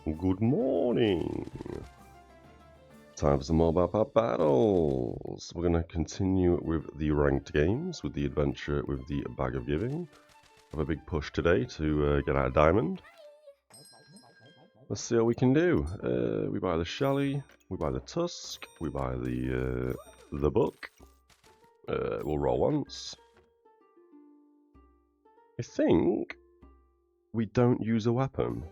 Good morning. Time for some more Bap battles. We're going to continue with the ranked games, with the adventure with the Bag of Giving. Have a big push today to get out a diamond. Let's see what we can do. We buy the Shelly, we buy the Tusk, we buy the book. We'll roll once. I think we don't use a weapon.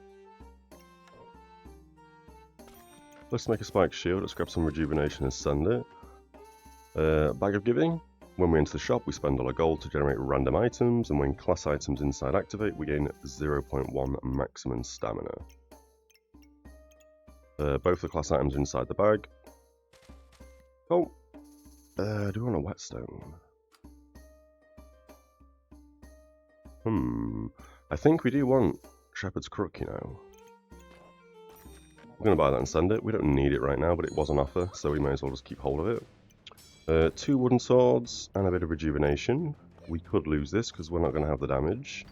Let's make a spike shield, let's grab some rejuvenation and send it. Bag of Giving. When we enter the shop, we spend all our gold to generate random items, and when class items inside activate, we gain 0.1 maximum stamina. Both the class items are inside the bag. Oh, do we want a whetstone? I think we do want Shepherd's Crook, you know. We're going to buy that and send it. We don't need it right now, but it was on offer, so we may as well just keep hold of it. 2 wooden swords and a bit of rejuvenation. We could lose this because we're not going to have the damage.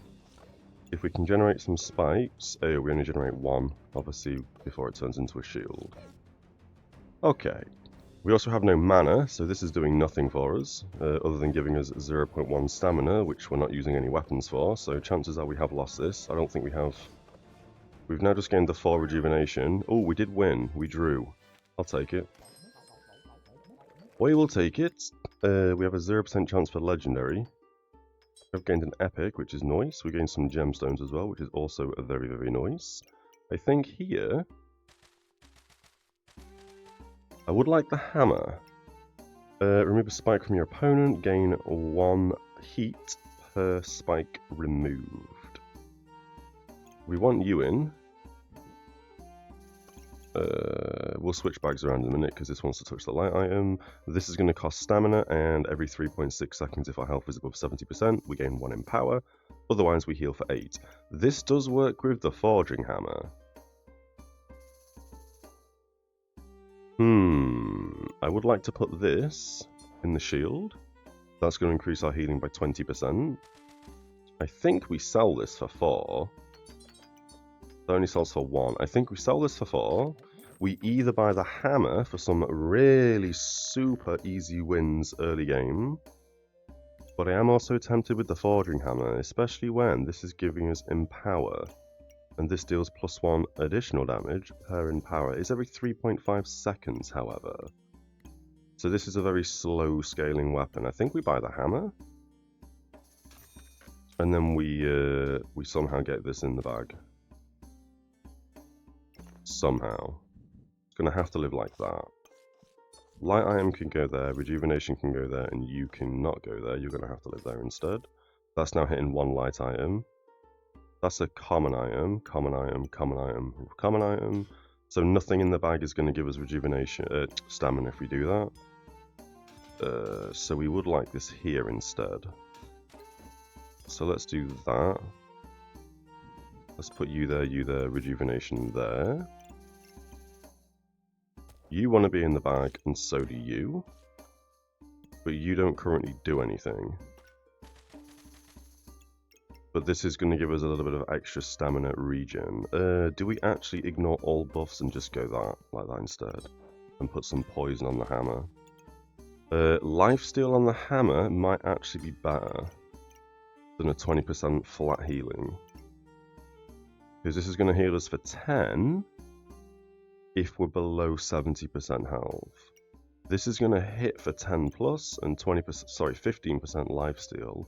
If we can generate some spikes, we only generate 1, obviously, before it turns into a shield. Okay. We also have no mana, so this is doing nothing for us, other than giving us 0.1 stamina, which we're not using any weapons for, so chances are we have lost this. I don't think we have. We've now just gained the 4 rejuvenation. Oh, we did win. We drew. I'll take it. We will take it. We have a 0% chance for legendary. We've gained an epic, which is nice. We gained some gemstones as well, which is also very, very nice. I think here I would like the hammer. Remove a spike from your opponent. Gain 1 heat per spike removed. We want you in. We'll switch bags around in a minute because this wants to touch the light item. This is going to cost stamina, and every 3.6 seconds if our health is above 70%, we gain 1 in power. Otherwise, we heal for 8. This does work with the forging hammer. I would like to put this in the shield. That's going to increase our healing by 20%. I think we sell this for 4. It only sells for 1. I think we sell this for 4. We either buy the hammer for some really super easy wins early game, but I am also tempted with the forging hammer, especially when this is giving us empower, and this deals +1 additional damage per empower. It's every 3.5 seconds, however. So this is a very slow scaling weapon. I think we buy the hammer, and then we somehow get this in the bag. Somehow. It's going to have to live like that. Light item can go there, rejuvenation can go there, and you cannot go there. You're going to have to live there instead. That's now hitting 1 light item. That's a common item, common item, common item, common item. So nothing in the bag is going to give us rejuvenation, stamina if we do that. So we would like this here instead. So let's do that. Let's put you there, rejuvenation there. You want to be in the bag, and so do you. But you don't currently do anything. But this is going to give us a little bit of extra stamina regen. Do we actually ignore all buffs and just go like that instead? And put some poison on the hammer? Lifesteal on the hammer might actually be better than a 20% flat healing. Because this is going to heal us for 10 if we're below 70% health. This is going to hit for 10 plus and 20%, sorry, 15% lifesteal.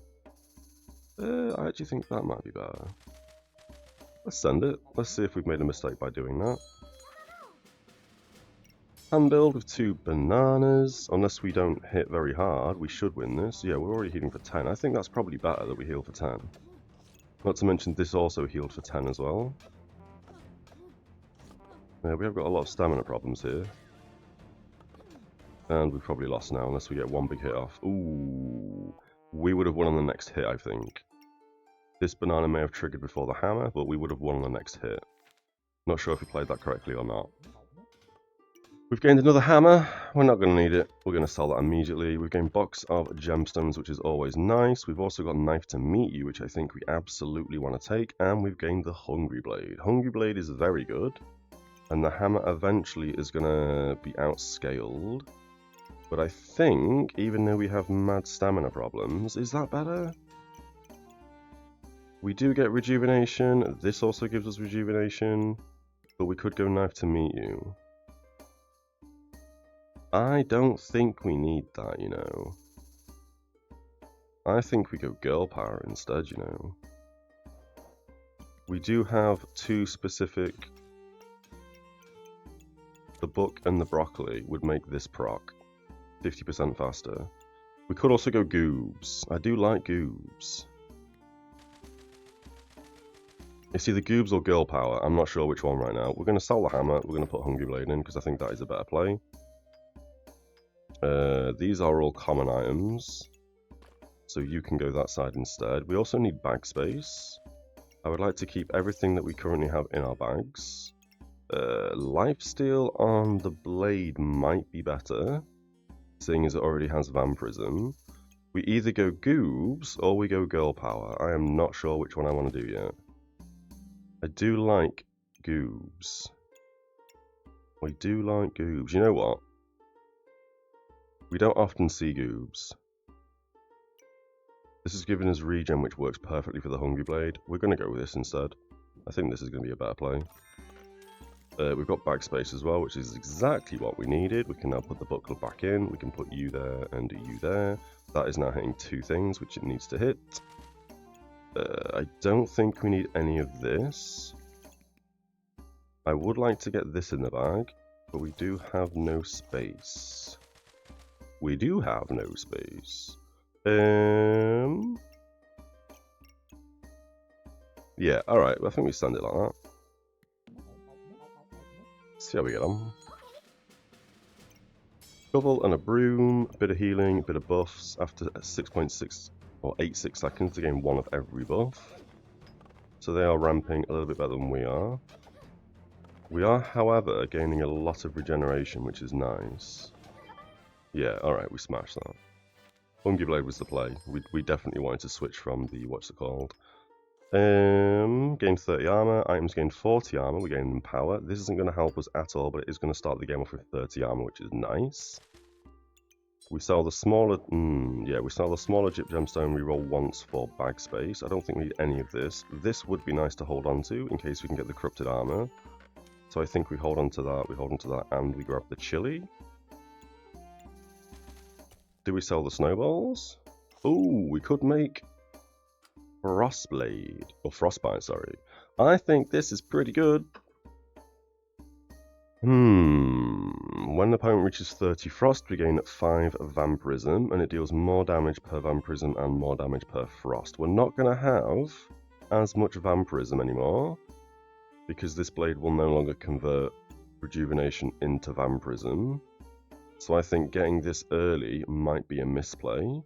I actually think that might be better. Let's send it. Let's see if we've made a mistake by doing that. Hand build with 2 bananas. Unless we don't hit very hard, we should win this. Yeah, we're already healing for 10. I think that's probably better that we heal for 10. Not to mention this also healed for 10 as well. Yeah, we have got a lot of stamina problems here. And we've probably lost now unless we get 1 big hit off. Ooh. We would have won on the next hit, I think. This banana may have triggered before the hammer, but we would have won on the next hit. Not sure if we played that correctly or not. We've gained another hammer. We're not going to need it. We're going to sell that immediately. We've gained box of gemstones, which is always nice. We've also got knife to meet you, which I think we absolutely want to take. And we've gained the Hungry Blade. Hungry Blade is very good. And the hammer eventually is going to be outscaled. But I think, even though we have mad stamina problems, is that better? We do get rejuvenation. This also gives us rejuvenation. But we could go knife to meet you. I don't think we need that, you know. I think we go girl power instead, you know. We do have two specific... The book and the broccoli would make this proc 50% faster. We could also go goobs. I do like goobs. It's either goobs or girl power. I'm not sure which one right now. We're going to sell the hammer. We're going to put Hungry Blade in because I think that is a better play. These are all common items. So you can go that side instead. We also need bag space. I would like to keep everything that we currently have in our bags. Lifesteal on the blade might be better, seeing as it already has vampirism. We either go goobs or we go girl power. I am not sure which one I want to do yet. I do like goobs. I do like goobs. You know what? We don't often see goobs. This is giving us regen, which works perfectly for the Hungry Blade. We're going to go with this instead. I think this is going to be a better play. We've got bag space as well, which is exactly what we needed. We can now put the buckler back in. We can put you there and you there. That is now hitting two things, which it needs to hit. I don't think we need any of this. I would like to get this in the bag, but we do have no space. We do have no space. Yeah, alright, I think we send it like that. See how we get on. Shovel and a broom, a bit of healing, a bit of buffs. After 6.6 or 8.6 seconds to gain one of every buff. So they are ramping a little bit better than we are. We are, however, gaining a lot of regeneration, which is nice. Yeah, alright, we smashed that. Hungry Blade was the play. We definitely wanted to switch from the, what's it called? Gained 30 armor, items gained 40 armor, we gained power. This isn't going to help us at all, but it is going to start the game off with 30 armor, which is nice. We sell the smaller, we sell the smaller Gyp Gemstone, we roll once for bag space. I don't think we need any of this. This would be nice to hold on to, in case we can get the corrupted armor. So I think we hold on to that, and we grab the chili. Do we sell the snowballs? Ooh, we could make Frostblade, or Frostbite, sorry. I think this is pretty good. When the opponent reaches 30 frost, we gain 5 vampirism, and it deals more damage per vampirism and more damage per frost. We're not going to have as much vampirism anymore, because this blade will no longer convert rejuvenation into vampirism. So I think getting this early might be a misplay.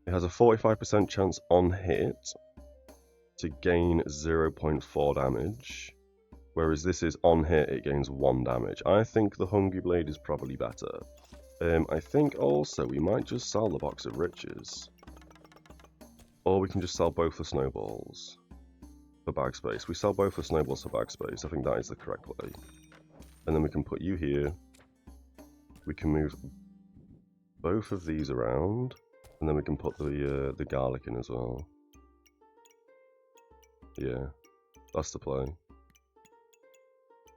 It has a 45% chance on hit to gain 0.4 damage, whereas this is on hit, it gains 1 damage. I think the Hungry Blade is probably better. I think also we might just sell the Box of Riches. Or we can just sell both the snowballs for bag space. We sell both the snowballs for bag space. I think that is the correct play. And then we can put you here. We can move both of these around. And then we can put the garlic in as well. Yeah, that's the play.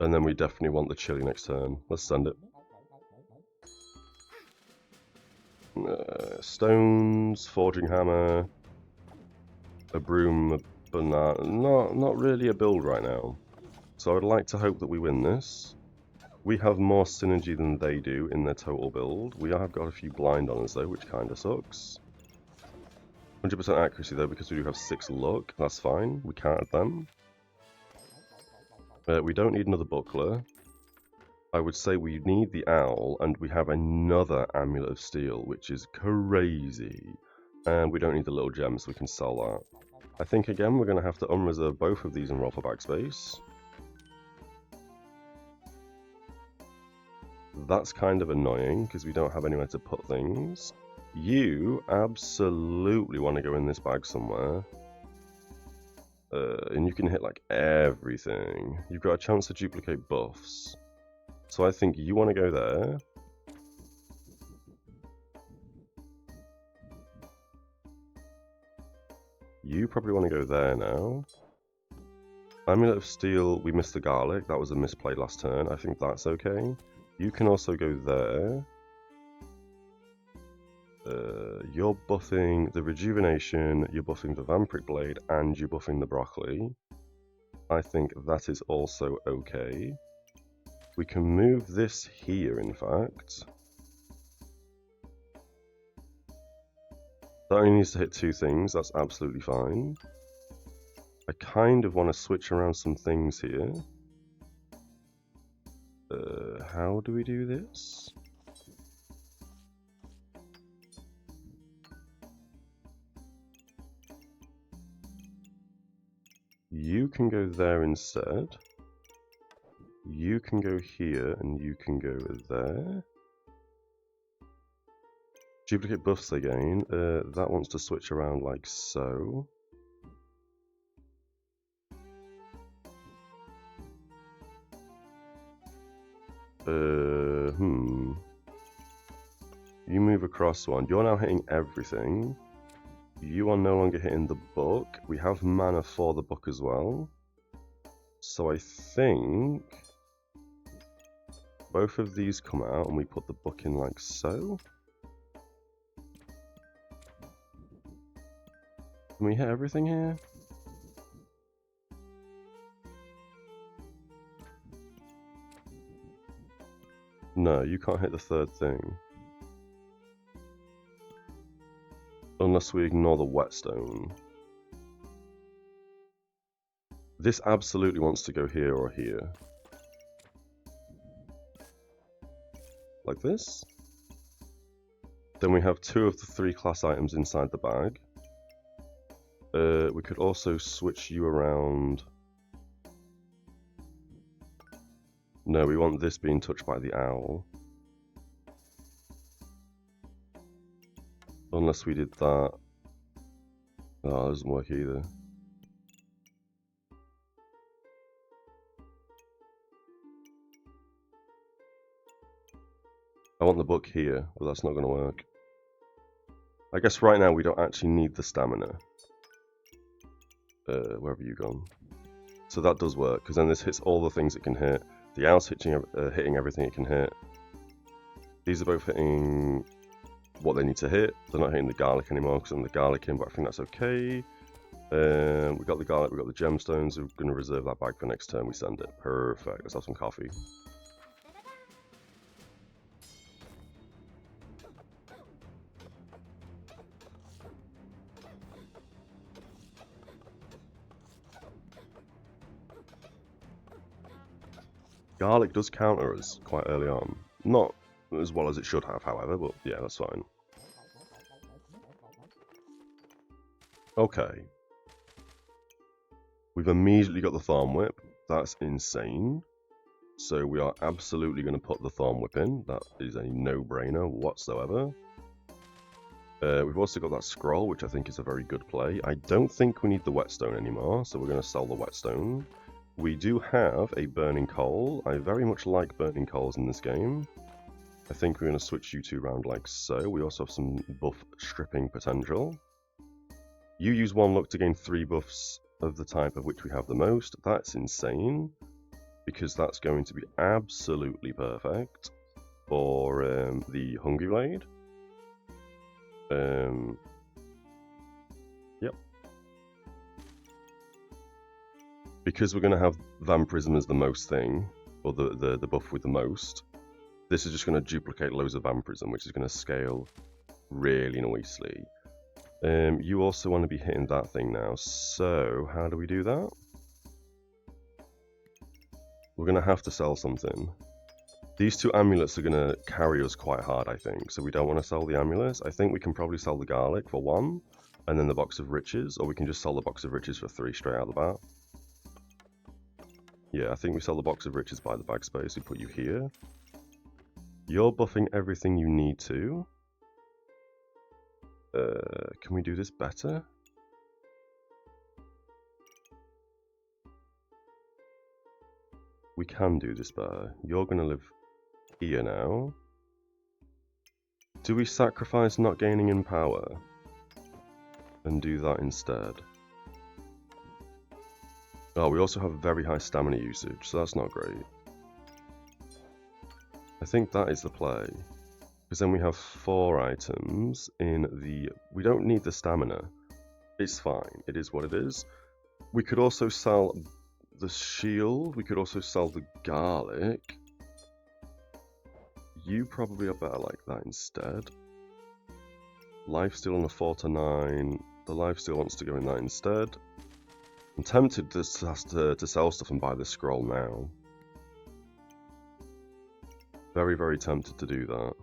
And then we definitely want the chili next turn. Let's send it. Stones, forging hammer, a broom, a banana. Not really a build right now. So I'd like to hope that we win this. We have more synergy than they do in their total build. We have got a few blind on us though, which kind of sucks. 100% accuracy though, because we do have 6 luck. That's fine. We counted them. We don't need another buckler. I would say we need the owl, and we have another amulet of steel, which is crazy. And we don't need the little gems, so we can sell that. I think again we're going to have to unreserve both of these and roll for bag space. That's kind of annoying, because we don't have anywhere to put things. You absolutely want to go in this bag somewhere. And you can hit like everything. You've got a chance to duplicate buffs. So I think you want to go there. You probably want to go there now. Amulet of Steel, we missed the garlic. That was a misplay last turn. I think that's okay. You can also go there. You're buffing the Rejuvenation, you're buffing the Vampiric Blade, and you're buffing the Broccoli. I think that is also okay. We can move this here, in fact. That only needs to hit 2 things, that's absolutely fine. I kind of want to switch around some things here. How do we do this? You can go there instead. You can go here, and you can go there. Duplicate buffs again. That wants to switch around like so. You move across one. You're now hitting everything. You are no longer hitting the book. We have mana for the book as well. So I think both of these come out and we put the book in like so. Can we hit everything here? No, you can't hit the third thing. Unless we ignore the whetstone. This absolutely wants to go here or here. Like this. Then we have 2 of the 3 class items inside the bag. We could also switch you around. No, we want this being touched by the owl. Unless we did that. Oh, that doesn't work either. I want the book here, but that's not going to work. I guess right now we don't actually need the stamina. Where have you gone? So that does work, because then this hits all the things it can hit. The owl's hitting everything it can hit. These are both hitting what they need to hit. They're not hitting the garlic anymore because I'm the garlic in, but I think that's okay. We got the garlic, we got the gemstones. We're going to reserve that bag for next turn. We send it. Perfect. Let's have some coffee. Garlic does counter us quite early on. Not as well as it should have, however, but yeah, that's fine. Okay. We've immediately got the Thorn Whip. That's insane. So we are absolutely going to put the Thorn Whip in. That is a no-brainer whatsoever. We've also got that Scroll, which I think is a very good play. I don't think we need the Whetstone anymore, so we're going to sell the Whetstone. We do have a Burning Coal. I very much like Burning Coals in this game. I think we're going to switch you 2 around like so. We also have some buff stripping potential. You use 1 luck to gain 3 buffs of the type of which we have the most. That's insane, because that's going to be absolutely perfect for the Hungry Blade. Yep. Because we're going to have Vampirism as the most thing, or the buff with the most, this is just going to duplicate loads of Vampirism, which is going to scale really nicely. You also want to be hitting that thing now, so how do we do that? We're going to have to sell something. These 2 amulets are going to carry us quite hard, I think, so we don't want to sell the amulets. I think we can probably sell the garlic for 1, and then the box of riches, or we can just sell the box of riches for 3 straight out of the bat. Yeah, I think we sell the box of riches by the bag space. We put you here. You're buffing everything you need to. Can we do this better? We can do this better. You're going to live here now. Do we sacrifice not gaining in power and do that instead? Oh, we also have very high stamina usage, so that's not great. I think that is the play. Because then we have 4 items in the... We don't need the stamina. It's fine. It is what it is. We could also sell the shield. We could also sell the garlic. You probably are better like that instead. Lifesteal on a 4 to 9. The lifesteal wants to go in that instead. I'm tempted to sell stuff and buy this scroll now. Very, very tempted to do that.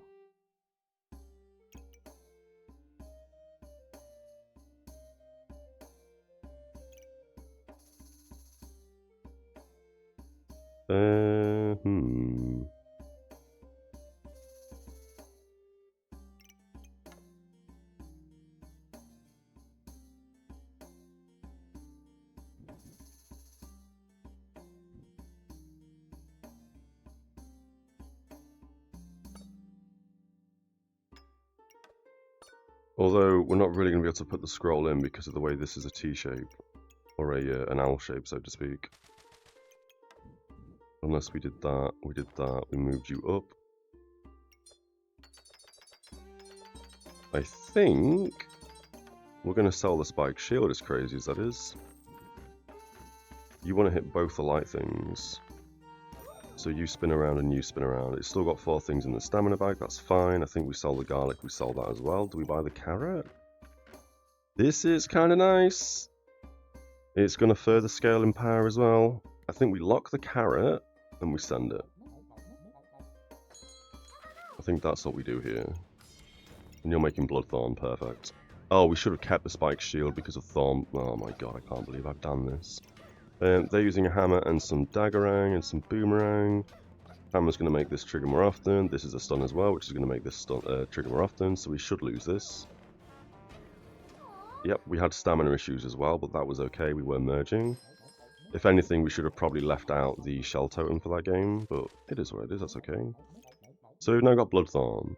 Although we're not really going to be able to put the scroll in because of the way this is a T-shape. Or an L shape, so to speak. Unless we did that, we moved you up. I think we're going to sell the spike shield, as crazy as that is. You want to hit both the light things. So you spin around and you spin around. It's still got 4 things in the stamina bag, that's fine. I think we sell the garlic, we sell that as well. Do we buy the carrot? This is kind of nice. It's going to further scale in power as well. I think we lock the carrot and we send it. I think that's what we do here. And you're making Bloodthorn, perfect. Oh, we should have kept the spike shield because of Thorn. Oh my god, I can't believe I've done this. They're using a hammer and some daggerang and some boomerang. Hammer's going to make this trigger more often. This is a stun as well, which is going to make this stun, trigger more often, so we should lose this. Yep, we had stamina issues as well, but that was okay, we were merging. If anything, we should have probably left out the shell totem for that game, but it is what it is, that's okay. So we've now got Bloodthorn.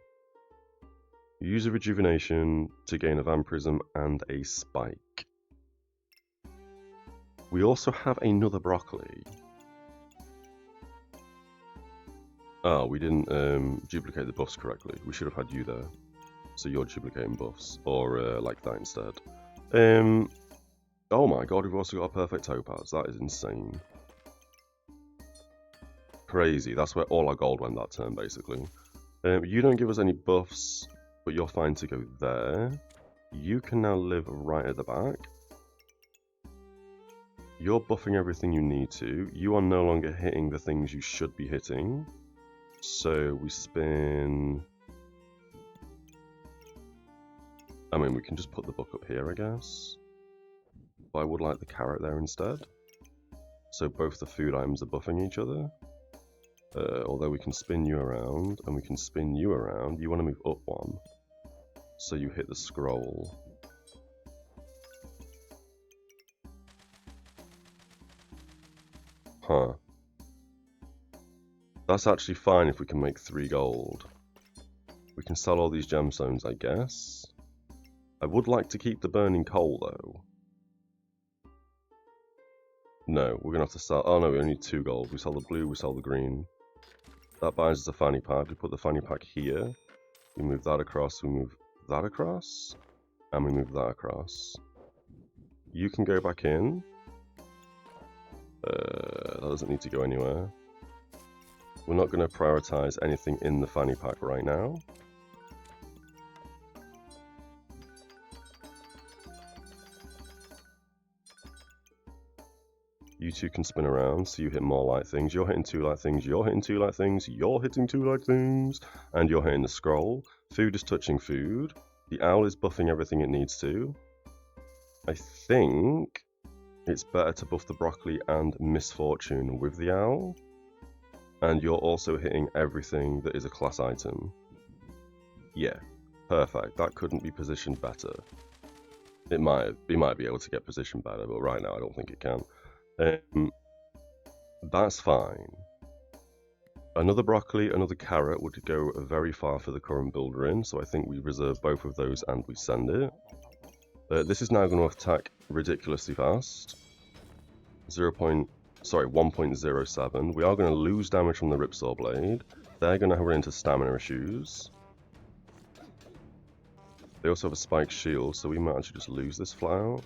Use a rejuvenation to gain a vampirism and a spike. We also have another broccoli. Oh, we didn't duplicate the buffs correctly. We should have had you there. So you're duplicating buffs, or like that instead. Oh my god, we've also got a perfect topaz. That is insane. Crazy. That's where all our gold went that turn, basically. You don't give us any buffs, but you're fine to go there. You can now live right at the back. You're buffing everything you need to. You are no longer hitting the things you should be hitting. So we spin... I mean, we can just put the book up here, I guess. But I would like the carrot there instead. So both the food items are buffing each other. Although we can spin you around, and we can spin you around. You want to move up 1. So you hit the scroll. Huh. That's actually fine if we can make 3 gold. We can sell all these gemstones, I guess. I would like to keep the burning coal, though. No, we're going to have to sell... Oh no, we only need 2 gold. We sell the blue, we sell the green. That buys us a fanny pack. We put the fanny pack here. We move that across, we move that across. And we move that across. You can go back in. That doesn't need to go anywhere. We're not going to prioritize anything in the fanny pack right now. You two can spin around, so you hit more light things. You're hitting 2 light things, you're hitting 2 light things, you're hitting 2 light things, and you're hitting the scroll. Food is touching food. The owl is buffing everything it needs to. I think it's better to buff the broccoli and misfortune with the owl. And you're also hitting everything that is a class item. Yeah, perfect. That couldn't be positioned better. It might be able to get positioned better, but right now I don't think it can. That's fine. Another broccoli, another carrot would go very far for the current build we're in, so I think we reserve both of those and we send it. This is now going to attack ridiculously fast. 1.07. We are going to lose damage from the Ripsaw Blade. They're going to run into stamina issues. They also have a spiked shield, so we might actually just lose this flat out.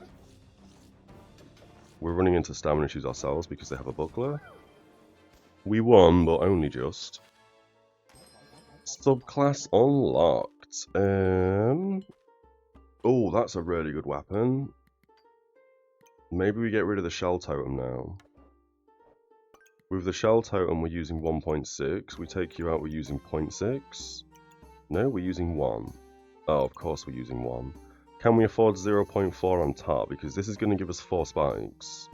We're running into stamina issues ourselves because they have a buckler. We won, but only just. Subclass unlocked. Oh, that's a really good weapon. Maybe we get rid of the Shell Totem now. With the Shell Totem, we're using 1.6. We take you out, we're using 0.6. No, we're using 1. Oh, of course we're using 1. Can we afford 0.4 on top? Because this is going to give us 4 spikes.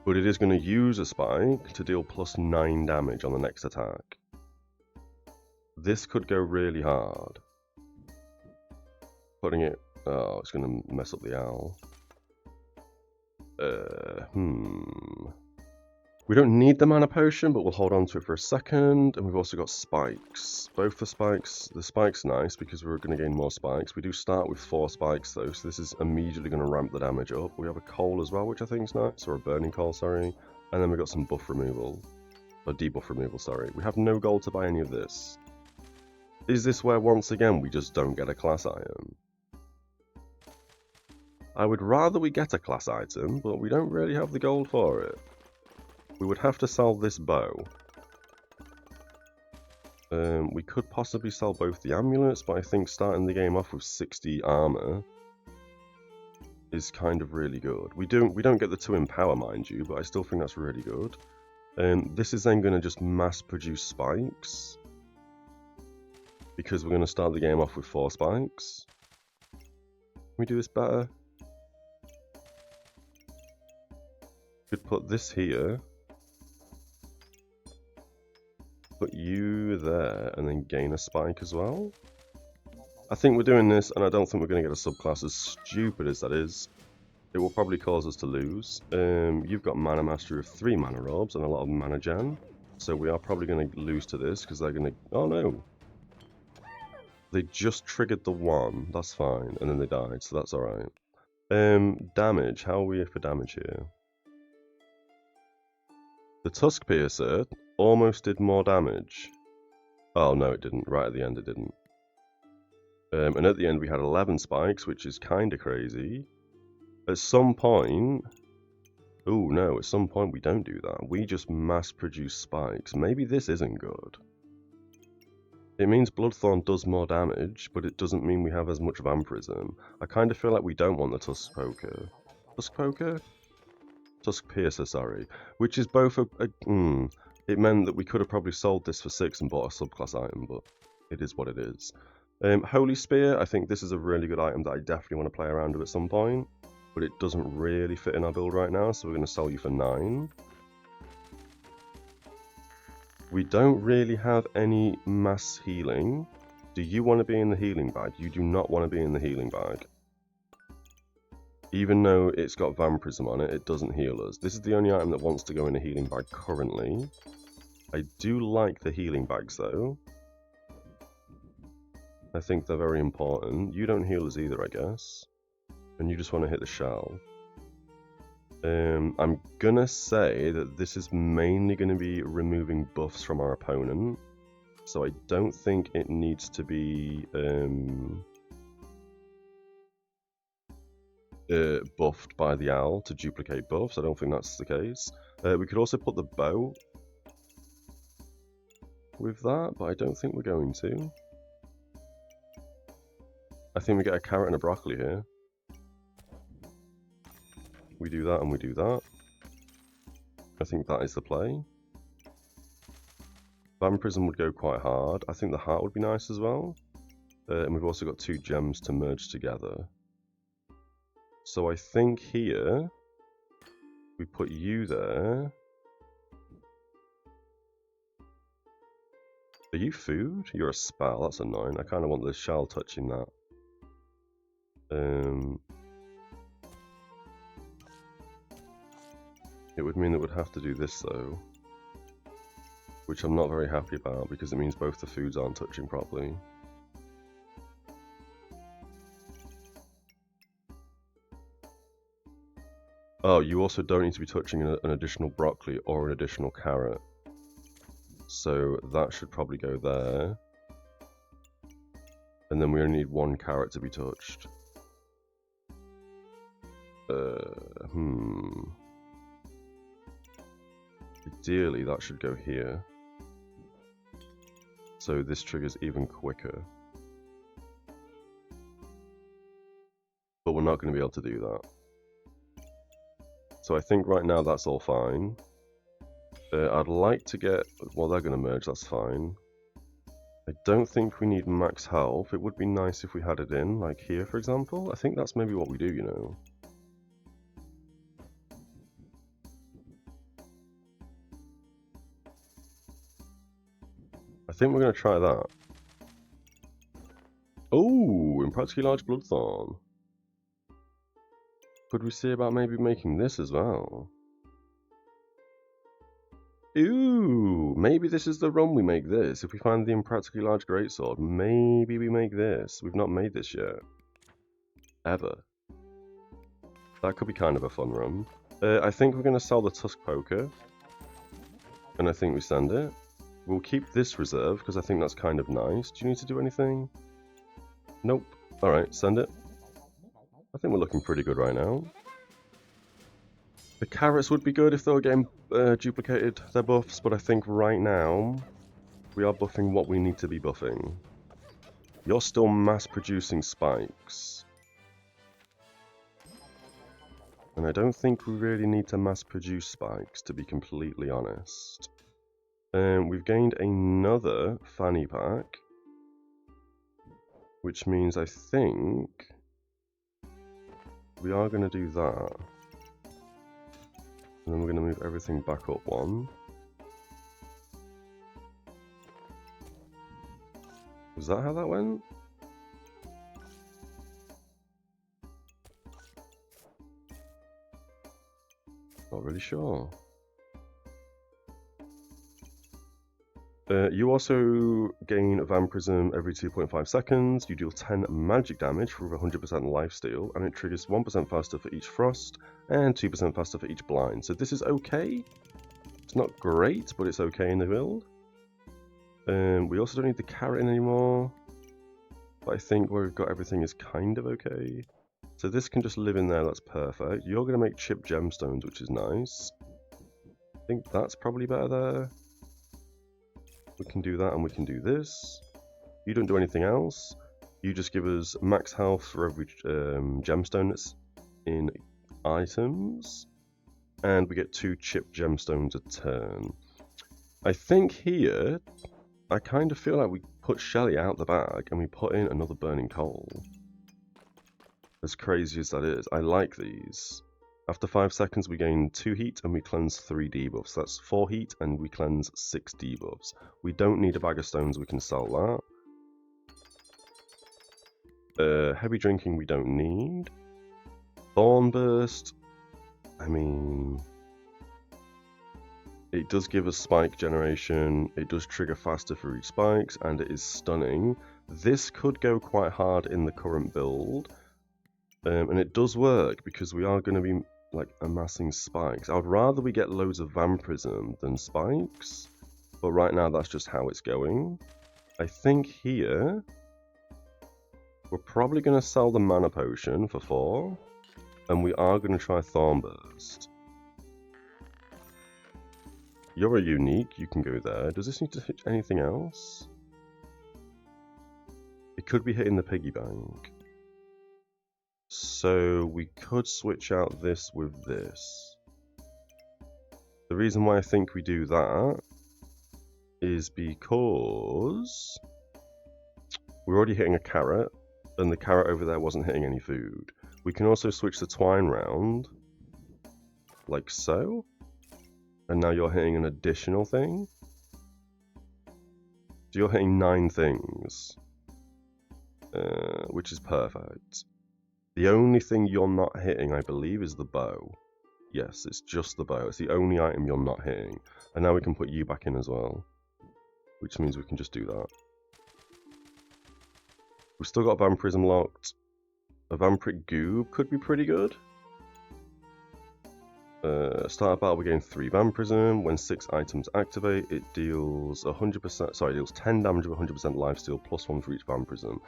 But it is going to use a spike to deal plus 9 damage on the next attack. This could go really hard. Putting it... Oh, it's going to mess up the owl. We don't need the mana potion, but we'll hold on to it for a second. And we've also got spikes. Both the spikes nice because we're going to gain more spikes. We do start with 4 spikes though, so this is immediately going to ramp the damage up. We have a coal as well, which I think is nice, or a burning coal, sorry. And then we've got some buff removal, or debuff removal, sorry. We have no gold to buy any of this. Is this where once again we just don't get a class item? I would rather we get a class item, but we don't really have the gold for it. We would have to sell this bow. We could possibly sell both the amulets, but I think starting the game off with 60 armor is kind of really good. We don't get the 2 in power, mind you, but I still think that's really good. This is then going to just mass produce spikes, because we're going to start the game off with 4 spikes. Can we do this better? Could put this here. Put you there, and then gain a spike as well. I think we're doing this, and I don't think we're going to get a subclass, as stupid as that is. It will probably cause us to lose. You've got Mana Mastery of 3 Mana Orbs and a lot of Mana Gen. So we are probably going to lose to this, because they're going to... Oh no! They just triggered the 1, that's fine, and then they died, so that's alright. Damage, how are we for damage here? The Tusk Piercer almost did more damage. Oh no, it didn't. Right at the end it didn't. And at the end we had 11 spikes, which is kind of crazy. At some point... Oh no, at some point we don't do that. We just mass produce spikes. Maybe this isn't good. It means Bloodthorn does more damage, but it doesn't mean we have as much Vampirism. I kind of feel like we don't want the Tusk Poker. Tusk Poker? Tusk Piercer, sorry. Which is both it meant that we could have probably sold this for 6 and bought a subclass item, but it is what it is. Holy Spear, I think this is a really good item that I definitely want to play around with at some point, but it doesn't really fit in our build right now, so we're going to sell you for 9. We don't really have any mass healing. Do you want to be in the healing bag? You do not want to be in the healing bag. Even though it's got Vampirism on it, it doesn't heal us. This is the only item that wants to go in a healing bag currently. I do like the healing bags though. I think they're very important. You don't heal us either, I guess. And you just want to hit the shell. I'm gonna say that this is mainly going to be removing buffs from our opponent. So I don't think it needs to be buffed by the owl to duplicate buffs. I don't think that's the case. We could also put the bow with that, but I don't think we're going to. I think we get a carrot and a broccoli here. We do that and we do that. I think that is the play. Vampirism would go quite hard. I think the heart would be nice as well. And we've also got 2 gems to merge together. So I think here, we put you there. Are you food? You're a spell, that's annoying. I kind of want the shell touching that. It would mean that we'd have to do this though. which I'm not very happy about because it means both the foods aren't touching properly. Oh, you also don't need to be touching an additional broccoli or an additional carrot. So that should probably go there. And then we only need one carrot to be touched. Ideally, that should go here. So this triggers even quicker. But we're not going to be able to do that. So I think right now that's all fine. I'd like to get... Well, they're going to merge, that's fine. I don't think we need max health. It would be nice if we had it in, like here, for example. I think that's maybe what we do, you know. I think we're going to try that. Oh, Impractically Large Bloodthorn. Could we see about maybe making this as well? Ooh, maybe this is the run we make this. If we find the Impractically Large Greatsword, maybe we make this. We've not made this yet. Ever. That could be kind of a fun run. I think we're going to sell the Tusk Poker. And I think we send it. We'll keep this reserve, because I think that's kind of nice. Do you need to do anything? Nope. Alright, send it. I think we're looking pretty good right now. The carrots would be good if they were getting duplicated, their buffs, but I think right now we are buffing what we need to be buffing. You're still mass-producing spikes. And I don't think we really need to mass-produce spikes, to be completely honest. We've gained another fanny pack, which means I think we are going to do that. And then we're going to move everything back up one. Was that how that went? Not really sure. You also gain Vampirism every 2.5 seconds. You deal 10 magic damage for 100% lifesteal, and it triggers 1% faster for each frost and 2% faster for each blind. So this is okay. It's not great, but it's okay in the build. We also don't need the carrot in anymore, but I think where we've got everything is kind of okay. So this can just live in there, that's perfect. You're going to make chip gemstones, which is nice. I think that's probably better there. We can do that and we can do this. You don't do anything else. You just give us max health for every gemstone that's in items. And we get 2 chip gemstones a turn. I think here, I kind of feel like we put Shelly out the bag and we put in another burning coal. As crazy as that is, I like these. After 5 seconds we gain 2 heat and we cleanse 3 debuffs. That's 4 heat and we cleanse 6 debuffs. We don't need a bag of stones, we can sell that. Heavy drinking we don't need. Thorn Burst, I mean... It does give us spike generation, it does trigger faster for each spikes, and it is stunning. This could go quite hard in the current build. And it does work because we are going to be like amassing spikes. I would rather we get loads of Vampirism than spikes, but right now that's just how it's going. I think here we're probably going to sell the Mana Potion for 4, and we are going to try Thorn Burst. You're a unique, you can go there. Does this need to hit anything else? It could be hitting the piggy bank. So we could switch out this with this. The reason why I think we do that is because we're already hitting a carrot, and the carrot over there wasn't hitting any food. We can also switch the twine round, like so, and now you're hitting an additional thing. So you're hitting 9 things, which is perfect. The only thing you're not hitting, I believe, is the bow. Yes, it's just the bow. It's the only item you're not hitting. And now we can put you back in as well. which means we can just do that. We've still got Vampirism locked. A Vampiric Goob could be pretty good. Start battle, we gain 3 Vampirism. When 6 items activate, it deals 100%. Sorry, it deals 10 damage with 100% lifesteal, +1 for each Vampirism.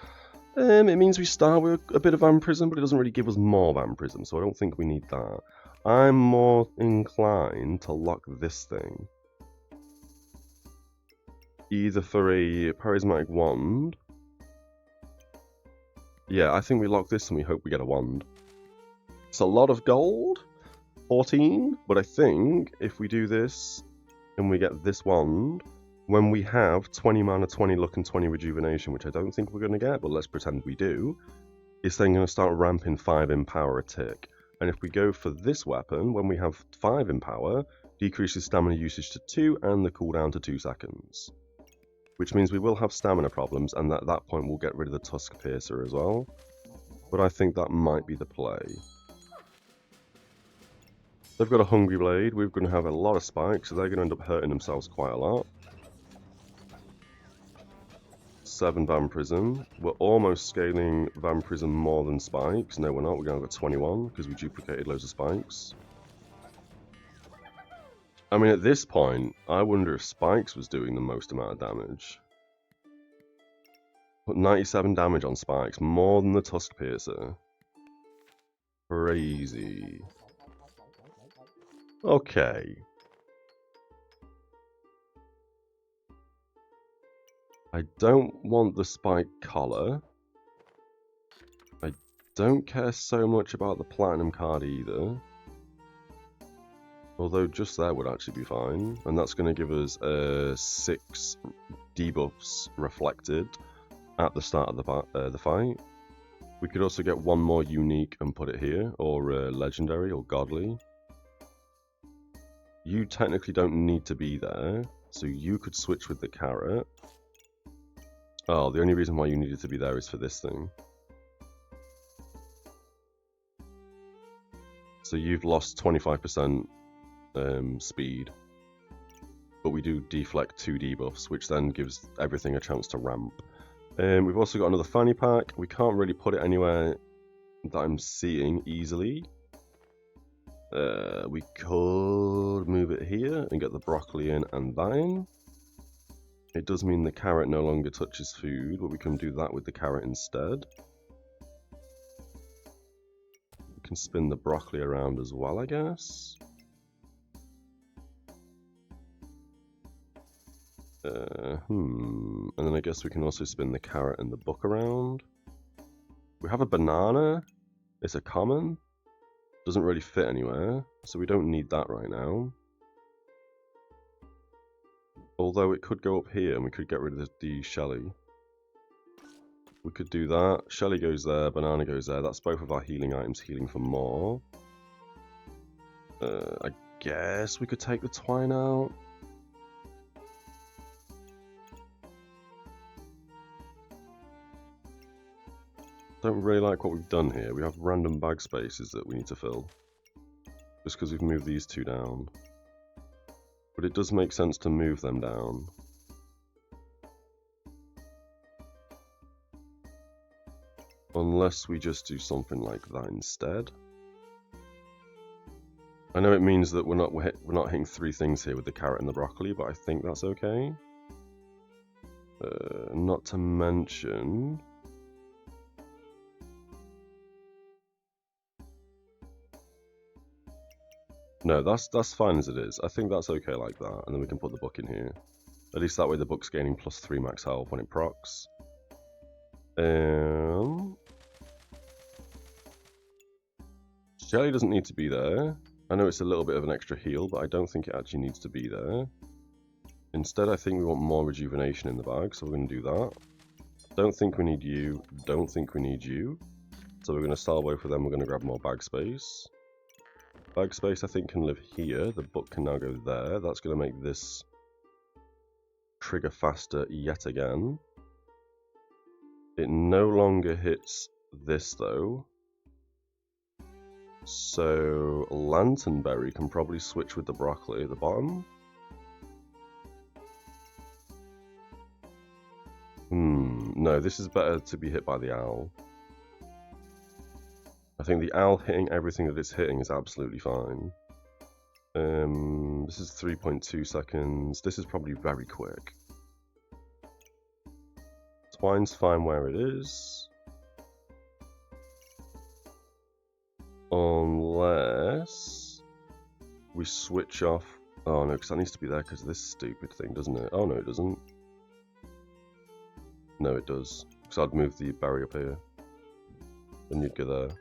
It means we start with a bit of Vampirism, but it doesn't really give us more Vampirism, so I don't think we need that. I'm more inclined to lock this thing. Either for a Charismatic Wand. Yeah, I think we lock this and we hope we get a wand. It's a lot of gold. 14, but I think if we do this and we get this wand, when we have 20 mana, 20 luck, and 20 rejuvenation, which I don't think we're going to get, but let's pretend we do, it's then going to start ramping 5 in power a tick. And if we go for this weapon, when we have 5 in power, decreases stamina usage to 2 and the cooldown to 2 seconds. Which means we will have stamina problems, and at that point we'll get rid of the Tusk Piercer as well. But I think that might be the play. They've got a Hungry Blade, we're going to have a lot of spikes, so they're going to end up hurting themselves quite a lot. 7 Vampirism. We're almost scaling Vampirism more than spikes. No, we're not. We're going to go 21 because we duplicated loads of spikes. I mean, at this point, I wonder if spikes was doing the most amount of damage. But 97 damage on spikes, more than the Tusk Piercer. Crazy. Okay. I don't want the spike collar. I don't care so much about the platinum card either. Although just that would actually be fine. And that's going to give us 6 debuffs reflected at the start of the fight. We could also get 1 more unique and put it here, or legendary or godly. You technically don't need to be there, so you could switch with the carrot. Oh, the only reason why you needed to be there is for this thing. So you've lost 25% speed. But we do deflect 2 debuffs, which then gives everything a chance to ramp. We've also got another fanny pack. We can't really put it anywhere that I'm seeing easily. We could move it here and get the broccoli in and that in. It does mean the carrot no longer touches food, but we can do that with the carrot instead. We can spin the broccoli around as well, I guess. And then I guess we can also spin the carrot and the book around. We have a banana. It's a common. Doesn't really fit anywhere, so we don't need that right now. Although it could go up here and we could get rid of the Shelly. We could do that. Shelly goes there, banana goes there. That's both of our healing items healing for more. I guess we could take the twine out. Don't really like what we've done here. We have random bag spaces that we need to fill. Just because we've moved these 2 down. But it does make sense to move them down. Unless we just do something like that instead. I know it means that we're not hitting 3 things here with the carrot and the broccoli, but I think that's okay. Not to mention... No, that's fine as it is. I think that's okay like that, and then we can put the book in here. At least that way the book's gaining +3 max health when it procs. Shelly doesn't need to be there. I know it's a little bit of an extra heal, but I don't think it actually needs to be there. Instead, I think we want more rejuvenation in the bag, so we're going to do that. Don't think we need you. Don't think we need you. So we're going to sell both of them. We're going to grab more bag space. Bag space, I think, can live here. The book can now go there. That's going to make this trigger faster yet again. It no longer hits this, though. So Lanternberry can probably switch with the broccoli at the bottom. No, this is better to be hit by the owl. I think the owl hitting everything that it's hitting is absolutely fine. This is 3.2 seconds. This is probably very quick. Twine's fine where it is. Unless we switch off. Oh no, because that needs to be there because of this stupid thing, doesn't it? Oh no, it doesn't. No, it does. Because I'd move the berry up here. Then you'd go there.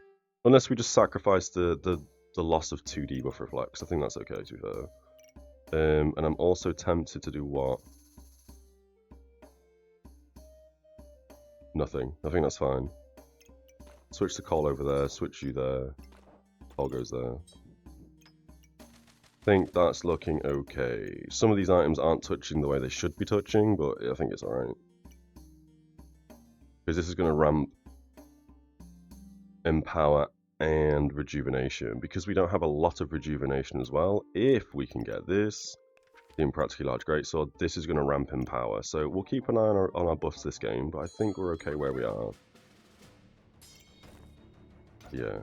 Unless we just sacrifice the loss of 2 debuff reflex. I think that's okay, to be fair. And I'm also tempted to do what? Nothing. I think that's fine. Switch the call over there, switch you there. Call goes there. I think that's looking okay. Some of these items aren't touching the way they should be touching, but I think it's alright. Because this is going to ramp Empower and Rejuvenation. Because we don't have a lot of Rejuvenation as well, if we can get this, the Impractically Large Greatsword, this is going to ramp Empower. So we'll keep an eye on our buffs this game, but I think we're okay where we are. Yeah.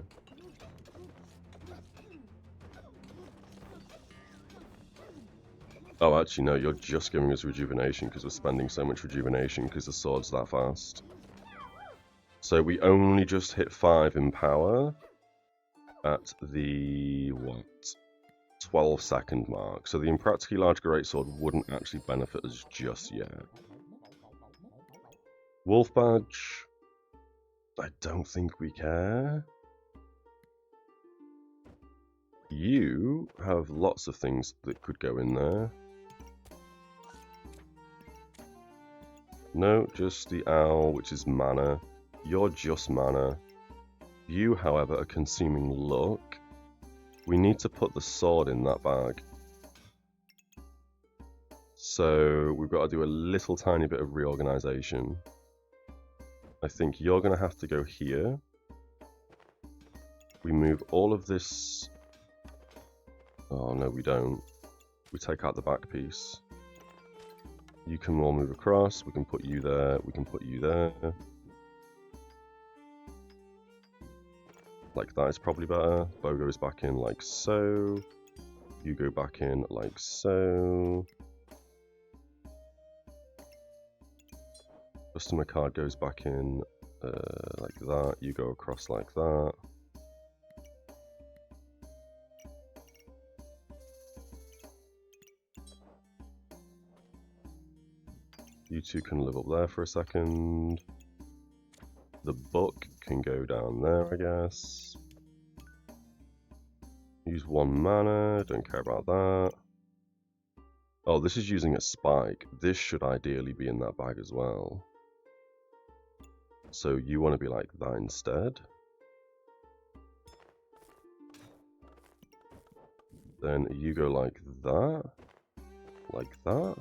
Oh, actually, no, you're just giving us Rejuvenation because we're spending so much Rejuvenation because the sword's that fast. So we only just hit 5 in power at the, what, 12-second mark. So the Impractically Large Greatsword wouldn't actually benefit us just yet. Wolf Badge, I don't think we care. You have lots of things that could go in there. No, just the owl, which is mana. You're just mana. You, however, are consuming luck. We need to put the sword in that bag. So we've got to do a little tiny bit of reorganization. I think you're going to have to go here. We move all of this. Oh, no, we don't. We take out the back piece. You can all move across. We can put you there. We can put you there. Like that is probably better. Bo goes back in like so. You go back in like so. Customer card goes back in like that. You go across like that. You two can live up there for a second. The book can go down there, I guess. Use 1 mana, don't care about that. Oh, this is using a spike. This should ideally be in that bag as well. So you want to be like that instead. Then you go like that. Like that.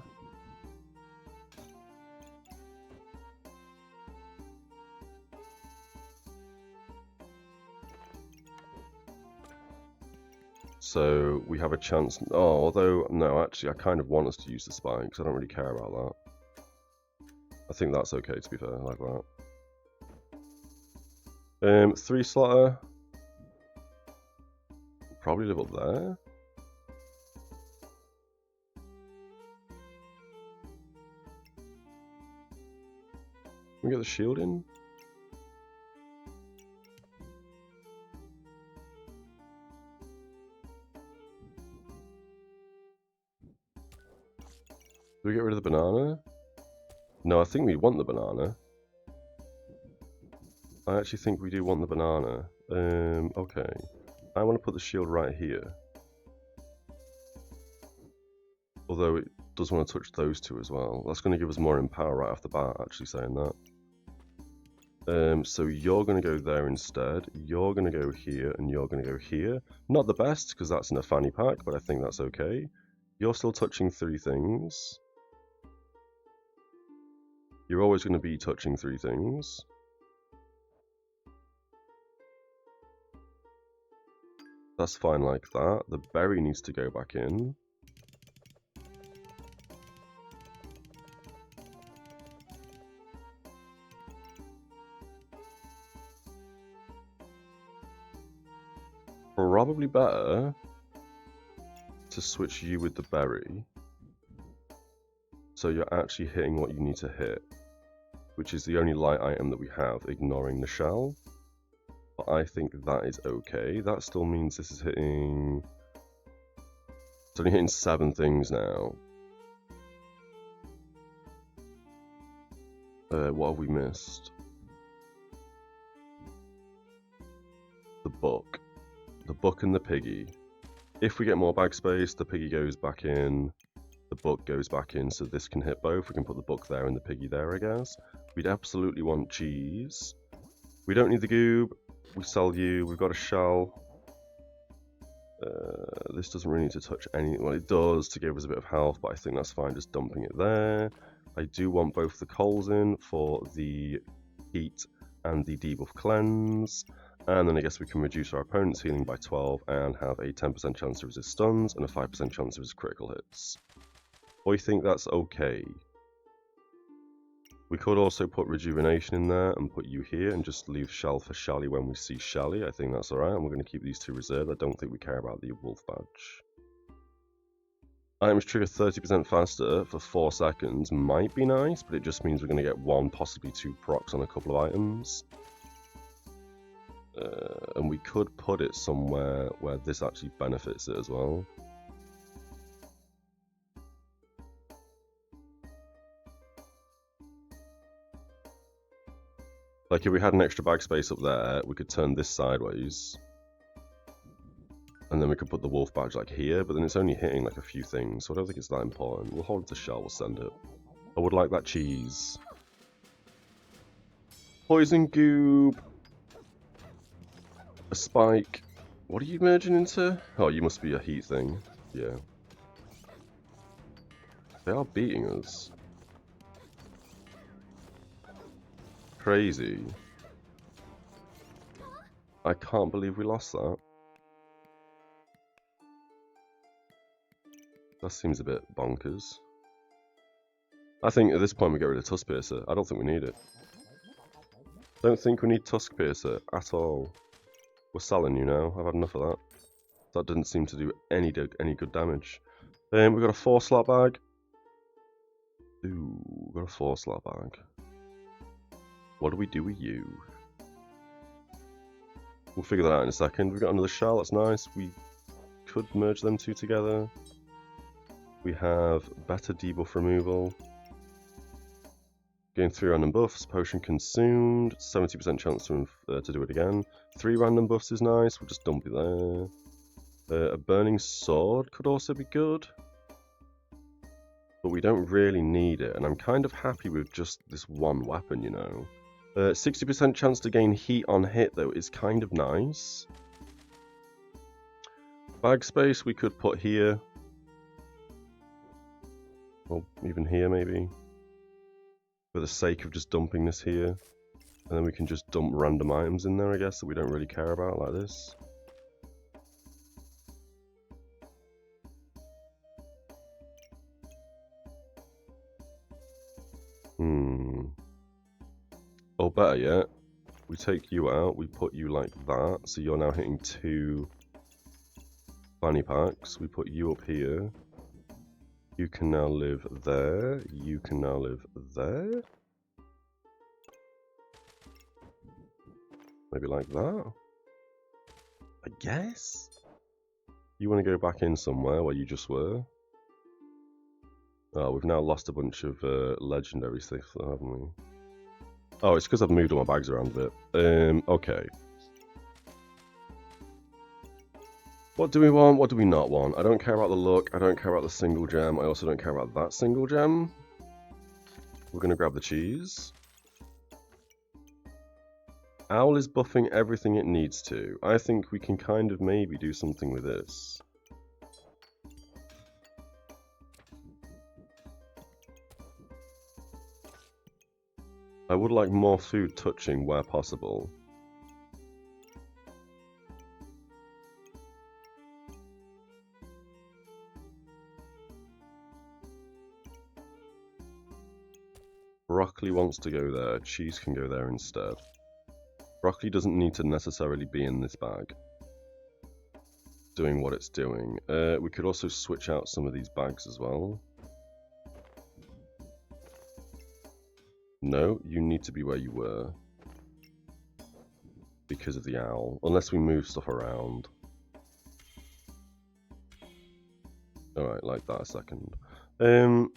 So we have a chance. Oh, although, no, actually, I kind of want us to use the spikes. I don't really care about that. I think that's okay, to be fair, like that. 3 Slaughter. Probably live up there. Can we get the shield in? Do we get rid of the banana? No, I think we want the banana. I actually think we do want the banana. Okay. I want to put the shield right here. Although it does want to touch those two as well. That's going to give us more Empower right off the bat, actually saying that. So you're going to go there instead. You're going to go here, and you're going to go here. Not the best, because that's in a fanny pack, but I think that's okay. You're still touching 3 things. You're always going to be touching 3 things. That's fine like that. The berry needs to go back in. Probably better to switch you with the berry. So you're actually hitting what you need to hit, which is the only light item that we have, ignoring the shell. But I think that is okay. That still means this is hitting... It's only hitting 7 things now. What have we missed? The book. The book and the piggy. If we get more bag space, the piggy goes back in, the book goes back in, so this can hit both. We can put the book there and the piggy there, I guess. We'd absolutely want cheese. We don't need the goob. We sell you. We've got a shell. This doesn't really need to touch any... Well, it does to give us a bit of health, but I think that's fine just dumping it there. I do want both the coals in for the heat and the debuff cleanse. And then I guess we can reduce our opponent's healing by 12 and have a 10% chance to resist stuns and a 5% chance to resist critical hits. I think that's okay. We could also put rejuvenation in there and put you here and just leave shell for Shally when we see Shally. I think that's alright, and we're going to keep these 2 reserved. I don't think we care about the wolf badge. Items trigger 30% faster for 4 seconds might be nice, but it just means we're going to get 1, possibly 2 procs on a couple of items. And we could put it somewhere where this actually benefits it as well. Like if we had an extra bag space up there, we could turn this sideways. And then we could put the wolf badge like here, but then it's only hitting like a few things, so I don't think it's that important. We'll hold the shell, we'll send it. I would like that cheese. Poison goob. A spike. What are you merging into? Oh, you must be a heat thing. Yeah. They are beating us. Crazy. I can't believe we lost that. That seems a bit bonkers. I think at this point we get rid of Tusk Piercer. I don't think we need it. Don't think we need Tusk Piercer at all. We're selling you now. I've had enough of that. That didn't seem to do any good damage. We've got a 4-slot bag. Ooh, we've got a 4-slot bag. What do we do with you? We'll figure that out in a second. We've got another shell. That's nice. We could merge them 2 together. We have better debuff removal. Gain 3 random buffs, potion consumed, 70% chance to do it again. 3 random buffs is nice, we'll just dump it there. A burning sword could also be good. But we don't really need it, and I'm kind of happy with just this one weapon, you know. 60% chance to gain heat on hit, though, is kind of nice. Bag space we could put here. Or even here, maybe. For the sake of just dumping this here. And then we can just dump random items in there, I guess, that we don't really care about, like this. Or better yet, we take you out, we put you like that, so you're now hitting 2 fanny packs. We put you up here. You can now live there. You can now live there. Maybe like that. I guess. You want to go back in somewhere where you just were. Oh, we've now lost a bunch of legendary stuff, haven't we? Oh, it's because I've moved all my bags around a bit. Okay. What do we want? What do we not want? I don't care about the look. I don't care about the single gem. I also don't care about that single gem. We're going to grab the cheese. Owl is buffing everything it needs to. I think we can kind of maybe do something with this. I would like more food touching where possible. Broccoli wants to go there, cheese can go there instead. Broccoli doesn't need to necessarily be in this bag. doing what it's doing. We could also switch out some of these bags as well. No, you need to be where you were. Because of the owl. Unless we move stuff around. Alright, like that a second. I'm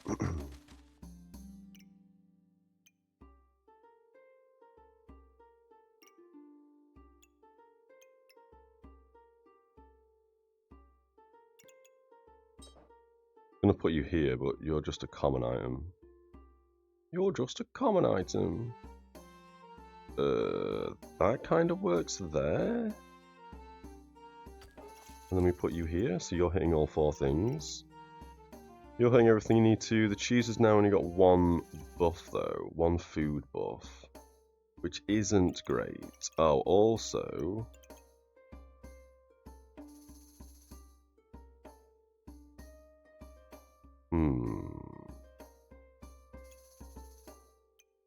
gonna put you here, but you're just a common item. You're just a common item. That kind of works there. And then we put you here, so you're hitting all 4 things. You're hitting everything you need to. The cheese has now only got 1 buff though, 1 food buff, which isn't great. Oh, also...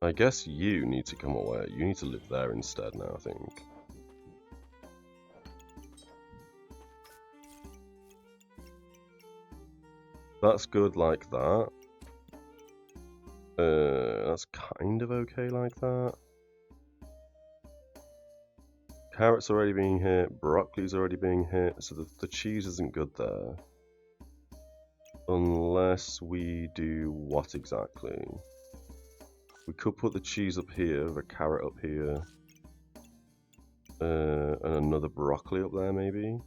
I guess you need to come away. You need to live there instead now, I think. That's good like that. That's kind of okay like that. Carrot's already being hit, broccoli's already being hit, so the cheese isn't good there. Unless we do what exactly? We could put the cheese up here, the carrot up here, and another broccoli up there maybe.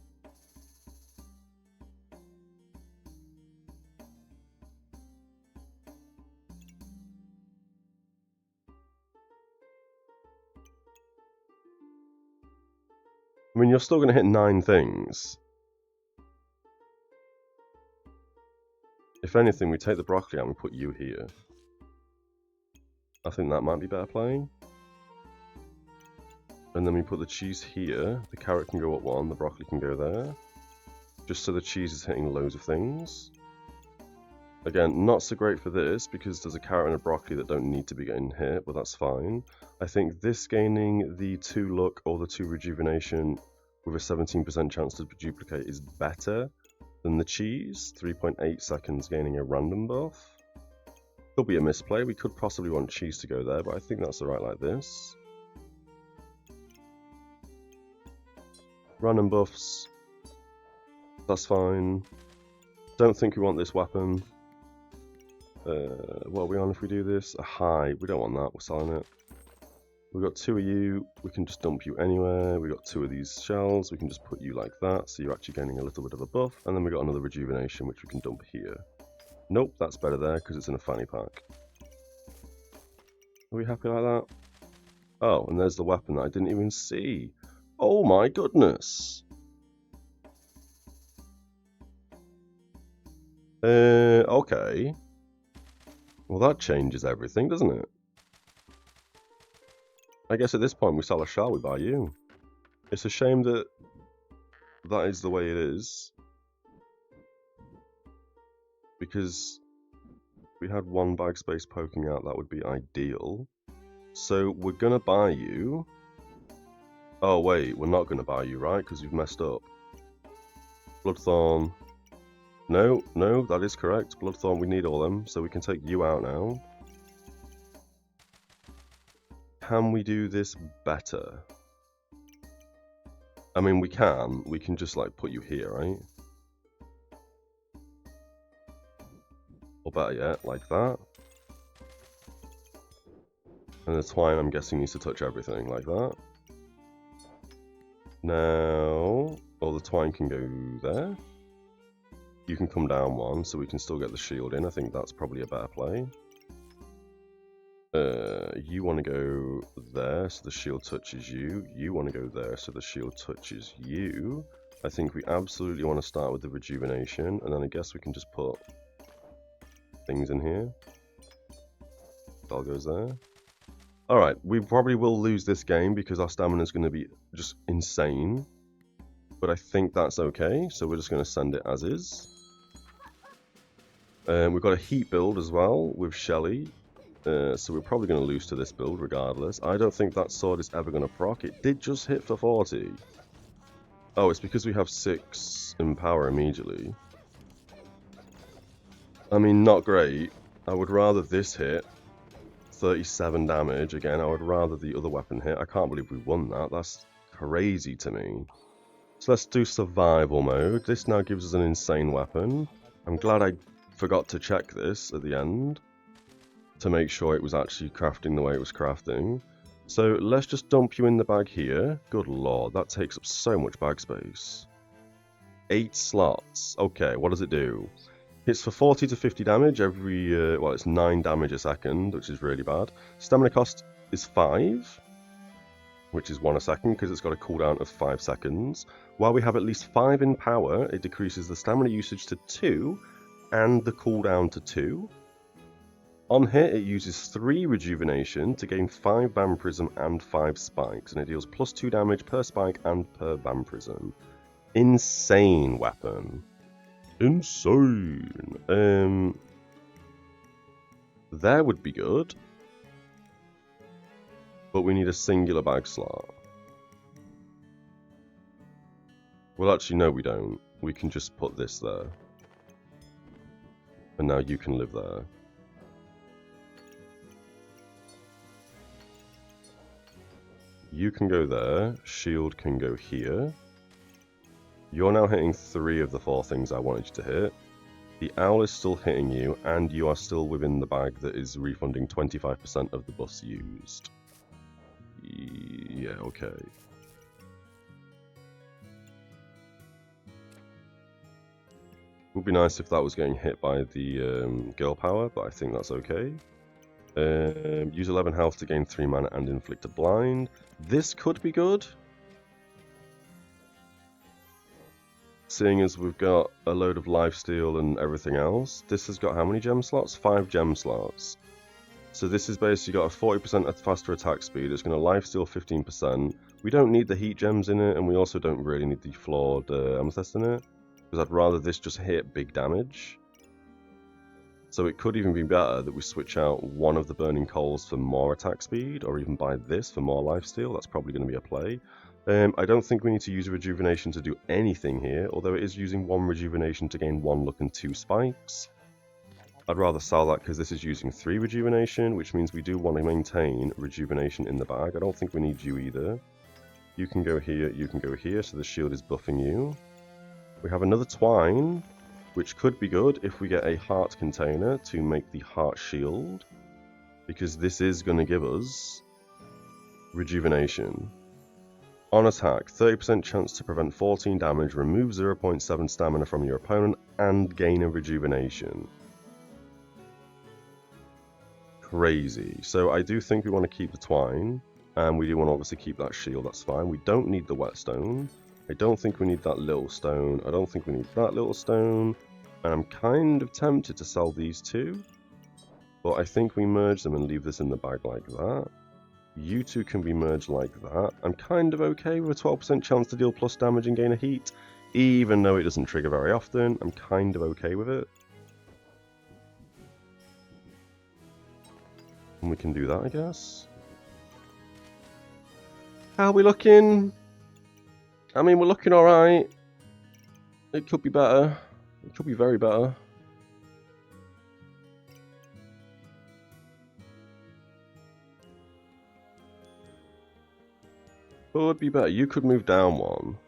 I mean, you're still going to hit 9 things. If anything, we take the broccoli out and we put you here. I think that might be better playing. And then we put the cheese here. The carrot can go up 1, the broccoli can go there. Just so the cheese is hitting loads of things. Again, not so great for this because there's a carrot and a broccoli that don't need to be getting hit, but that's fine. I think this gaining the 2 luck or the 2 rejuvenation with a 17% chance to duplicate is better than the cheese. 3.8 seconds gaining a random buff. Could be a misplay. We could possibly want cheese to go there, but I think that's alright like this. Random buffs. That's fine. Don't think we want this weapon. What are we on if we do this? A high. We don't want that. We're selling it. We've got 2 of you. We can just dump you anywhere. We've got 2 of these shells. We can just put you like that. So you're actually gaining a little bit of a buff. And then we've got another rejuvenation, which we can dump here. Nope, that's better there because it's in a fanny pack. Are we happy like that? Oh, and there's the weapon that I didn't even see. Oh my goodness. Okay. Well, that changes everything, doesn't it? I guess at this point we sell a shell, we buy you. It's a shame that that is the way it is. Because if we had 1 bag space poking out, that would be ideal. So we're gonna buy you. Oh wait, we're not gonna buy you, right? Because you've messed up. Bloodthorn. No, that is correct. Bloodthorn, we need all them, so we can take you out now. Can we do this better? I mean, we can just like put you here, right? Or better yet, like that. And the twine, I'm guessing, needs to touch everything, like that. Now, the twine can go there. You can come down 1, so we can still get the shield in. I think that's probably a better play. You want to go there, so the shield touches you. You want to go there, so the shield touches you. I think we absolutely want to start with the rejuvenation, and then I guess we can just put things in here. That goes there. Alright, we probably will lose this game because our stamina is going to be just insane. But I think that's okay, so we're just going to send it as is. We've got a heat build as well with Shelly. So we're probably going to lose to this build regardless. I don't think that sword is ever going to proc. It did just hit for 40. Oh, it's because we have 6 in power immediately. I mean, not great. I would rather this hit. 37 damage. Again, I would rather the other weapon hit. I can't believe we won that. That's crazy to me. So let's do survival mode. This now gives us an insane weapon. I'm glad I forgot to check this at the end to make sure it was actually crafting the way it was crafting. So let's just dump you in the bag here. Good lord, that takes up so much bag space. 8 slots. Okay, what does it do? Hits for 40 to 50 damage every, well, it's 9 damage a second, which is really bad. Stamina cost is 5, which is 1 a second, because it's got a cooldown of 5 seconds. While we have at least 5 in power, it decreases the stamina usage to 2, and the cooldown to 2. On hit, it uses 3 rejuvenation to gain 5 vampirism and 5 spikes, and it deals plus 2 damage per spike and per vampirism. Insane weapon. Insane. There would be good. But we need a singular bag slot. Well, actually, no, we don't. We can just put this there. And now you can live there. You can go there. Shield can go here. You're now hitting 3 of the 4 things I wanted you to hit. The owl is still hitting you, and you are still within the bag that is refunding 25% of the buffs used. Yeah, okay. Would be nice if that was getting hit by the girl power, but I think that's okay. Use 11 health to gain 3 mana and inflict a blind. This could be good. Seeing as we've got a load of lifesteal and everything else. This has got how many gem slots? 5 gem slots. So this has basically got a 40% faster attack speed. It's going to lifesteal 15%. We don't need the heat gems in it, and we also don't really need the flawed amethyst in it. Because I'd rather this just hit big damage. So it could even be better that we switch out one of the burning coals for more attack speed, or even buy this for more lifesteal. That's probably going to be a play. I don't think we need to use a rejuvenation to do anything here, although it is using 1 rejuvenation to gain 1 luck and 2 spikes. I'd rather sell that because this is using 3 rejuvenation, which means we do want to maintain rejuvenation in the bag. I don't think we need you either. You can go here, you can go here, so the shield is buffing you. We have another twine, which could be good if we get a heart container to make the heart shield, because this is going to give us rejuvenation. On attack, 30% chance to prevent 14 damage, remove 0.7 stamina from your opponent, and gain a rejuvenation. Crazy. So I do think we want to keep the twine, and we do want to obviously keep that shield, that's fine. We don't need the whetstone. I don't think we need that little stone. I don't think we need that little stone. And I'm kind of tempted to sell these 2. But I think we merge them and leave this in the bag like that. You 2 can be merged like that. I'm kind of okay with a 12% chance to deal plus damage and gain a heat. Even though it doesn't trigger very often, I'm kind of okay with it. And we can do that, I guess. How are we looking? I mean, we're looking alright. It could be better. It could be very better. Could be better. You could move down 1.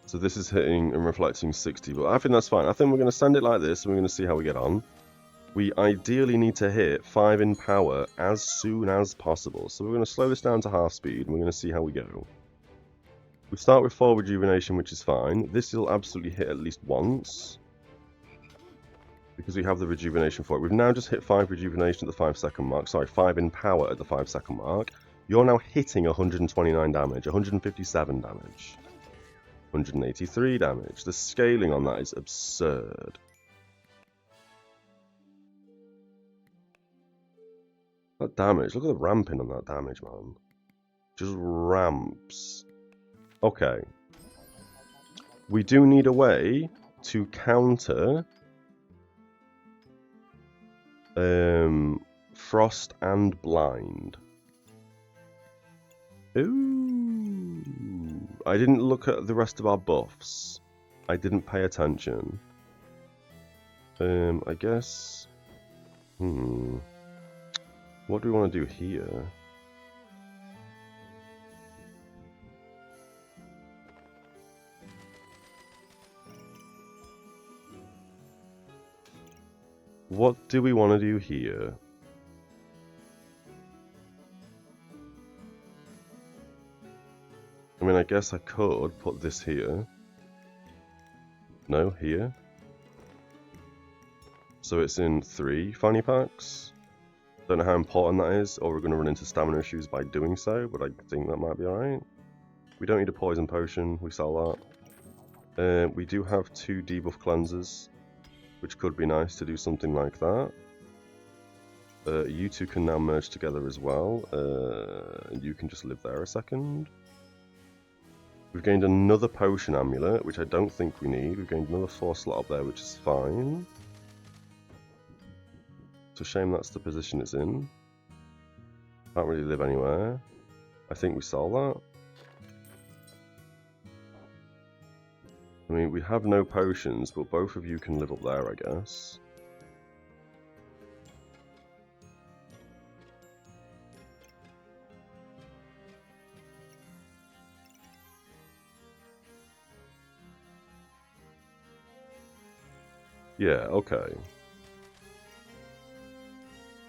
So this is hitting and reflecting 60, but I think that's fine. I think we're going to send it like this, and we're going to see how we get on. We ideally need to hit 5 in power as soon as possible. So we're going to slow this down to half speed, and we're going to see how we go. We start with 4 rejuvenation, which is fine. This will absolutely hit at least once, because we have the rejuvenation for it. We've now just hit 5 rejuvenation at the 5-second mark. Sorry, 5 in power at the 5-second mark. You're now hitting 129 damage, 157 damage, 183 damage. The scaling on that is absurd. That damage, look at the ramping on that damage, man. Just ramps. Okay. We do need a way to counter Frost and Blind. Ooh. I didn't look at the rest of our buffs. I didn't pay attention. I guess... What do we want to do here? What do we want to do here? I mean, I guess I could put this here. No, here. So it's in 3 fanny packs. Don't know how important that is, or we're going to run into stamina issues by doing so, but I think that might be alright. We don't need a poison potion, we sell that. We do have 2 debuff cleansers, which could be nice to do something like that. You two can now merge together as well. You can just live there a second. We've gained another potion amulet, which I don't think we need. We've gained another 4 slot up there, which is fine. It's a shame that's the position it's in. Can't really live anywhere. I think we sell that. I mean, we have no potions, but both of you can live up there, I guess. Yeah, okay.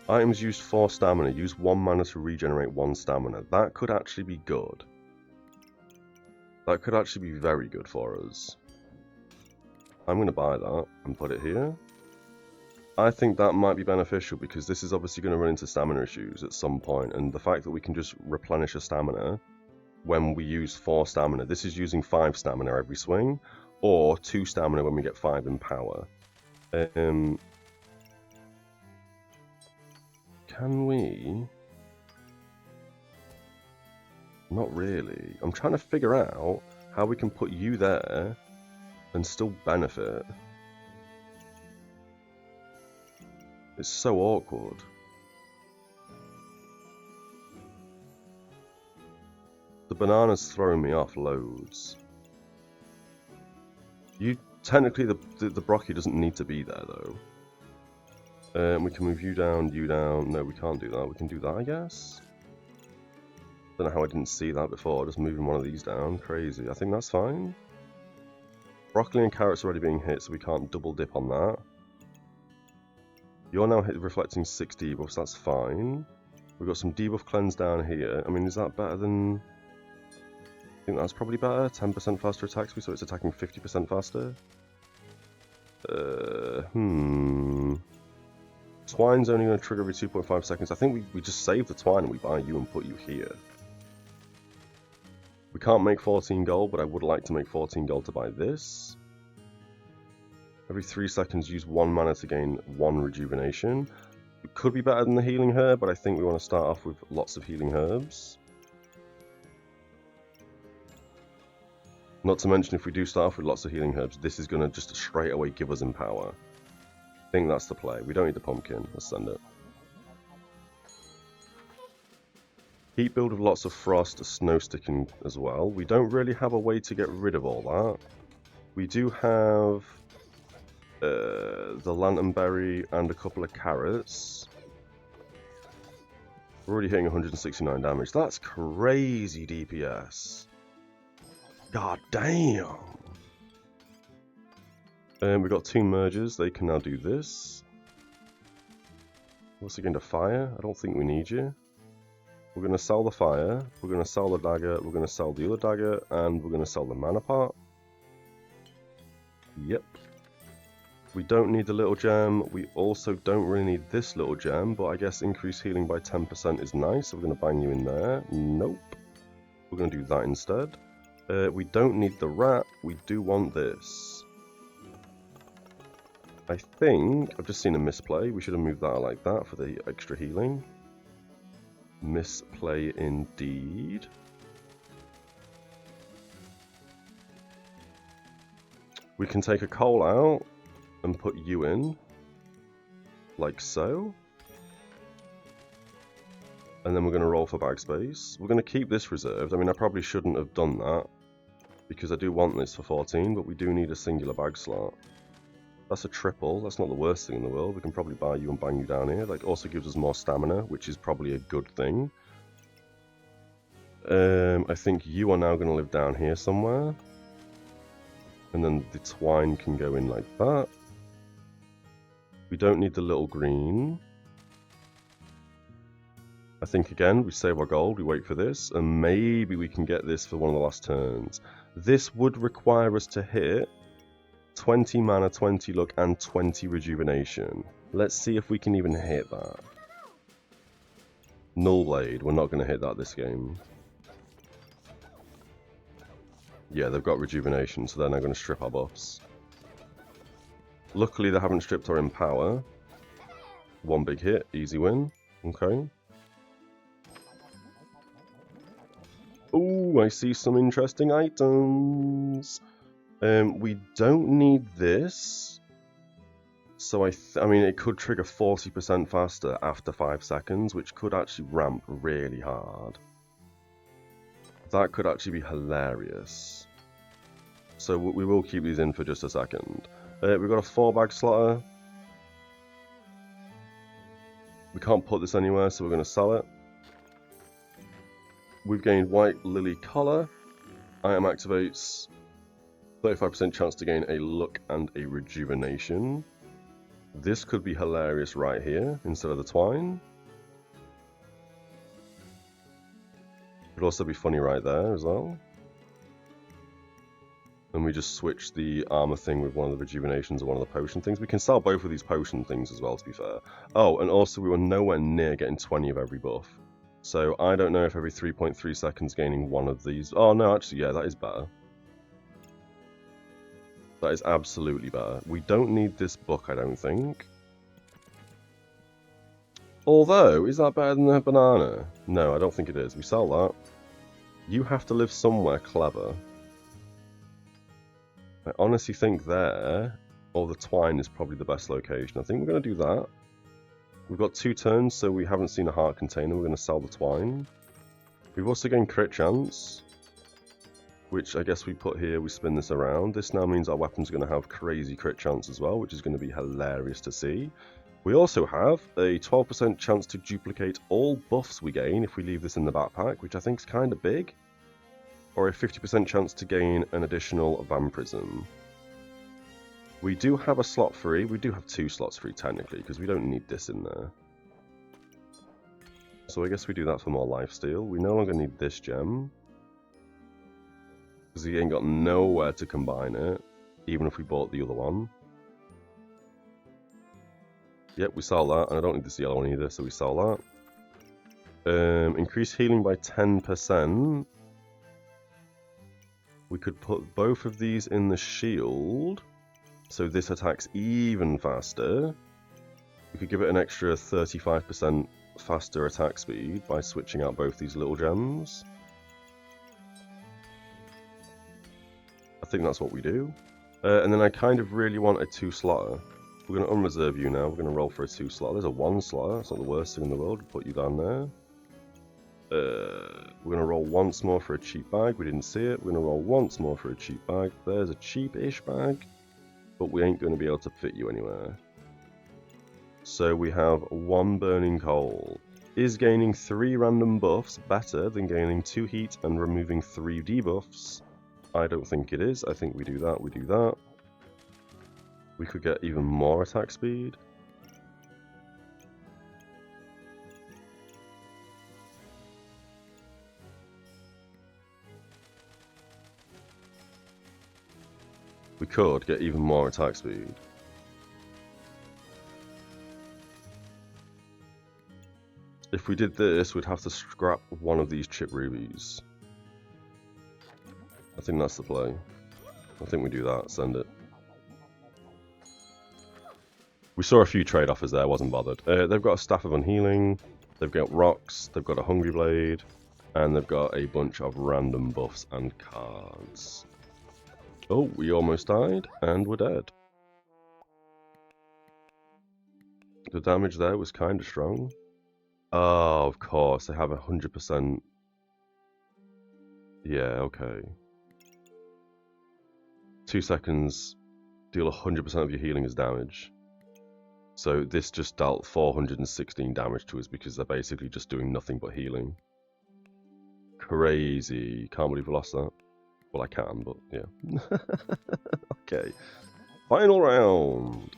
Items use 4 stamina. Use 1 mana to regenerate 1 stamina. That could actually be good. That could actually be very good for us. I'm going to buy that and put it here. I think that might be beneficial because this is obviously going to run into stamina issues at some point, and the fact that we can just replenish a stamina when we use 4 stamina. This is using 5 stamina every swing, or 2 stamina when we get 5 in power. Can we? Not really. I'm trying to figure out how we can put you there and still benefit. It's so awkward. The banana's throwing me off loads. You technically the broccoli doesn't need to be there though. We can move you down, you down. No, we can't do that. We can do that, I guess. Don't know how I didn't see that before. Just moving one of these down. Crazy. I think that's fine. Broccoli and carrots are already being hit, so we can't double dip on that. You're now reflecting 6 debuffs. That's fine. We've got some debuff cleanse down here. I mean, is that better than... I think that's probably better. 10% faster attack speed, so it's attacking 50% faster. Twine's only going to trigger every 2.5 seconds. I think we just save the twine and we buy you and put you here. We can't make 14 gold, but I would like to make 14 gold to buy this. Every 3 seconds, use 1 mana to gain 1 rejuvenation. It could be better than the healing herb, but I think we want to start off with lots of healing herbs. Not to mention, if we do start off with lots of healing herbs, this is going to just straight away give us empower. I think that's the play. We don't need the pumpkin. Let's send it. Heat build with lots of frost, snow sticking as well. We don't really have a way to get rid of all that. We do have the lanternberry and a couple of carrots. We're already hitting 169 damage. That's crazy DPS. God damn. We've got 2 mergers. They can now do this. What's again to fire? I don't think we need you. We're going to sell the fire. We're going to sell the dagger. We're going to sell the other dagger. And we're going to sell the mana part. Yep. We don't need the little gem. We also don't really need this little gem. But I guess increased healing by 10% is nice. So we're going to bang you in there. Nope. We're going to do that instead. We don't need the rat. We do want this. I think I've just seen a misplay. We should have moved that like that for the extra healing. Misplay indeed. We can take a coal out and put you in, like so. And then we're going to roll for bag space. We're going to keep this reserved. I mean, I probably shouldn't have done that. because I do want this for 14, but we do need a singular bag slot. That's a triple. That's not the worst thing in the world. We can probably buy you and bang you down here. That also gives us more stamina, which is probably a good thing. I think you are now going to live down here somewhere. And then the twine can go in like that. We don't need the little green. I think, again, we save our gold, we wait for this, and maybe we can get this for one of the last turns. This would require us to hit 20 mana, 20 luck, and 20 rejuvenation. Let's see if we can even hit that. Null Blade, we're not going to hit that this game. Yeah, they've got rejuvenation, so they're now going to strip our buffs. Luckily, they haven't stripped our Empower. One big hit, easy win. Okay. Ooh, I see some interesting items. We don't need this. So I mean, it could trigger 40% faster after 5 seconds, which could actually ramp really hard. That could actually be hilarious. So we will keep these in for just a second. We've got a 4-bag slotter. We can't put this anywhere, so we're going to sell it. We've gained White Lily Collar. Item activates 35% chance to gain a luck and a rejuvenation. This could be hilarious right here instead of the twine. Could also be funny right there as well. And we just switch the armor thing with one of the rejuvenations or one of the potion things. We can sell both of these potion things as well, to be fair. Oh, and also we were nowhere near getting 20 of every buff. So I don't know if every 3.3 seconds gaining one of these... Oh, no, actually, yeah, that is better. That is absolutely better. We don't need this book, I don't think. Although, is that better than the banana? No, I don't think it is. We sell that. You have to live somewhere clever. I honestly think there, or the twine is probably the best location. I think we're going to do that. We've got 2 turns, so we haven't seen a heart container. We're going to sell the twine. We've also gained crit chance, which I guess we put here, we spin this around. This now means our weapons are going to have crazy crit chance as well, which is going to be hilarious to see. We also have a 12% chance to duplicate all buffs we gain if we leave this in the backpack, which I think is kind of big. Or a 50% chance to gain an additional vampirism. We do have a slot free. We do have 2 slots free technically, because we don't need this in there. So I guess we do that for more lifesteal. We no longer need this gem, because we ain't got nowhere to combine it, even if we bought the other one. Yep, we sell that, and I don't need this yellow one either, so we sell that. Increase healing by 10%. We could put both of these in the shield, so this attacks even faster. We could give it an extra 35% faster attack speed by switching out both these little gems. I think that's what we do. And then I kind of really want a 2-slotter. We're going to unreserve you now. We're going to roll for a 2-slotter. There's a 1-slotter. It's not the worst thing in the world. We'll put you down there. We're going to roll once more for a cheap bag. We didn't see it. We're going to roll once more for a cheap bag. There's a cheap-ish bag, but we ain't going to be able to fit you anywhere. So we have 1 burning coal. Is gaining 3 random buffs better than gaining 2 heat and removing 3 debuffs? I don't think it is. I think we do that, we do that. We could get even more attack speed. We could get even more attack speed. If we did this, we'd have to scrap one of these chip rubies. I think that's the play. I think we do that, send it. We saw a few trade offers there, wasn't bothered. They've got a Staff of Unhealing, they've got rocks, they've got a Hungry Blade, and they've got a bunch of random buffs and cards. Oh, we almost died, and we're dead. The damage there was kind of strong. Oh, of course, they have 100%. Yeah, okay. 2 seconds, deal 100% of your healing as damage. So this just dealt 416 damage to us because they're basically just doing nothing but healing. Crazy. Can't believe we lost that. Well, I can, but yeah. Okay. Final round.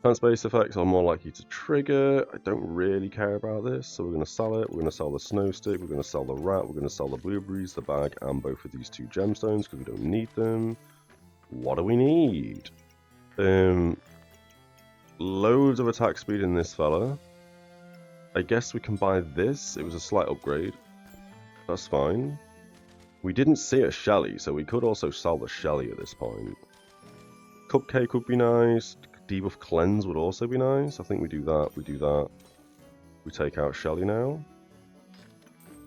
Plant-based effects are more likely to trigger. I don't really care about this, so we're going to sell it. We're going to sell the snow stick. We're going to sell the rat. We're going to sell the blueberries, the bag, and both of these 2 gemstones because we don't need them. What do we need? Loads of attack speed in this fella. I guess we can buy this. It was a slight upgrade. That's fine. We didn't see a Shelly, so we could also sell the Shelly at this point. Cupcake would be nice. Debuff Cleanse would also be nice. I think we do that. We do that. We take out Shelly now.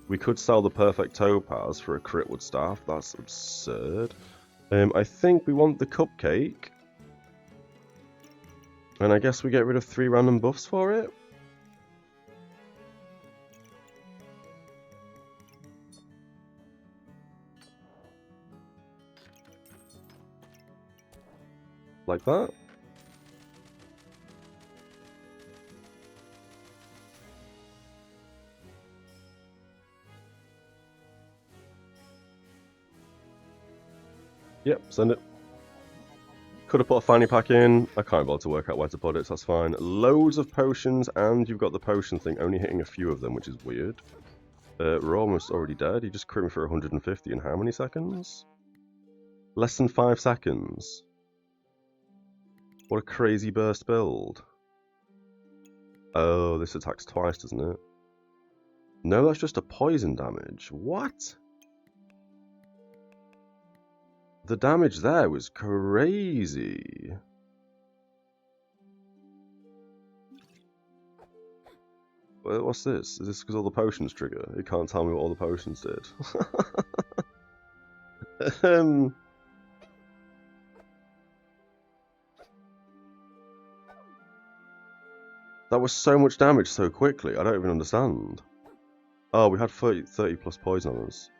We could sell the Perfect Topaz for a Critwood Staff. That's absurd. I think we want the Cupcake. And I guess we get rid of 3 random buffs for it. Like that. Yep, send it. Could have put a fanny pack in. I can't bother to work out where to put it, so that's fine. Loads of potions, and you've got the potion thing only hitting a few of them, which is weird. We're almost already dead. He just crit me for 150 in how many seconds? Less than 5 seconds. What a crazy burst build. Oh, this attacks twice, doesn't it? No, that's just a poison damage. What? The damage there was crazy. What's this? Is this because all the potions trigger? It can't tell me what all the potions did. That was so much damage so quickly, I don't even understand. Oh, we had 30 plus poison on us.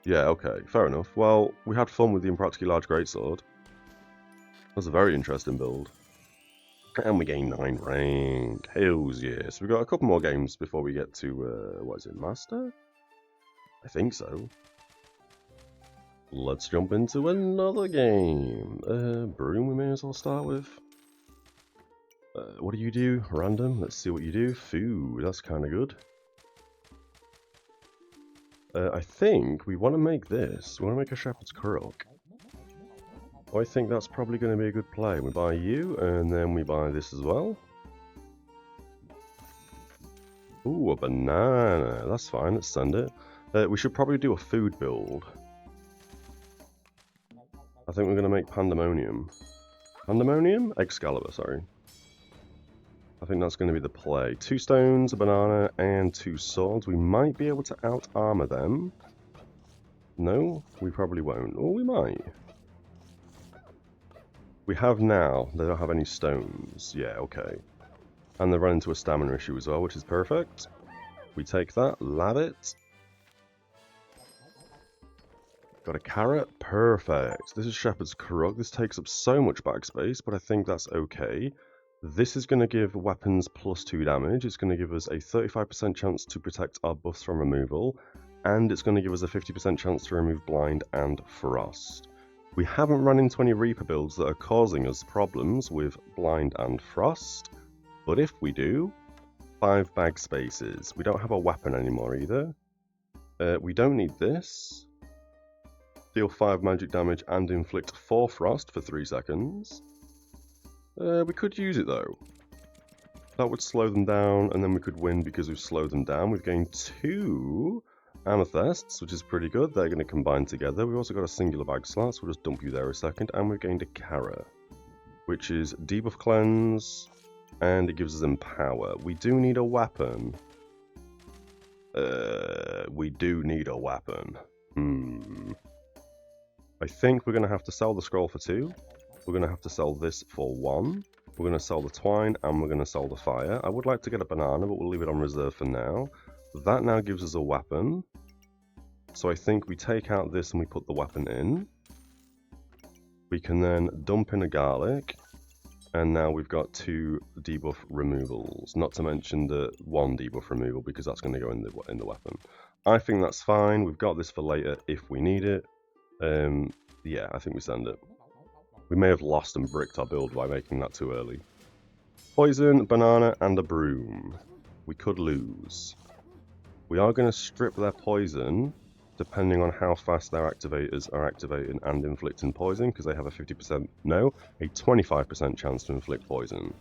Yeah, okay, fair enough. Well, we had fun with the Impractically Large Greatsword. That's a very interesting build. And we gained 9 rank. Hells yeah. So we've got a couple more games before we get to, what is it, Master? I think so. Let's jump into another game. Broom we may as well start with. What do you do? Random. Let's see what you do. Food. That's kind of good. I think we want to make this. We want to make a Shepherd's Crook. I think that's probably going to be a good play. We buy you, and then we buy this as well. Ooh, a banana. That's fine. Let's send it. We should probably do a food build. I think we're going to make Pandemonium. Pandemonium? Excalibur, sorry. I think that's going to be the play. 2 stones, a banana, and 2 swords. We might be able to out-armor them. No, we probably won't. Or we might. We have now. They don't have any stones. Yeah, okay. And they run into a stamina issue as well, which is perfect. We take that. Love it. Got a carrot. Perfect. This is Shepherd's Crook. This takes up so much backspace, but I think that's okay. This is going to give weapons plus 2 damage. It's going to give us a 35% chance to protect our buffs from removal. And it's going to give us a 50% chance to remove blind and frost. We haven't run into any Reaper builds that are causing us problems with blind and frost. But if we do, 5 bag spaces. We don't have a weapon anymore either. We don't need this. Deal 5 magic damage and inflict 4 frost for 3 seconds. We could use it though. That would slow them down, and then we could win because we've slowed them down. We've gained 2 amethysts, which is pretty good. They're going to combine together. We've also got a singular bag slot, so we'll just dump you there a second. And we've gained a carrot, which is debuff cleanse, and it gives us empower. We do need a weapon. We do need a weapon. I think we're going to have to sell the scroll for 2. We're going to have to sell this for 1. We're going to sell the twine, and we're going to sell the fire. I would like to get a banana, but we'll leave it on reserve for now. That now gives us a weapon. So I think we take out this and we put the weapon in. We can then dump in a garlic. And now we've got 2 debuff removals. Not to mention the 1 debuff removal because that's going to go in the weapon. I think that's fine. We've got this for later if we need it. Yeah, I think we send it. We may have lost and bricked our build by making that too early. Poison, banana, and a broom. We could lose. We are going to strip their poison, depending on how fast their activators are activating and inflicting poison, because they have a 50%, no, a 25% chance to inflict poison.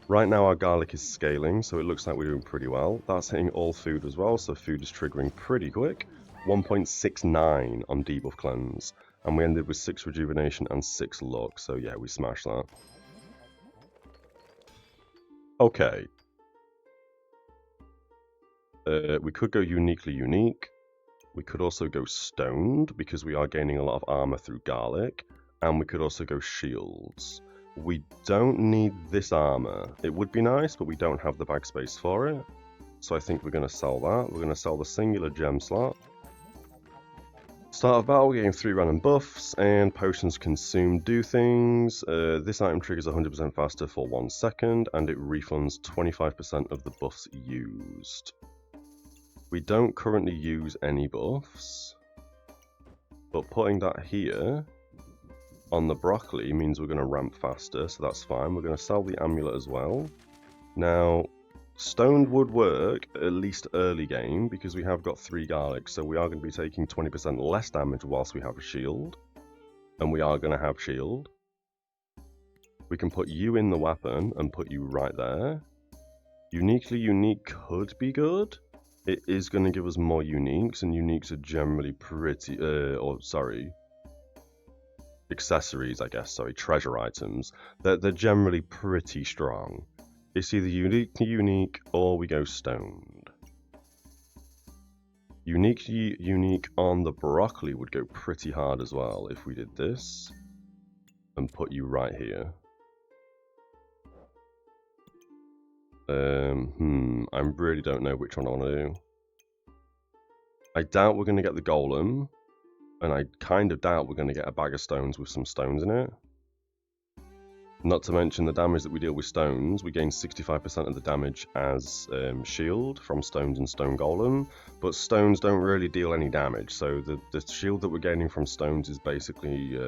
Right now our garlic is scaling, so it looks like we're doing pretty well. That's hitting all food as well, so food is triggering pretty quick. 1.69 on debuff cleanse. And we ended with 6 rejuvenation and 6 luck, so yeah, we smashed that. Okay. We could go uniquely unique. We could also go stoned, because we are gaining a lot of armor through garlic. And we could also go shields. We don't need this armor. It would be nice, but we don't have the bag space for it. So I think we're going to sell that. We're going to sell the singular gem slot. Start of battle, we gain 3 random buffs, and potions consumed do things. This item triggers 100% faster for 1 second, and it refunds 25% of the buffs used. We don't currently use any buffs, but putting that here on the broccoli means we're going to ramp faster, so that's fine. We're going to sell the amulet as well. Now, stoned would work, at least early game, because we have got 3 garlic, so we are going to be taking 20% less damage whilst we have a shield. And we are going to have shield. We can put you in the weapon and put you right there. Uniquely unique could be good. It is going to give us more uniques, and uniques are generally pretty, accessories, I guess, treasure items. They're generally pretty strong. It's either unique, or we go stoned. Unique on the broccoli would go pretty hard as well if we did this and put you right here. I really don't know which one I want to do. I doubt we're going to get the golem, and I kind of doubt we're going to get a bag of stones with some stones in it. Not to mention the damage that we deal with stones. We gain 65% of the damage as shield from stones and stone golem, but stones don't really deal any damage, so the shield that we're gaining from stones is basically,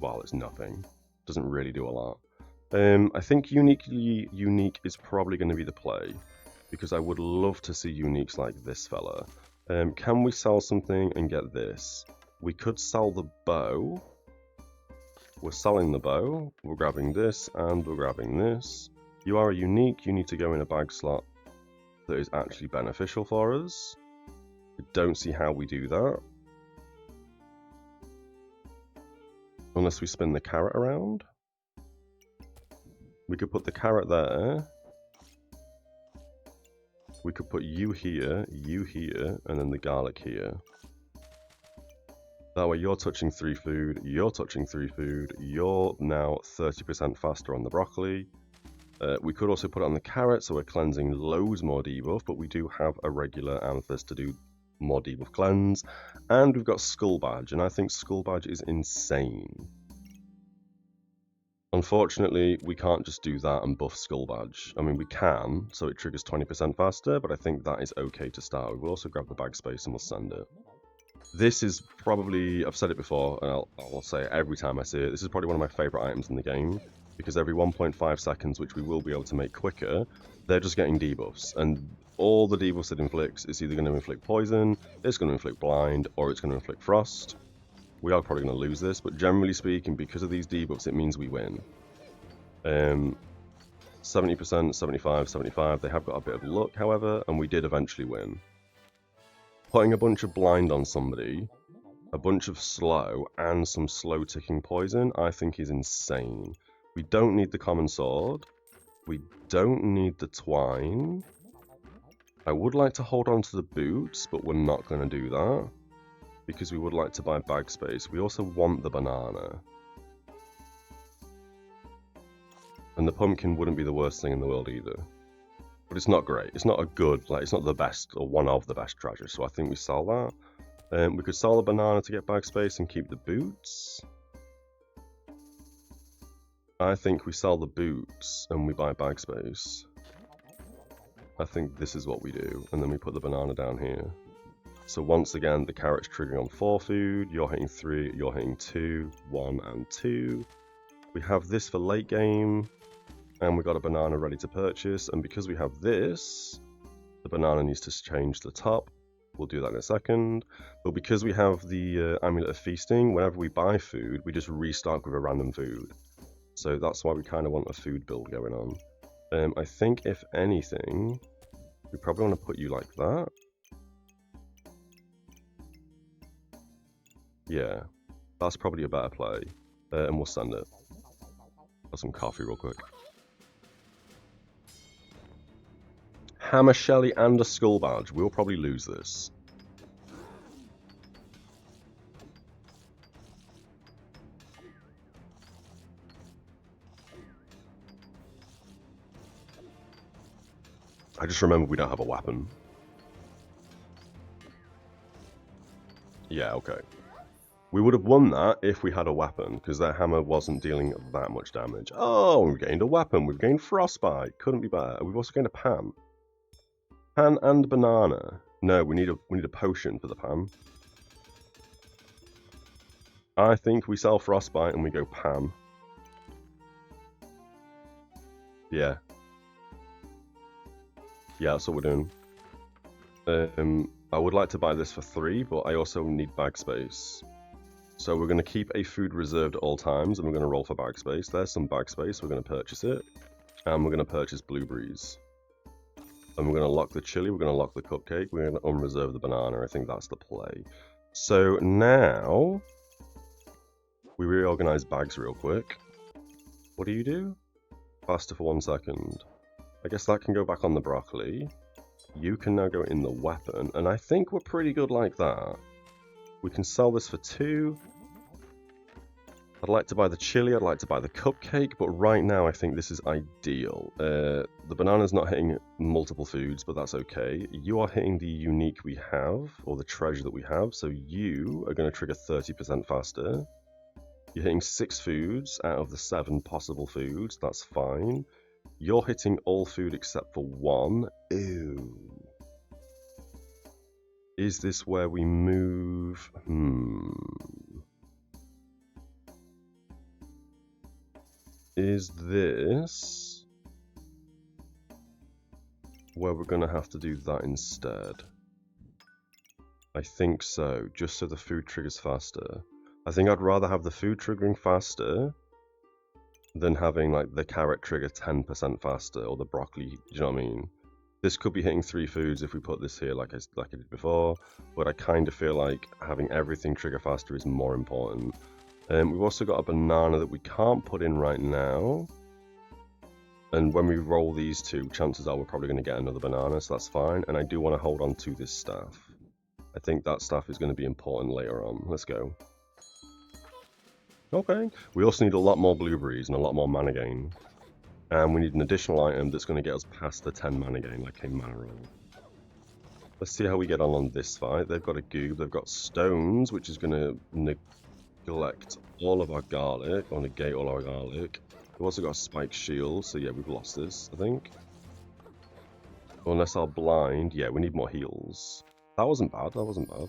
well, it's nothing. Doesn't really do a lot. I think unique is probably going to be the play, because I would love to see uniques like this fella. Can we sell something and get this? We could sell the bow. We're selling the bow, we're grabbing this, and we're grabbing this. You are a unique, you need to go in a bag slot that is actually beneficial for us. I don't see how we do that. Unless we spin the carrot around. We could put the carrot there. We could put you here, and then the garlic here. That way you're touching 3 food, you're touching 3 food, you're now 30% faster on the broccoli. We could also put it on the carrot, so we're cleansing loads more debuff, but we do have a regular amethyst to do more debuff cleanse. And we've got Skull Badge, and I think Skull Badge is insane. Unfortunately, we can't just do that and buff Skull Badge. I mean, we can, so it triggers 20% faster, but I think that is okay to start. We'll also grab the bag space and we'll send it. This is probably, I've said it before, and I'll say it every time I see it, this is probably one of my favourite items in the game, because every 1.5 seconds, which we will be able to make quicker, they're just getting debuffs, and all the debuffs it inflicts is either going to inflict poison, it's going to inflict blind, or it's going to inflict frost. We are probably going to lose this, but generally speaking, because of these debuffs, it means we win. 70%, 75, 75, they have got a bit of luck, however, and we did eventually win. Putting a bunch of blind on somebody, a bunch of slow, and some slow ticking poison, I think is insane. We don't need the common sword. We don't need the twine. I would like to hold on to the boots, but we're not going to do that, because we would like to buy bag space. We also want the banana. And the pumpkin wouldn't be the worst thing in the world either. but it's not great. It's not a good, like, it's not the best or one of the best treasures, so I think we sell that. We could sell the banana to get bag space and keep the boots. I think we sell the boots and we buy bag space. I think this is what we do, and then we put the banana down here. So once again, the carrot's triggering on 4 food, you're hitting 3, you're hitting 2, 1 and 2. We have this for late game, and we've got a banana ready to purchase, and because we have this, the banana needs to change the top. We'll do that in a second. But because we have the Amulet of Feasting, whenever we buy food, we just restock with a random food. So that's why we kind of want a food build going on. I think, if anything, we probably want to put you like that. Yeah, that's probably a better play. And we'll send it. Got some coffee real quick. Hammer Shelly and a Skull Badge. We'll probably lose this. I just remember we don't have a weapon. Yeah, okay. We would have won that if we had a weapon, because their hammer wasn't dealing that much damage. Oh, we've gained a weapon. We've gained Frostbite. Couldn't be better. We've also gained a pan. Pan and banana. No, we need a potion for the pan. I think we sell Frostbite and we go pan. Yeah. Yeah, that's what we're doing. I would like to buy this for 3, but I also need bag space. So we're going to keep a food reserved at all times, and we're going to roll for bag space. There's some bag space. We're going to purchase it. And we're going to purchase blueberries. And we're going to lock the chili. We're going to lock the cupcake. We're going to unreserve the banana. I think that's the play. So now we reorganize bags real quick. What do you do? Faster for 1 second. I guess that can go back on the broccoli. You can now go in the weapon, and I think we're pretty good like that. We can sell this for 2. I'd like to buy the chili, I'd like to buy the cupcake, but right now I think this is ideal. The banana's not hitting multiple foods, but that's okay. You are hitting the unique we have, or the treasure that we have, so you are going to trigger 30% faster. You're hitting 6 foods out of the 7 possible foods, that's fine. You're hitting all food except for 1. Ew. Is this where we move? Is this where we're going to have to do that instead? I think so, just so the food triggers faster. I think I'd rather have the food triggering faster than having like the carrot trigger 10% faster, or the broccoli, do you know what I mean? This could be hitting 3 foods if we put this here like I did before, but I kind of feel like having everything trigger faster is more important. We've also got a banana that we can't put in right now, and when we roll these 2, chances are we're probably going to get another banana, so that's fine. And I do want to hold on to this staff. I think that staff is going to be important later on. Let's go. Okay. We also need a lot more blueberries and a lot more mana gain. And we need an additional item that's going to get us past the 10 mana gain, like a mana roll. Let's see how we get on this fight. They've got a goob, they've got stones, which is going to neglect all of our garlic, or negate all our garlic. We've also got a spike shield, so yeah, we've lost this, I think. Unless our blind, yeah, we need more heals. That wasn't bad, that wasn't bad.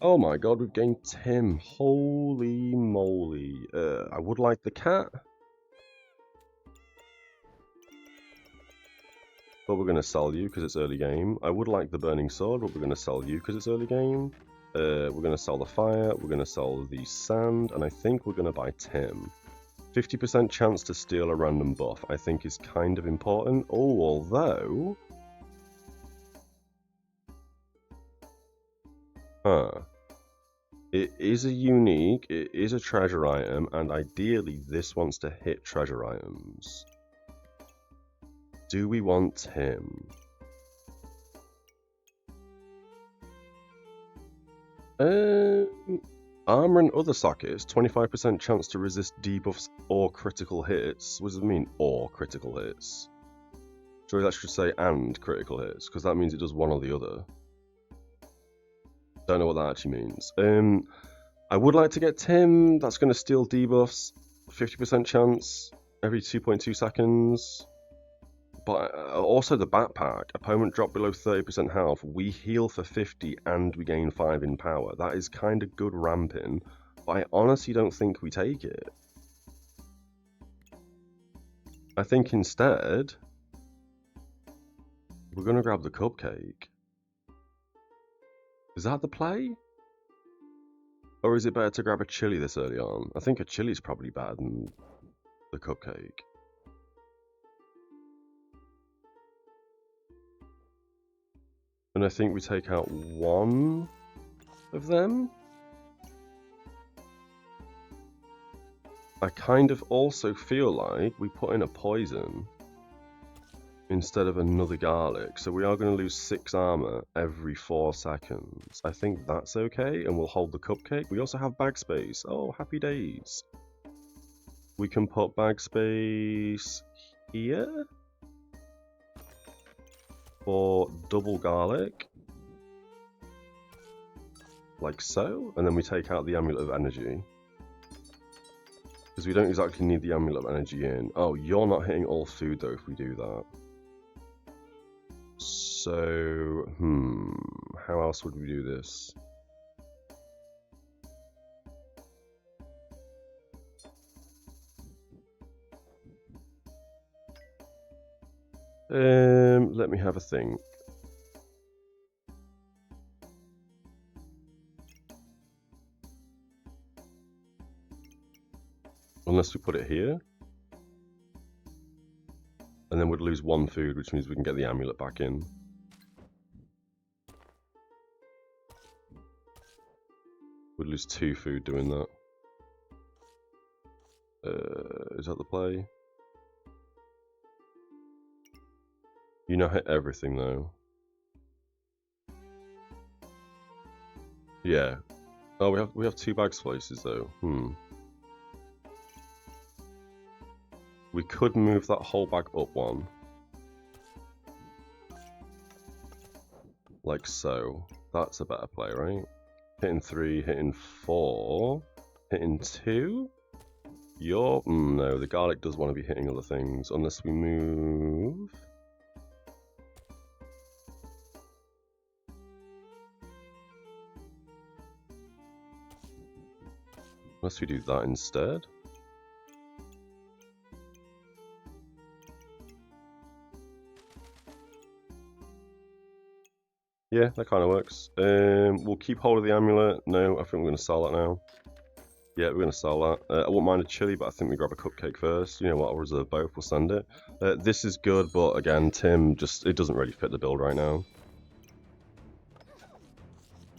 Oh my god, we've gained Tim. Holy moly. I would like the cat. But we're going to sell you because it's early game. I would like the burning sword, but we're going to sell you because it's early game. We're going to sell the fire, we're going to sell the sand, and I think we're going to buy Tim. 50% chance to steal a random buff, I think is kind of important. Oh, although... It is a unique, it is a treasure item, and ideally this wants to hit treasure items. Do we want him? Armor and other sockets, 25% chance to resist debuffs or critical hits. What does it mean, or critical hits? So that should say and critical hits, because that means it does one or the other. Don't know what that actually means. I would like to get Tim. That's going to steal debuffs. 50% chance every 2.2 seconds. But also the backpack. Opponent drop below 30% health. We heal for 50 and we gain 5 in power. That is kind of good ramping. But I honestly don't think we take it. I think instead, we're going to grab the cupcake. Is that the play? Or is it better to grab a chili this early on? I think a chili is probably better than the cupcake. And I think we take out one of them. I kind of also feel like we put in a poison instead of another garlic. So we are going to lose 6 armor every 4 seconds. I think that's okay, and we'll hold the cupcake. We also have bag space. Oh, happy days. We can put bag space here for double garlic. Like so. And then we take out the Amulet of Energy. Because we don't exactly need the Amulet of Energy in. Oh, you're not hitting all food though if we do that. So, how else would we do this? Let me have a think. Unless we put it here. And then we'd lose 1 food, which means we can get the amulet back in. We'd lose 2 food doing that. Is that the play? You now hit everything though. Yeah. Oh, we have 2 bag places though. We could move that whole bag up 1. Like so. That's a better play, right? Hitting 3, hitting 4, hitting 2. No, the garlic does want to be hitting other things, unless we move. Unless we do that instead. Yeah, that kind of works. We'll keep hold of the amulet. No, I think we're going to sell that now. Yeah, we're going to sell that. I wouldn't mind a chili, but I think we grab a cupcake first. You know what, I'll reserve both. We'll send it. This is good, but again, Tim, it doesn't really fit the build right now.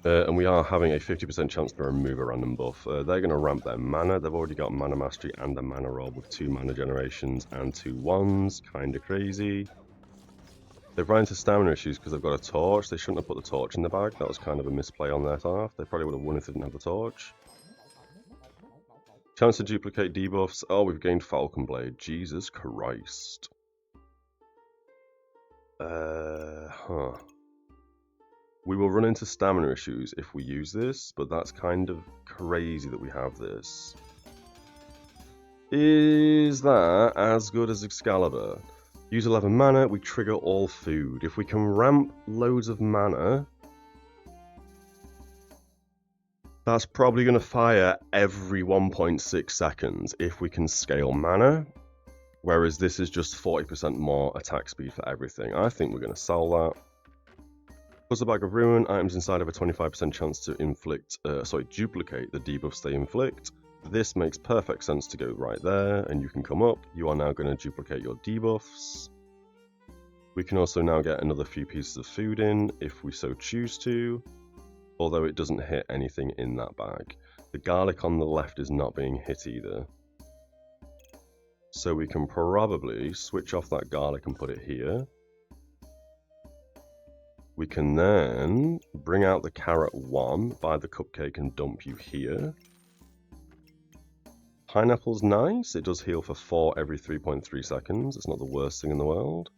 And we are having a 50% chance to remove a random buff. They're going to ramp their mana. They've already got mana mastery and a mana roll with 2 mana generations and 2 1s. Kind of crazy. They've run into stamina issues because they've got a torch. They shouldn't have put the torch in the bag. That was kind of a misplay on their part. They probably would have won if they didn't have the torch. Chance to duplicate debuffs. Oh, we've gained Falcon Blade. Jesus Christ. We will run into stamina issues if we use this, but that's kind of crazy that we have this. Is that as good as Excalibur? Use 11 mana, we trigger all food. If we can ramp loads of mana, that's probably going to fire every 1.6 seconds if we can scale mana. Whereas this is just 40% more attack speed for everything. I think we're going to sell that. Plus a bag of ruin, items inside have a 25% chance to duplicate the debuffs they inflict. This makes perfect sense to go right there, and you can come up. You are now going to duplicate your debuffs. We can also now get another few pieces of food in, if we so choose to, although it doesn't hit anything in that bag. The garlic on the left is not being hit either. So we can probably switch off that garlic and put it here. We can then bring out the carrot 1, buy the cupcake and dump you here. Pineapple's nice. It does heal for 4 every 3.3 seconds. It's not the worst thing in the world.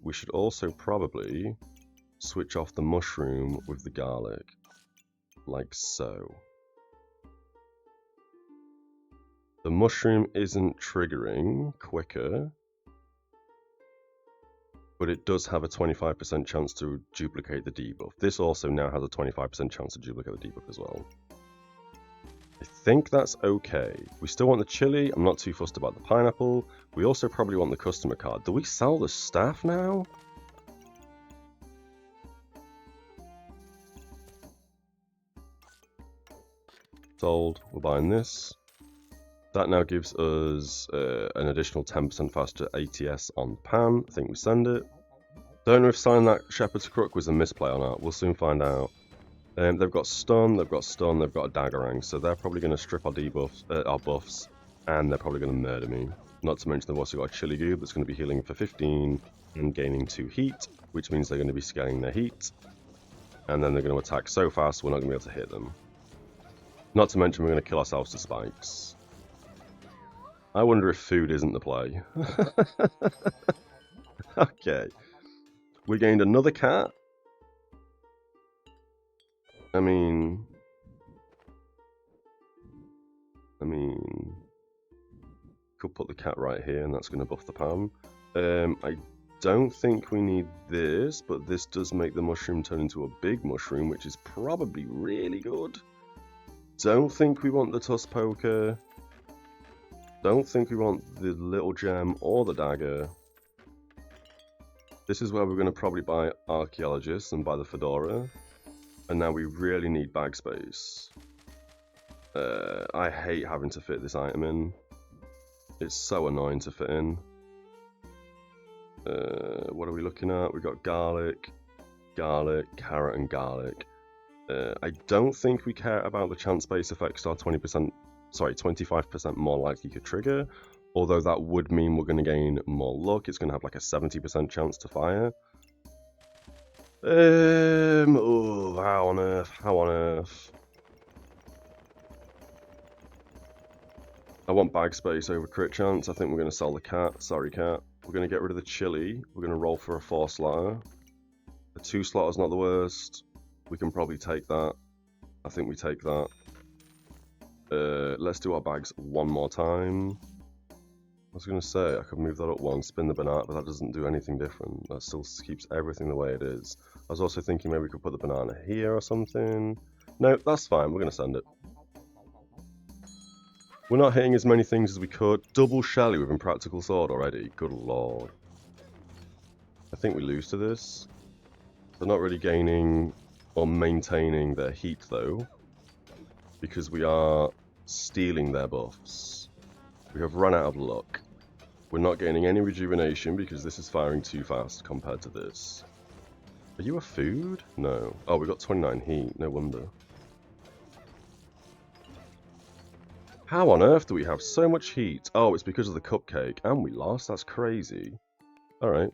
We should also probably switch off the mushroom with the garlic, like so. The mushroom isn't triggering quicker, but it does have a 25% chance to duplicate the debuff. This also now has a 25% chance to duplicate the debuff as well. I think that's okay. We still want the chili. I'm not too fussed about the pineapple. We also probably want the customer card. Do we sell the staff now? Sold. We're buying this. That now gives us an additional 10% faster ATS on Pan. I think we send it. Don't know if selling that Shepherd's Crook was a misplay or not. We'll soon find out. They've got stun, they've got a Daggerang, so they're probably going to strip our debuffs, our buffs, and they're probably going to murder me. Not to mention they've also got a Chili Goob that's going to be healing for 15 and gaining 2 heat, which means they're going to be scaling their heat. And then they're going to attack so fast we're not going to be able to hit them. Not to mention we're going to kill ourselves to spikes. I wonder if food isn't the play. Okay. We gained another cat. I mean, could put the cat right here and that's going to buff the Pan. I don't think we need this, but this does make the mushroom turn into a big mushroom, which is probably really good. Don't think we want the Tusk Poker. Don't think we want the little gem or the dagger. This is where we're going to probably buy Archaeologist and buy the Fedora. And now we really need bag space. I hate having to fit this item in. It's so annoying to fit in. What are we looking at? We've got garlic, carrot, and garlic. I don't think we care about the chance base effects are 25% more likely to trigger. Although that would mean we're going to gain more luck. It's going to have like a 70% chance to fire. Oh, how on earth? How on earth? I want bag space over crit chance. I think we're going to sell the cat. Sorry, cat. We're going to get rid of the chili. We're going to roll for a 4 slaughter. A 2 slaughter is not the worst. We can probably take that. I think we take that. Let's do our bags one more time. I was going to say, I could move that up one, spin the banana, but that doesn't do anything different. That still keeps everything the way it is. I was also thinking maybe we could put the banana here or something. No, that's fine. We're going to send it. We're not hitting as many things as we could. Double Shelly with Impractical Sword already. Good lord. I think we lose to this. They're not really gaining or maintaining their heat though, because we are stealing their buffs. We have run out of luck. We're not gaining any rejuvenation because this is firing too fast compared to this. Are you a food? No. Oh, we got 29 heat. No wonder. How on earth do we have so much heat? Oh, it's because of the cupcake. And we lost? That's crazy. Alright.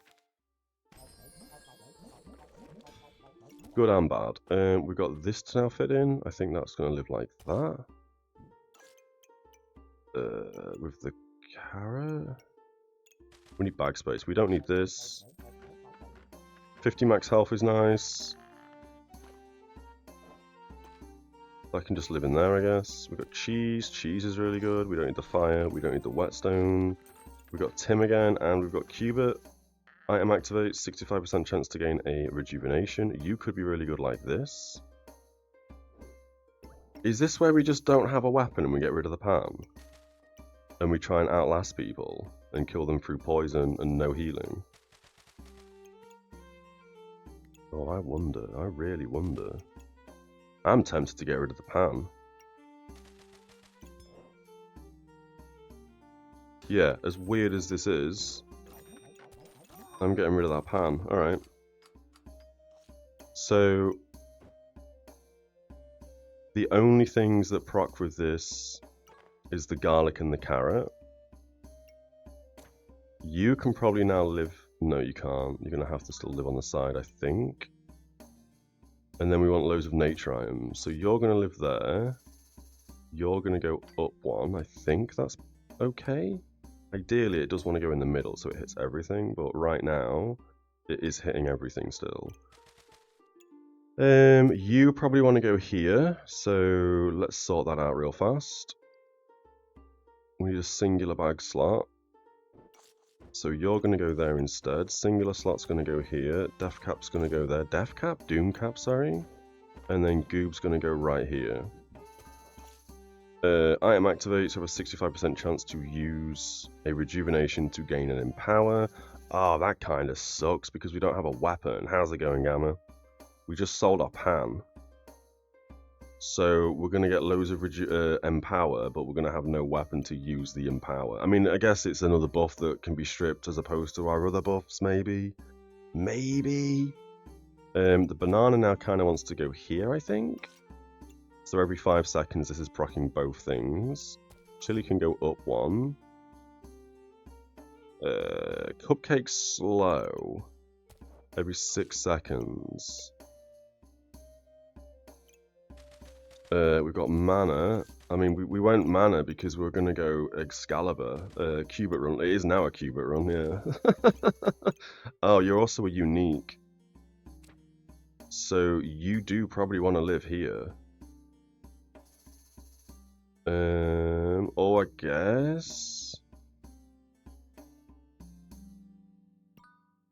Good and bad. We've got this to now fit in. I think that's going to live like that. With the carrot. We need bag space. We don't need this. 50 max health is nice. I can just live in there, I guess. We've got cheese. Cheese is really good. We don't need the fire. We don't need the whetstone. We've got Tim again, and we've got Cubit. Item activate, 65% chance to gain a rejuvenation. You could be really good like this. Is this where we just don't have a weapon and we get rid of the Pan? And we try and outlast people and kill them through poison and no healing? Oh, I wonder. I really wonder. I'm tempted to get rid of the Pan. Yeah, as weird as this is, I'm getting rid of that Pan. Alright. So, the only things that proc with this is the garlic and the carrot. You can probably now live... No, you can't. You're going to have to still live on the side, I think. And then we want loads of nature items. So you're going to live there. You're going to go up one. I think that's okay. Ideally, it does want to go in the middle so it hits everything, but right now, it is hitting everything still. You probably want to go here, so let's sort that out real fast. We need a singular bag slot. So you're going to go there instead. Singular slot's going to go here. Def cap's going to go there. Def cap? Doom cap, sorry. And then Goob's going to go right here. Item activates have a 65% chance to use a rejuvenation to gain an empower. Oh, that kind of sucks because we don't have a weapon. How's it going, Gamma? We just sold our pan. So we're going to get loads of empower, but we're going to have no weapon to use the empower. I mean, I guess it's another buff that can be stripped as opposed to our other buffs, maybe. Maybe. The banana now kind of wants to go here, I think. So every 5 seconds, this is proccing both things. Chili can go up 1. Cupcake slow. Every 6 seconds. We've got mana. I mean, we won't mana because we're going to go Excalibur. Cubit run. It is now a Cubit run, yeah. Oh, you're also a unique. So you do probably want to live here. Or I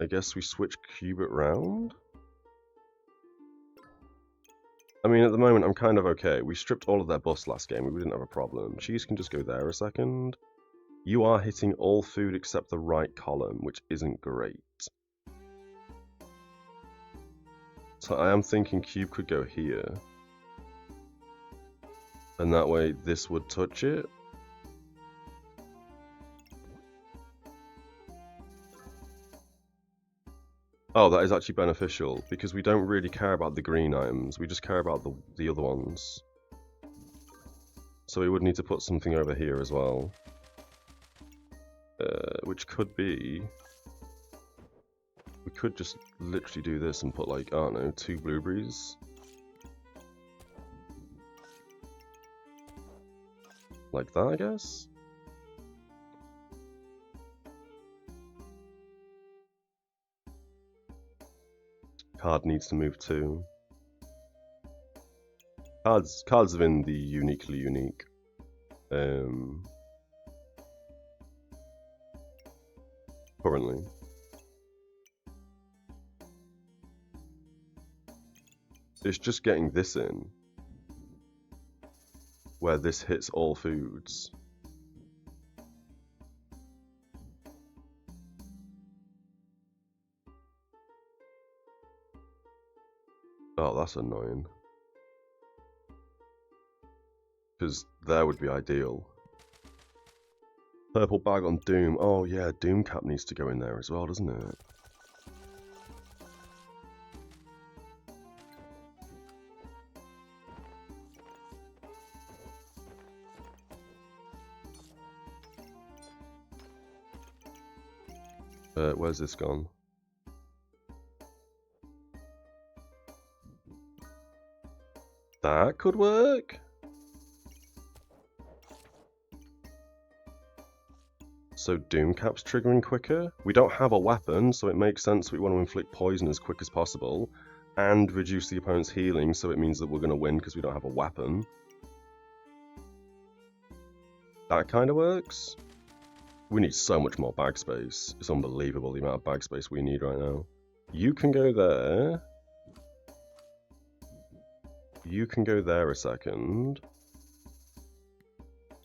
guess we switch Cubit round. I mean, at the moment, I'm kind of okay. We stripped all of their buffs last game. We didn't have a problem. Cheese can just go there a second. You are hitting all food except the right column, which isn't great. So I am thinking Cube could go here. And that way, this would touch it. Oh, that is actually beneficial, because we don't really care about the green items, we just care about the other ones. So we would need to put something over here as well. Which could be... We could just literally do this and put like, I don't know, 2 blueberries. Like that, I guess? Card needs to move too. Cards have been the uniquely unique. Currently. It's just getting this in. Where this hits all foods. Oh, that's annoying. Because there would be ideal. Purple bag on Doom. Oh yeah, Doom cap needs to go in there as well, doesn't it? Where's this gone? That could work. So Doom cap's triggering quicker. We don't have a weapon, so it makes sense we want to inflict poison as quick as possible. And reduce the opponent's healing, so it means that we're going to win because we don't have a weapon. That kind of works. We need so much more bag space. It's unbelievable the amount of bag space we need right now. You can go there. You can go there a second.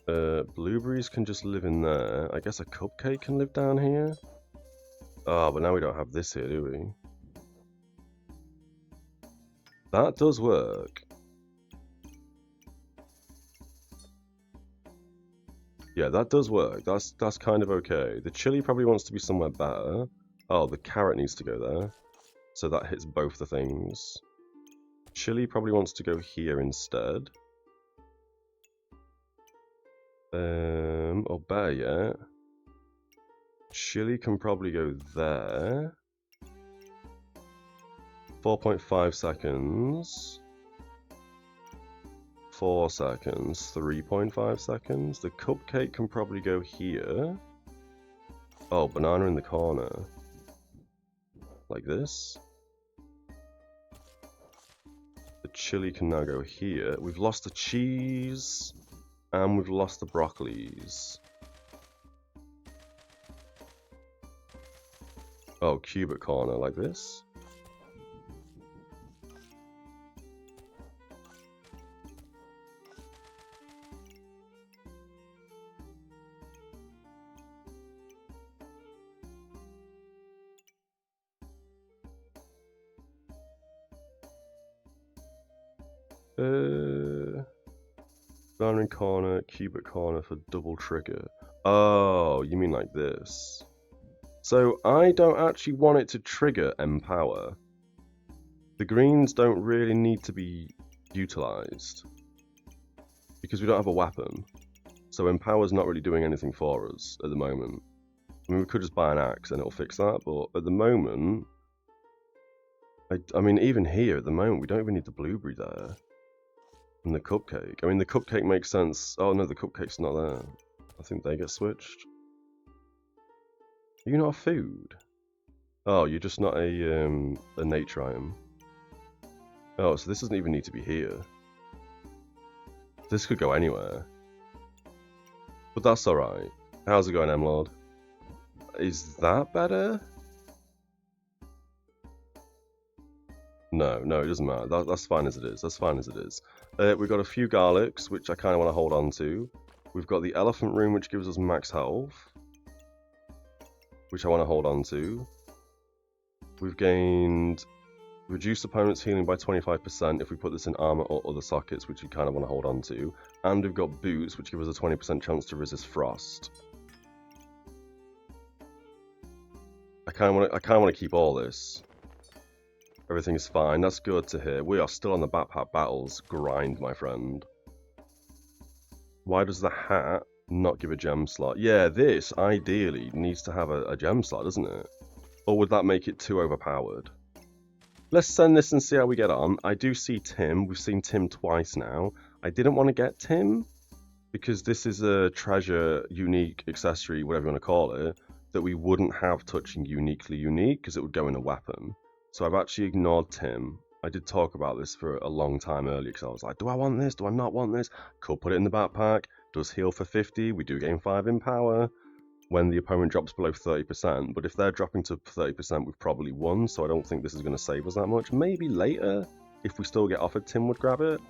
Blueberries can just live in there. I guess a cupcake can live down here. Oh, but now we don't have this here, do we? That does work. Yeah, that does work. That's kind of okay. The chili probably wants to be somewhere better. Oh, the carrot needs to go there. So that hits both the things. Chili probably wants to go here instead. Or better yet, Chili can probably go there. 4.5 seconds. 4 seconds. 3.5 seconds. The cupcake can probably go here. Oh, banana in the corner. Like this. The chili can now go here. We've lost the cheese. And we've lost the broccolis. Oh, cubic corner like this. Banana corner, cubic corner for double trigger. Oh, you mean like this. So I don't actually want it to trigger Empower. The greens don't really need to be utilised. Because we don't have a weapon. So Empower's not really doing anything for us at the moment. I mean, we could just buy an axe and it'll fix that, but at the moment... I mean, even here at the moment, we don't even need the blueberry there. And the cupcake. I mean, the cupcake makes sense. Oh no, the cupcake's not there. I think they get switched. Are you not a food? Oh, you're just not a nature item. Oh, so this doesn't even need to be here. This could go anywhere. But that's alright. How's it going, M-Lord? Is that better? No, it doesn't matter. That's fine as it is. That's fine as it is. We've got a few garlics, which I kind of want to hold on to. We've got the elephant room, which gives us max health, which I want to hold on to. We've gained reduced opponent's healing by 25% if we put this in armor or other sockets, which we kind of want to hold on to. And we've got boots, which give us a 20% chance to resist frost. I kind of want to keep all this. Everything is fine. That's good to hear. We are still on the backpack battles grind, my friend. Why does the hat not give a gem slot? Yeah, this ideally needs to have a gem slot, doesn't it? Or would that make it too overpowered? Let's send this and see how we get on. I do see Tim. We've seen Tim twice now. I didn't want to get Tim because this is a treasure, unique accessory, whatever you want to call it, that we wouldn't have touching uniquely unique because it would go in a weapon. So I've actually ignored Tim. I did talk about this for a long time earlier because I was like, do I want this? Do I not want this? Could put it in the backpack. Does heal for 50. We do gain 5 in power when the opponent drops below 30%. But if they're dropping to 30%, we've probably won. So I don't think this is going to save us that much. Maybe later, if we still get offered, Tim would grab it.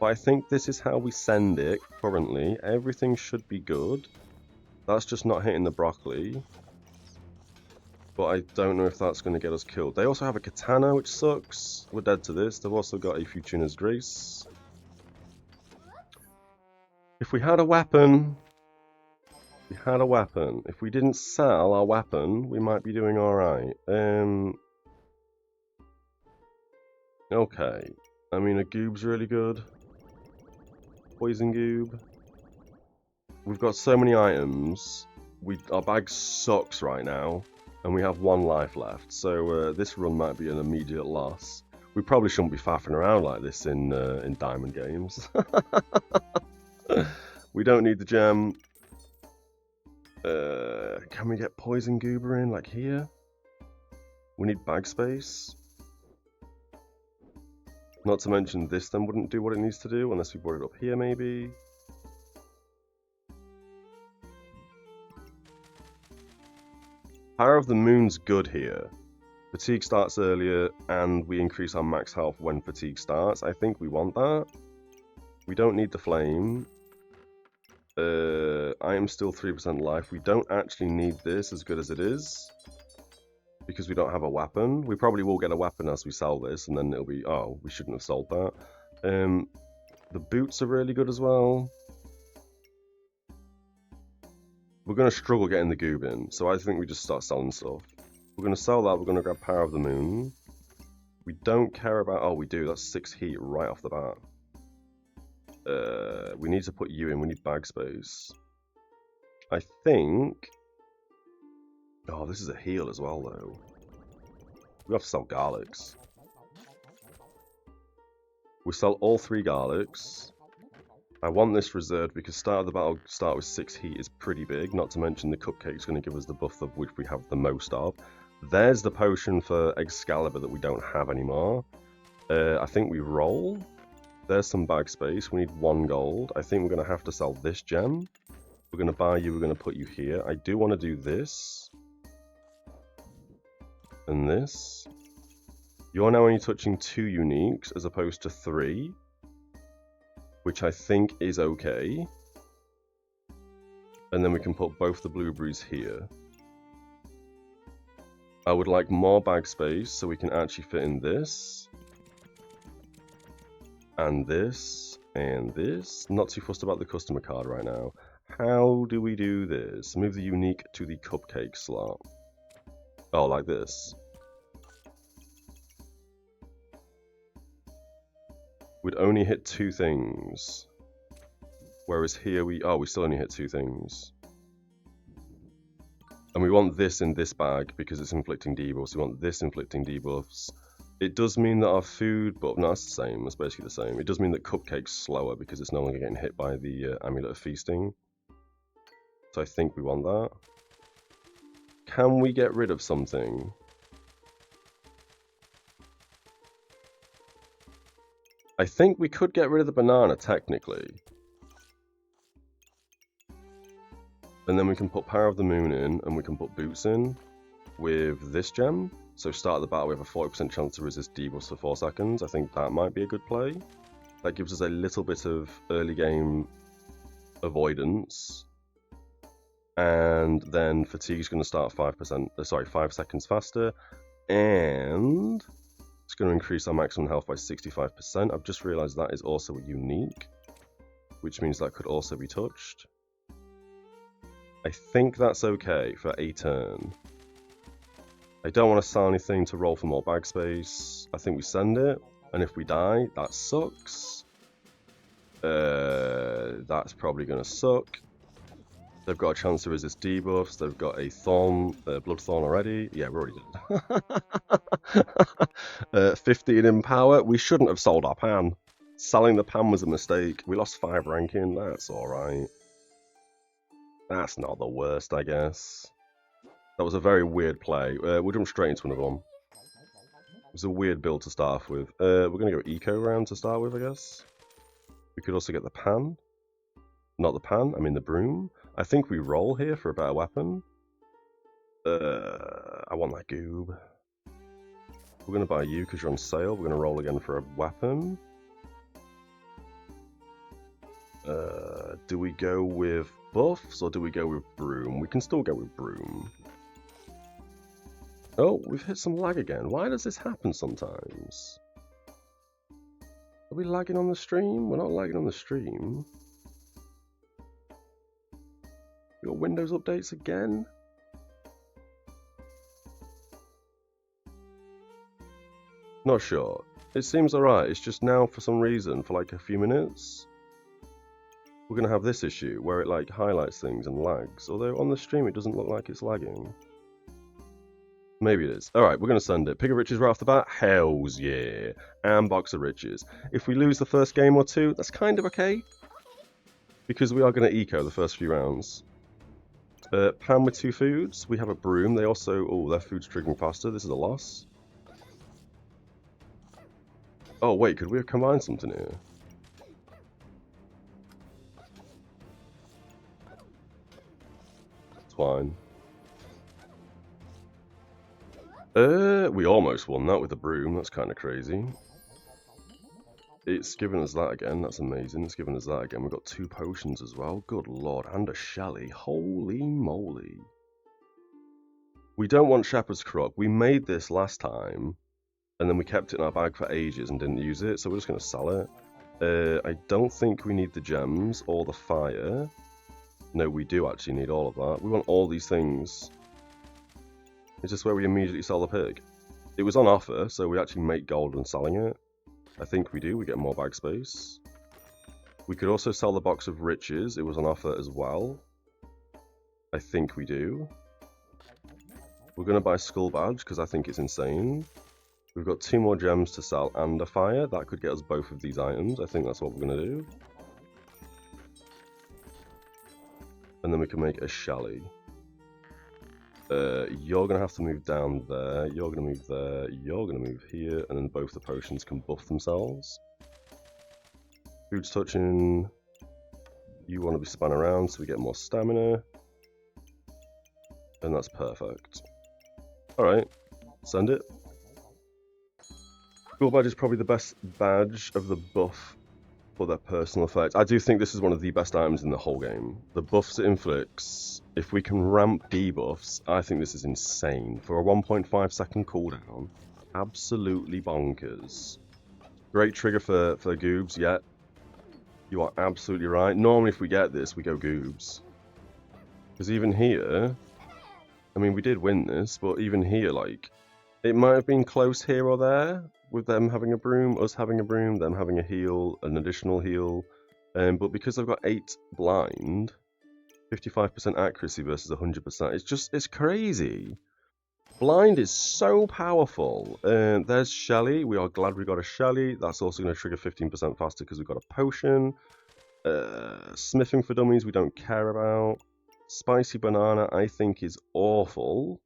But I think this is how we send it currently. Everything should be good. That's just not hitting the broccoli. But I don't know if that's going to get us killed. They also have a katana, which sucks. We're dead to this. They've also got a Fortuna's Grace. If we had a weapon... If we didn't sell our weapon, we might be doing alright. Okay. I mean, a goob's really good. Poison goob. We've got so many items. Our bag sucks right now. And we have 1 life left, so this run might be an immediate loss. We probably shouldn't be faffing around like this in Diamond games. We don't need the gem. Can we get Poison Goober in, like here? We need bag space. Not to mention this then wouldn't do what it needs to do, unless we brought it up here maybe. Power of the Moon's good here. Fatigue starts earlier, and we increase our max health when fatigue starts. I think we want that. We don't need the flame. I am still 3% life. We don't actually need this as good as it is. Because we don't have a weapon. We probably will get a weapon as we sell this, and then it'll be... Oh, we shouldn't have sold that. The boots are really good as well. We're going to struggle getting the goob in, so I think we just start selling stuff. We're going to sell that, we're going to grab Power of the Moon. We don't care about... Oh, we do, that's 6 heat right off the bat. We need to put you in, we need bag space. I think... Oh, this is a heal as well, though. We have to sell garlics. We sell all 3 garlics. I want this reserved because start of the battle, start with 6 heat is pretty big, not to mention the cupcake's going to give us the buff of which we have the most of. There's the potion for Excalibur that we don't have anymore. I think we roll. There's some bag space. We need 1 gold. I think we're going to have to sell this gem. We're going to buy you, we're going to put you here. I do want to do this. And this. You're now only touching 2 uniques as opposed to 3. Which I think is okay. And then we can put both the blueberries here. I would like more bag space so we can actually fit in this. And this. And this. Not too fussed about the customer card right now. How do we do this? Move the unique to the cupcake slot. Oh, like this. We'd only hit 2 things. Whereas here we still only hit 2 things. And we want this in this bag because it's inflicting debuffs. We want this inflicting debuffs. It does mean that our food, but no, that's the same. It's basically the same. It does mean that cupcake's slower because it's no longer getting hit by the Amulet of Feasting. So I think we want that. Can we get rid of something? I think we could get rid of the banana, technically. And then we can put Power of the Moon in, and we can put Boots in with this gem. So start the battle, we have a 40% chance to resist debuffs for 4 seconds. I think that might be a good play. That gives us a little bit of early game avoidance. And then Fatigue's going to start 5 seconds faster. And it's going to increase our maximum health by 65%. I've just realised that is also unique, which means that could also be touched. I think that's okay for a turn. I don't want to sell anything to roll for more bag space. I think we send it, and if we die, that sucks. That's probably going to suck. They've got a chance to resist debuffs. They've got a thorn, blood thorn already. Yeah, we're already dead. 15 in power. We shouldn't have sold our pan. Selling the pan was a mistake. We lost 5 ranking. That's alright. That's not the worst, I guess. That was a very weird play. We'll jump straight into another one. It was a weird build to start off with. We're going to go eco round to start with, I guess. We could also get the pan. Not the pan, I mean the broom. I think we roll here for a better weapon. I want that goob. We're going to buy you because you're on sale. We're going to roll again for a weapon. Do we go with buffs or do we go with broom? We can still go with broom. Oh, we've hit some lag again. Why does this happen sometimes? Are we lagging on the stream? We're not lagging on the stream. We got Windows updates again? Not sure. It seems alright. It's just now for some reason, for like a few minutes, we're going to have this issue where it like highlights things and lags. Although on the stream it doesn't look like it's lagging. Maybe it is. Alright, we're going to send it. Pick of Riches right off the bat? Hells yeah. And Box of Riches. If we lose the first game or two, that's kind of okay. Because we are going to eco the first few rounds. Pan with 2 foods. We have a broom. They also... Oh, their food's triggering faster. This is a loss. Oh, wait. Could we have combined something here? It's fine. We almost won that with the broom. That's kind of crazy. It's given us that again. That's amazing. It's given us that again. We've got 2 potions as well. Good lord. And a Shelly. Holy moly. We don't want Shepherd's Crook. We made this last time. And then we kept it in our bag for ages and didn't use it. So we're just going to sell it. I don't think we need the gems or the fire. No, we do actually need all of that. We want all these things. Is this where we immediately sell the pig? It was on offer, so we actually make gold when selling it. I think we do. We get more bag space. We could also sell the Box of Riches. It was on offer as well. I think we do. We're going to buy Skull Badge because I think it's insane. We've got 2 more gems to sell and a fire. That could get us both of these items. I think that's what we're going to do. and then we can make a Shally. You're going to have to move down there, you're going to move there, you're going to move here, and then both the potions can buff themselves. Food's touching. You want to be spun around so we get more stamina. And that's perfect. Alright, send it. Ghoul Badge is probably the best badge of the buff for their personal effects. I do think this is one of the best items in the whole game. The buffs it inflicts, if we can ramp debuffs, I think this is insane. For a 1.5 second cooldown, absolutely bonkers. Great trigger for Goobs, yeah. You are absolutely right. Normally if we get this, we go Goobs. Because even here, I mean, we did win this, but even here, like, it might have been close here or there, with them having a broom, us having a broom, them having a heal, an additional heal. But because I've got 8 blind, 55% accuracy versus 100%, it's crazy. Blind is so powerful. There's Shally. We are glad we got a Shally. That's also going to trigger 15% faster because we got a potion. Smithing for dummies we don't care about. Spicy banana I think is awful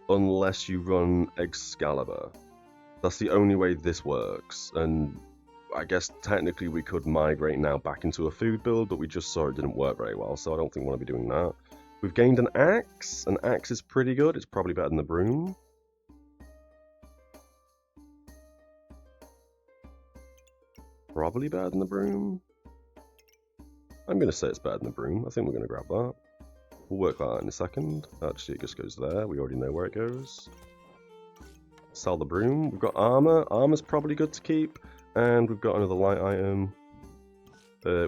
unless you run Excalibur. That's the only way this works, and I guess technically we could migrate now back into a food build, but we just saw it didn't work very well, so I don't think we want to be doing that. We've gained an axe. An axe is pretty good. It's probably better than the broom. Probably better than the broom. I'm going to say it's better than the broom. I think we're going to grab that. We'll work that out in a second. Actually, it just goes there. We already know where it goes. Sell the broom. We've got armor. Armor's probably good to keep. And we've got another light item,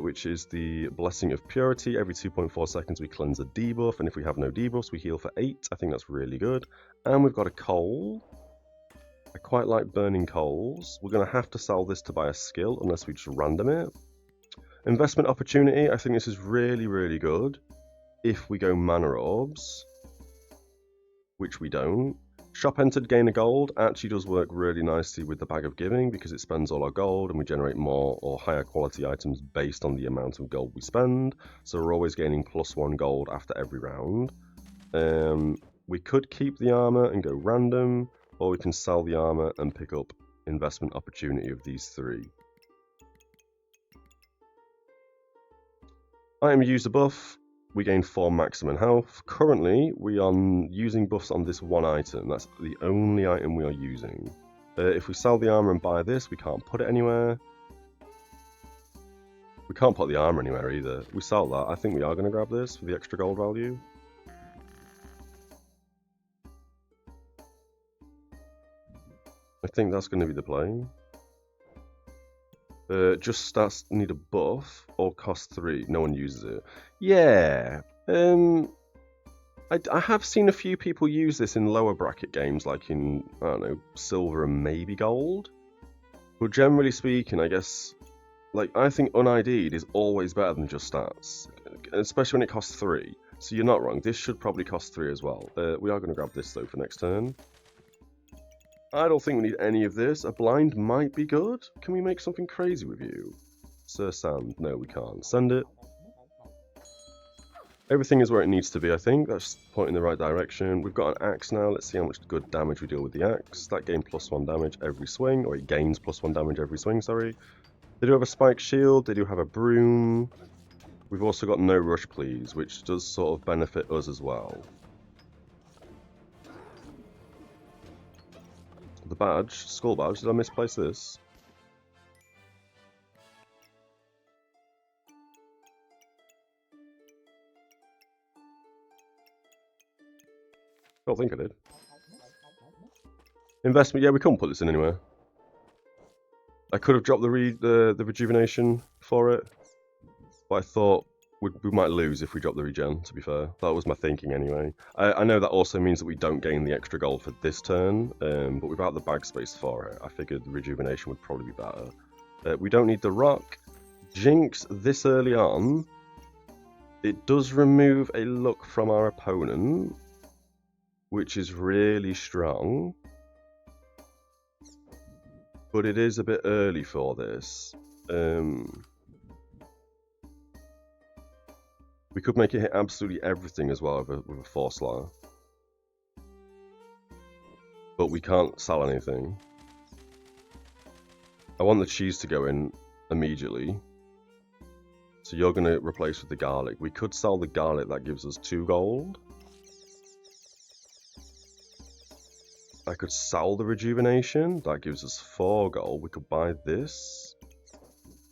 which is the Blessing of Purity. Every 2.4 seconds we cleanse a debuff, and if we have no debuffs, we heal for 8. I think that's really good. And we've got a coal. I quite like burning coals. We're going to have to sell this to buy a skill, unless we just random it. Investment opportunity. I think this is really, really good if we go mana orbs, which we don't. Shop entered, gain a gold actually does work really nicely with the Bag of Giving because it spends all our gold and we generate more or higher quality items based on the amount of gold we spend. So we're always gaining +1 gold after every round. We could keep the armor and go random, or we can sell the armor and pick up investment opportunity of these 3. Item user buff. We gain 4 maximum health. Currently, we are using buffs on this one item. That's the only item we are using. If we sell the armor and buy this, we can't put it anywhere. We can't put the armor anywhere either. We sell that. I think we are going to grab this for the extra gold value. I think that's going to be the play. Just stats need a buff or cost 3. No one uses it. Yeah. I have seen a few people use this in lower bracket games, like in, I don't know, silver and maybe gold. But generally speaking, I guess, like, I think unID'd is always better than just stats, especially when it costs 3. So you're not wrong. This should probably cost 3 as well. We are going to grab this though for next turn. I don't think we need any of this. A blind might be good. Can we make something crazy with you? Sir Sand. No, we can't. Send it. Everything is where it needs to be, I think. That's pointing in the right direction. We've got an axe now. Let's see how much good damage we deal with the axe. That gains +1 damage every swing. Or it gains +1 damage every swing, sorry. They do have a spike shield. They do have a broom. We've also got no rush, please, which does sort of benefit us as well. The badge, skull badge, did I misplace this? I don't think I did. Investment, yeah, we couldn't put this in anywhere. I could have dropped the rejuvenation for it, but I thought we might lose if we drop the regen, to be fair. That was my thinking anyway. I know that also means that we don't gain the extra gold for this turn, but without the bag space for it, I figured the rejuvenation would probably be better. We don't need the rock. Jinx this early on. It does remove a look from our opponent, which is really strong. But it is a bit early for this. We could make it hit absolutely everything as well with a Force Slayer. But we can't sell anything. I want the cheese to go in immediately. So you're going to replace with the garlic. We could sell the garlic, that gives us 2 gold. I could sell the rejuvenation, that gives us 4 gold. We could buy this.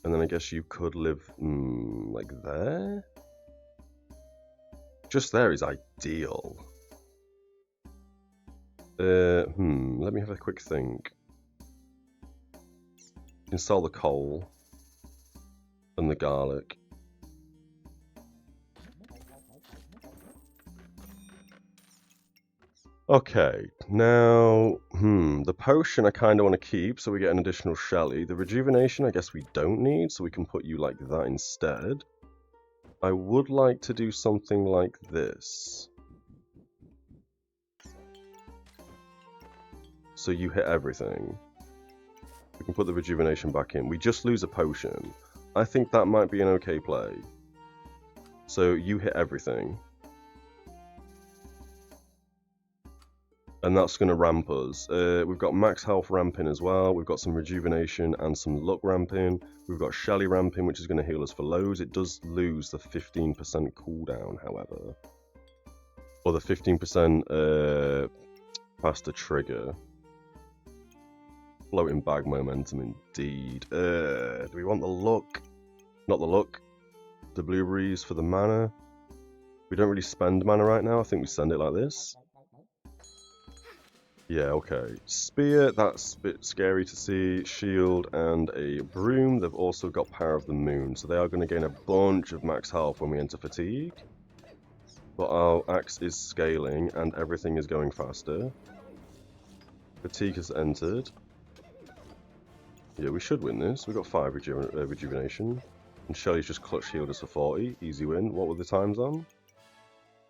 And then I guess you could live like there. Just there is ideal. Let me have a quick think. You can sell the coal and the garlic. Okay, now, the potion I kind of want to keep, so we get an additional Shelly. The rejuvenation, I guess we don't need, so we can put you like that instead. I would like to do something like this. So you hit everything. We can put the rejuvenation back in. We just lose a potion. I think that might be an okay play. So you hit everything. And that's going to ramp us. We've got max health ramping as well. We've got some rejuvenation and some luck ramping. We've got Shelly ramping, which is going to heal us for lows. It does lose the 15% cooldown, however. Or the 15% faster trigger. Floating bag momentum, indeed. Do we want the luck? Not the luck. The blueberries for the mana. We don't really spend mana right now. I think we send it like this. Yeah, okay. Spear, that's a bit scary to see. Shield and a broom. They've also got Power of the Moon, so they are going to gain a bunch of max health when we enter fatigue. But our axe is scaling and everything is going faster. Fatigue has entered. Yeah, we should win this. We've got 5 rejuvenation. And Shelly's just clutch healed us for 40. Easy win. What were the times on?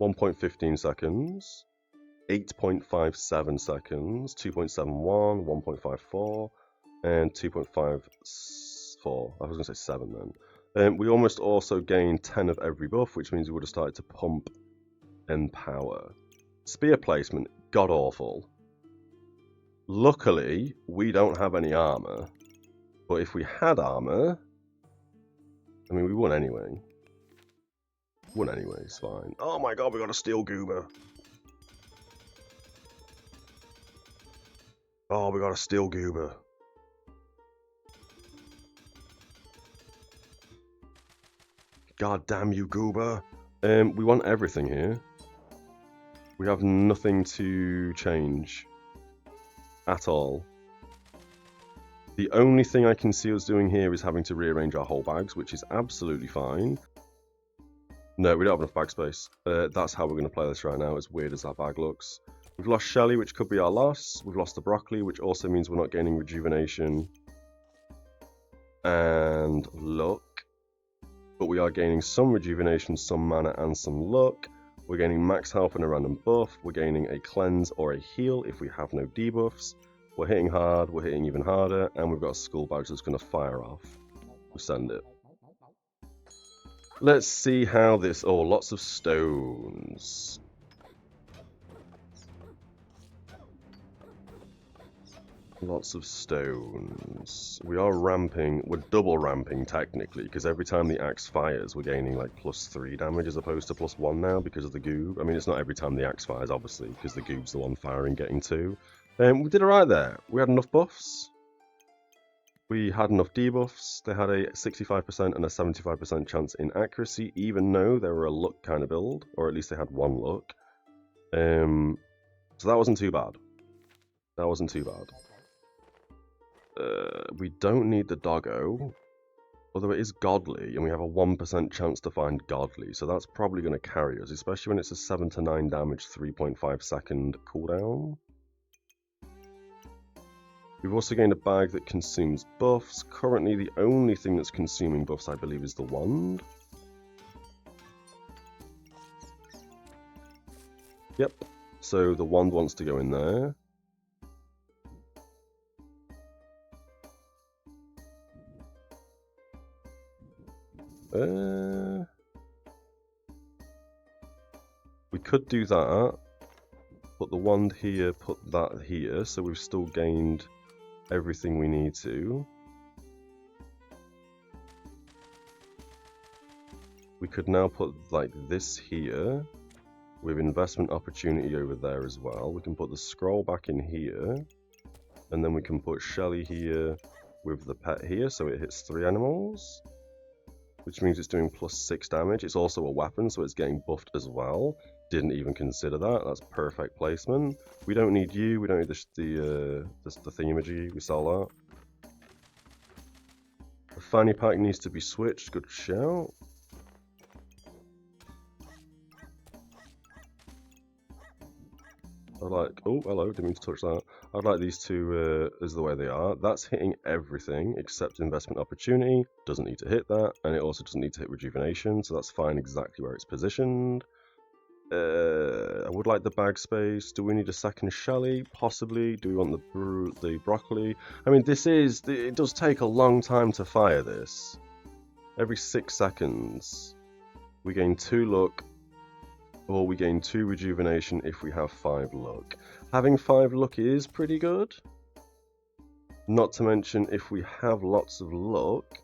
1.15 seconds. 8.57 seconds, 2.71, 1.54, and 2.54. I was going to say 7 then. We almost also gained 10 of every buff, which means we would have started to pump Empower. Spear placement, god awful. Luckily, we don't have any armor. But if we had armor, I mean, we won anyway. Won anyway, it's fine. Oh my god, we got a steel goober. Oh, we got a steel goober. God damn you, goober. We want everything here. We have nothing to change. At all. The only thing I can see us doing here is having to rearrange our whole bags, which is absolutely fine. No, we don't have enough bag space. That's how we're going to play this right now, as weird as that bag looks. We've lost Shelly, which could be our loss. We've lost the broccoli, which also means we're not gaining rejuvenation and luck. But we are gaining some rejuvenation, some mana, and some luck. We're gaining max health and a random buff. We're gaining a cleanse or a heal if we have no debuffs. We're hitting hard, we're hitting even harder, and we've got a skull badge that's going to fire off. We send it. Let's see how this... Oh, lots of stones. Lots of stones. We are ramping. We're double ramping technically, because every time the axe fires, we're gaining like +3 damage as opposed to +1 now because of the goob. I mean, it's not every time the axe fires, obviously, because the goob's the one firing, getting 2. We did alright there. We had enough buffs. We had enough debuffs. They had a 65% and a 75% chance in accuracy, even though they were a luck kind of build, or at least they had 1 luck. So that wasn't too bad. That wasn't too bad. We don't need the doggo, although it is godly, and we have a 1% chance to find godly, so that's probably going to carry us, especially when it's a 7 to 9 damage, 3.5 second cooldown. We've also gained a bag that consumes buffs. Currently, the only thing that's consuming buffs, I believe, is the wand. Yep, so the wand wants to go in there. We could do that. Put the wand here, put that here, so we've still gained everything we need to. We could now put like this here, with investment opportunity over there as well. We can put the scroll back in here, and then we can put Shelly here with the pet here, so it hits 3 animals, which means it's doing +6 damage. It's also a weapon, so it's getting buffed as well. Didn't even consider that. That's perfect placement. We don't need you. We don't need the thingamajig. We sell that. The fanny pack needs to be switched. Good shout. I'd like. Oh, hello. Didn't mean to touch that. I'd like these two as the way they are. That's hitting everything except investment opportunity. Doesn't need to hit that, and it also doesn't need to hit rejuvenation. So that's fine. Exactly where it's positioned. I would like the bag space. Do we need a second Shelly? Possibly. Do we want the broccoli? I mean, it does take a long time to fire this. Every 6 seconds, we gain 2 luck, or we gain 2 rejuvenation if we have 5 luck. Having 5 luck is pretty good. Not to mention, if we have lots of luck,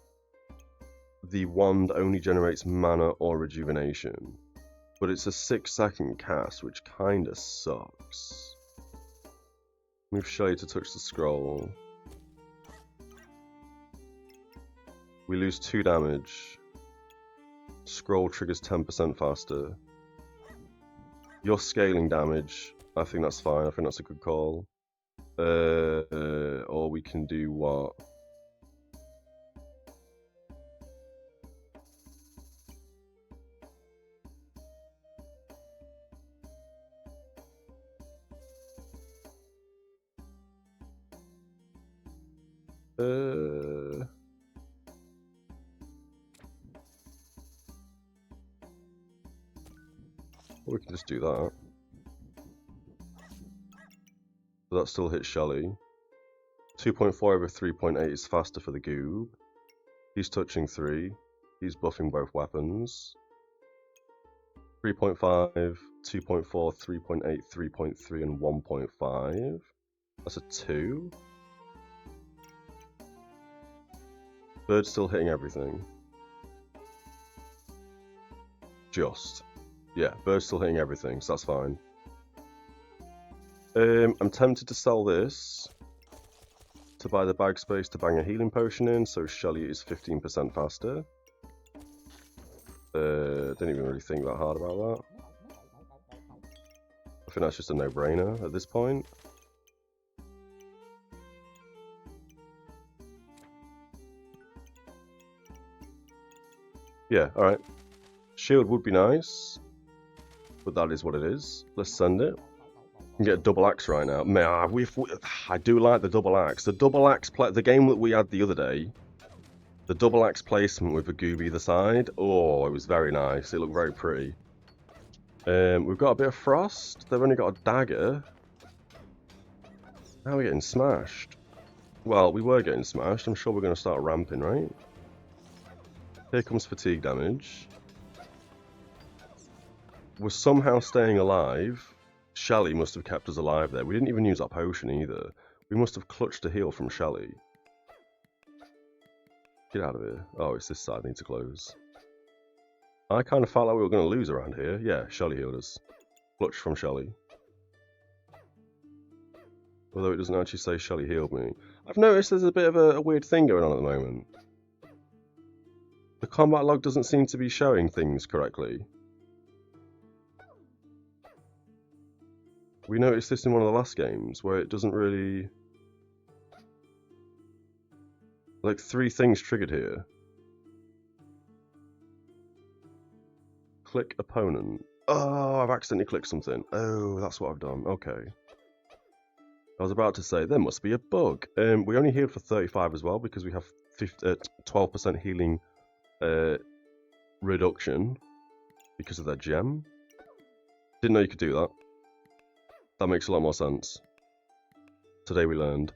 the wand only generates mana or rejuvenation. But it's a 6-second cast, which kinda sucks. Move Shelly to touch the scroll. We lose 2 damage. Scroll triggers 10% faster. You're scaling damage. I think that's fine. I think that's a good call. Or we can do what? We can just do that. So that still hits Shelly. 2.4 over 3.8 is faster for the Goob. He's touching 3. He's buffing both weapons. 3.5, 2.4, 3.8, 3.3, and 1.5. That's a 2. Bird's still hitting everything. Just. Yeah, Bird's still hitting everything, so that's fine. I'm tempted to sell this to buy the bag space to bang a healing potion in, so Shelly is 15% faster. Didn't even really think that hard about that. I think that's just a no-brainer at this point. Yeah, alright. Shield would be nice, but that is what it is. Let's send it. We can get a double axe right now. Man, I do like the double axe. The double axe the game that we had the other day, the double axe placement with a Goob either side. Oh, it was very nice. It looked very pretty. We've got a bit of frost. They've only got a dagger. How are we getting smashed? Well, we were getting smashed. I'm sure we're going to start ramping, right? Here comes fatigue damage. We're somehow staying alive. Shelly must have kept us alive there. We didn't even use our potion either. We must have clutched a heal from Shelly. Get out of here. Oh, it's this side I need to close. I kind of felt like we were going to lose around here. Yeah, Shelly healed us. Clutch from Shelly. Although it doesn't actually say Shelly healed me. I've noticed there's a bit of a weird thing going on at the moment. The combat log doesn't seem to be showing things correctly. We noticed this in one of the last games, where it doesn't really... Like, 3 things triggered here. Click opponent. Oh, I've accidentally clicked something. Oh, that's what I've done. Okay. I was about to say, there must be a bug. We only healed for 35 as well, because we have 12% healing reduction because of that gem. Didn't know you could do that. That makes a lot more sense. Today we learned.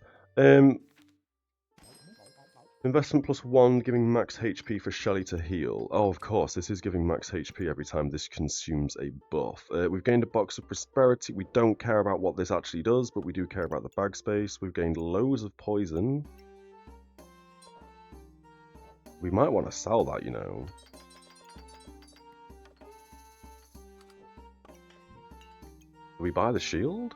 Investment +1, giving max HP for Shelly to heal. Oh, of course, this is giving max HP every time this consumes a buff. We've gained a box of prosperity. We don't care about what this actually does, but we do care about the bag space. We've gained loads of poison. We might want to sell that, you know. Do we buy the shield?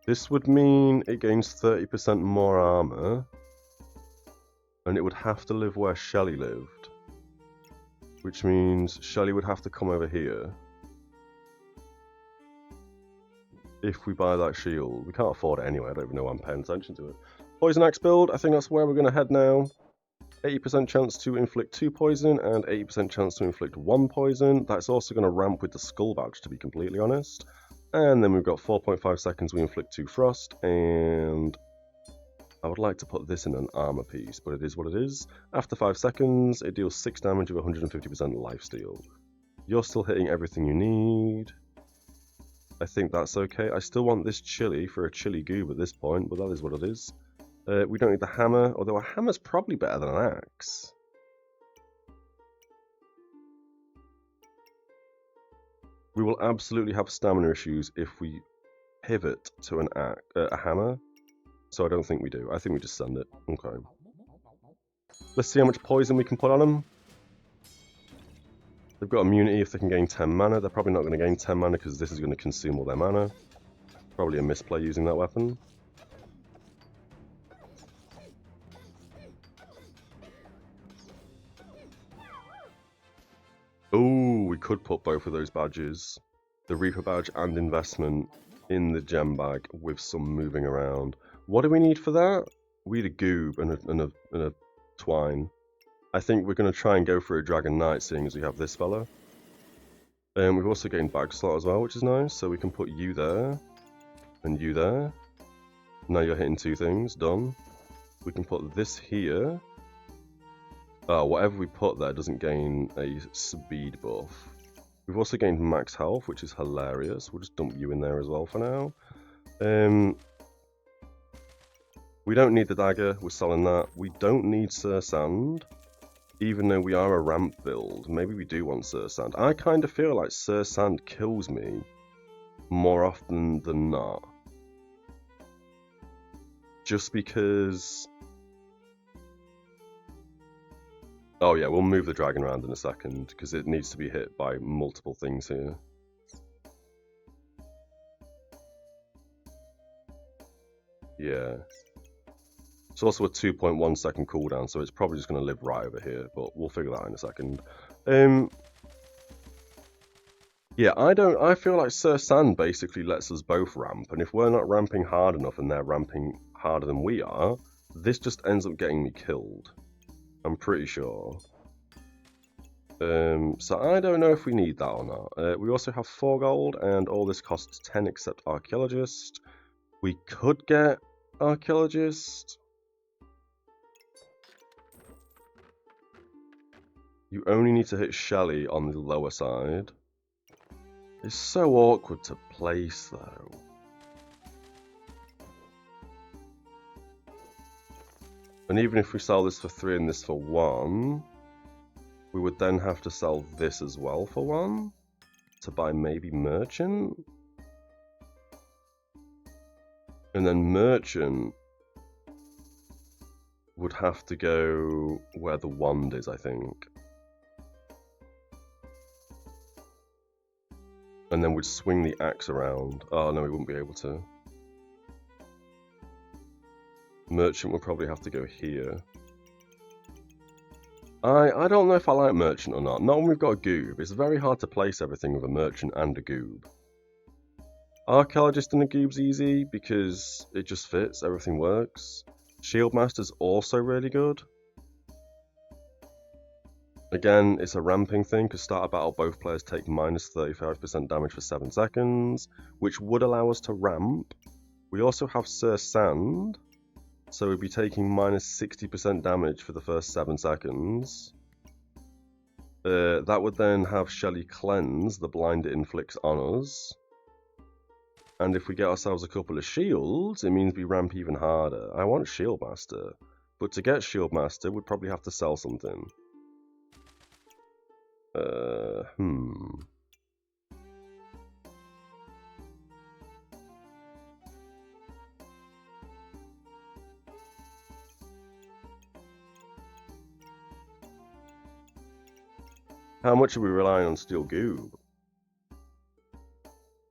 This would mean it gains 30% more armor, and it would have to live where Shelly lived, which means Shelly would have to come over here. If we buy that shield, we can't afford it anyway. I don't even know why I'm paying attention to it. Poison Axe build, I think that's where we're going to head now. 80% chance to inflict 2 poison and 80% chance to inflict 1 poison. That's also going to ramp with the Skull Badge, to be completely honest. And then we've got 4.5 seconds, we inflict 2 frost, and I would like to put this in an armor piece, but it is what it is. After 5 seconds, it deals 6 damage with 150% lifesteal. You're still hitting everything you need. I think that's okay. I still want this chili for a chili goob at this point, but that is what it is. We don't need the hammer, although a hammer's probably better than an axe. We will absolutely have stamina issues if we pivot to a hammer, so I don't think we do. I think we just send it. Okay. Let's see how much poison we can put on them. They've got immunity if they can gain 10 mana. They're probably not going to gain 10 mana because this is going to consume all their mana. Probably a misplay using that weapon. Oh, we could put both of those badges, the Reaper badge and investment, in the gem bag with some moving around. What do we need for that? We need a goob and a twine. I think we're going to try and go for a Dragon Knight, seeing as we have this fella. We've also gained bag slot as well, which is nice. So we can put you there and you there. Now you're hitting 2 things. Done. We can put this here. Whatever we put there doesn't gain a speed buff. We've also gained max health, which is hilarious. We'll just dump you in there as well for now. We don't need the dagger. We're selling that. We don't need Sir Sand, even though we are a ramp build. Maybe we do want Sir Sand. I kind of feel like Sir Sand kills me more often than not. Just because... Oh yeah, we'll move the dragon around in a second, because it needs to be hit by multiple things here. Yeah. It's also a 2.1 second cooldown, so it's probably just going to live right over here, but we'll figure that out in a second. Yeah, I feel like Sir Sand basically lets us both ramp, and if we're not ramping hard enough and they're ramping harder than we are, this just ends up getting me killed. I'm pretty sure. So I don't know if we need that or not. We also have 4 gold, and all this costs 10 except Archaeologist. We could get Archaeologist. You only need to hit Shelly on the lower side. It's so awkward to place, though. And even if we sell this for 3 and this for 1, we would then have to sell this as well for 1 to buy maybe Merchant. And then Merchant would have to go where the wand is, I think. And then we'd swing the axe around. Oh no, we wouldn't be able to. Merchant would probably have to go here. I don't know if I like Merchant or not. Not when we've got a goob. It's very hard to place everything with a Merchant and a goob. Archaeologist and a goob's easy because it just fits, everything works. Shieldmaster's also really good. Again, it's a ramping thing, because start a battle, both players take minus 35% damage for 7 seconds, which would allow us to ramp. We also have Sir Sand, so we'd be taking minus 60% damage for the first 7 seconds. That would then have Shelly cleanse the blind it inflicts on us. And if we get ourselves a couple of shields, it means we ramp even harder. I want Shield Master. But to get Shield Master, we'd probably have to sell something. How much are we relying on Steel Goob?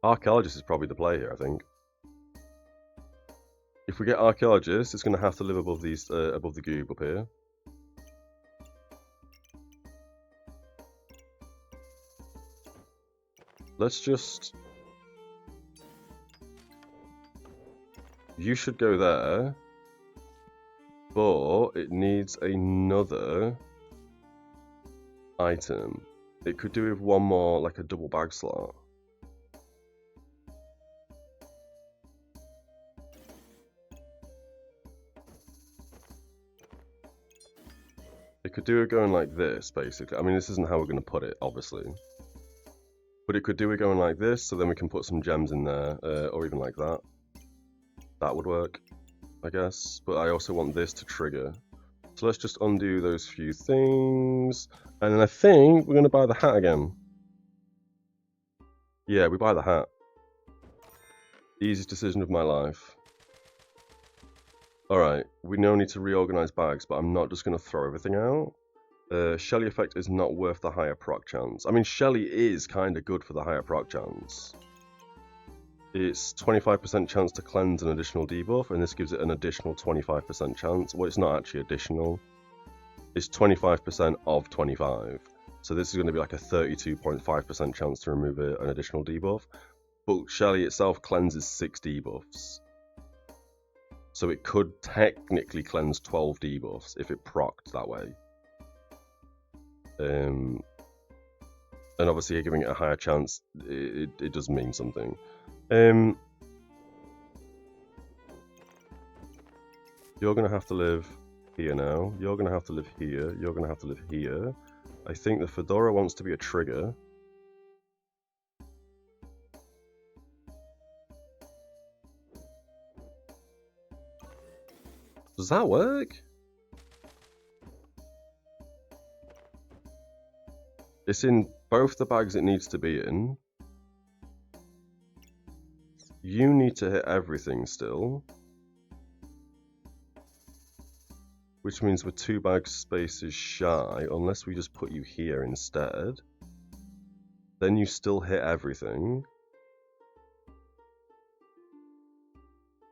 Archaeologist is probably the play here, I think. If we get Archaeologist, it's going to have to live above these, above the Goob up here. Let's just... You should go there, but it needs another item. It could do with one more, like a double bag slot. It could do it going like this, basically. I mean, this isn't how we're going to put it, obviously. But it could do it going like this, so then we can put some gems in there, or even like that. That would work, I guess. But I also want this to trigger. So let's just undo those few things. And then I think we're going to buy the hat again. Yeah, we buy the hat. Easiest decision of my life. Alright, we now need to reorganize bags, but I'm not just going to throw everything out. Shelly effect is not worth the higher proc chance. I mean, Shelly is kind of good for the higher proc chance. It's 25% chance to cleanse an additional debuff, and this gives it an additional 25% chance. Well, it's not actually additional. It's 25% of 25. So this is going to be like a 32.5% chance to remove an additional debuff. But Shelly itself cleanses 6 debuffs. So it could technically cleanse 12 debuffs if it procced that way. And obviously giving it a higher chance, it does mean something. You're going to have to live here now. You're going to have to live here. You're going to have to live here. I think the Fedora wants to be a trigger. Does that work? It's in both the bags it needs to be in. You need to hit everything still. Which means we're 2 bag spaces shy, unless we just put you here instead. Then you still hit everything.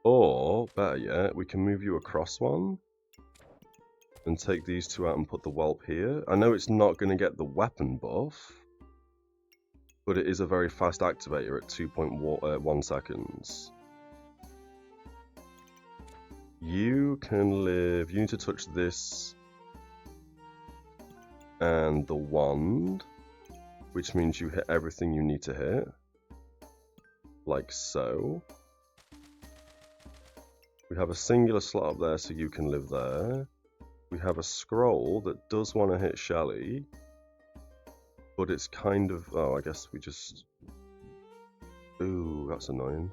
Or, better yet, we can move you across one. And take these 2 out and put the whelp here. I know it's not going to get the weapon buff. But it is a very fast activator at 2.1 seconds. You can live... You need to touch this and the wand, which means you hit everything you need to hit. Like so. We have a singular slot up there so you can live there. We have a scroll that does want to hit Shelly. But it's kind of... Oh, I guess we just... Ooh, that's annoying.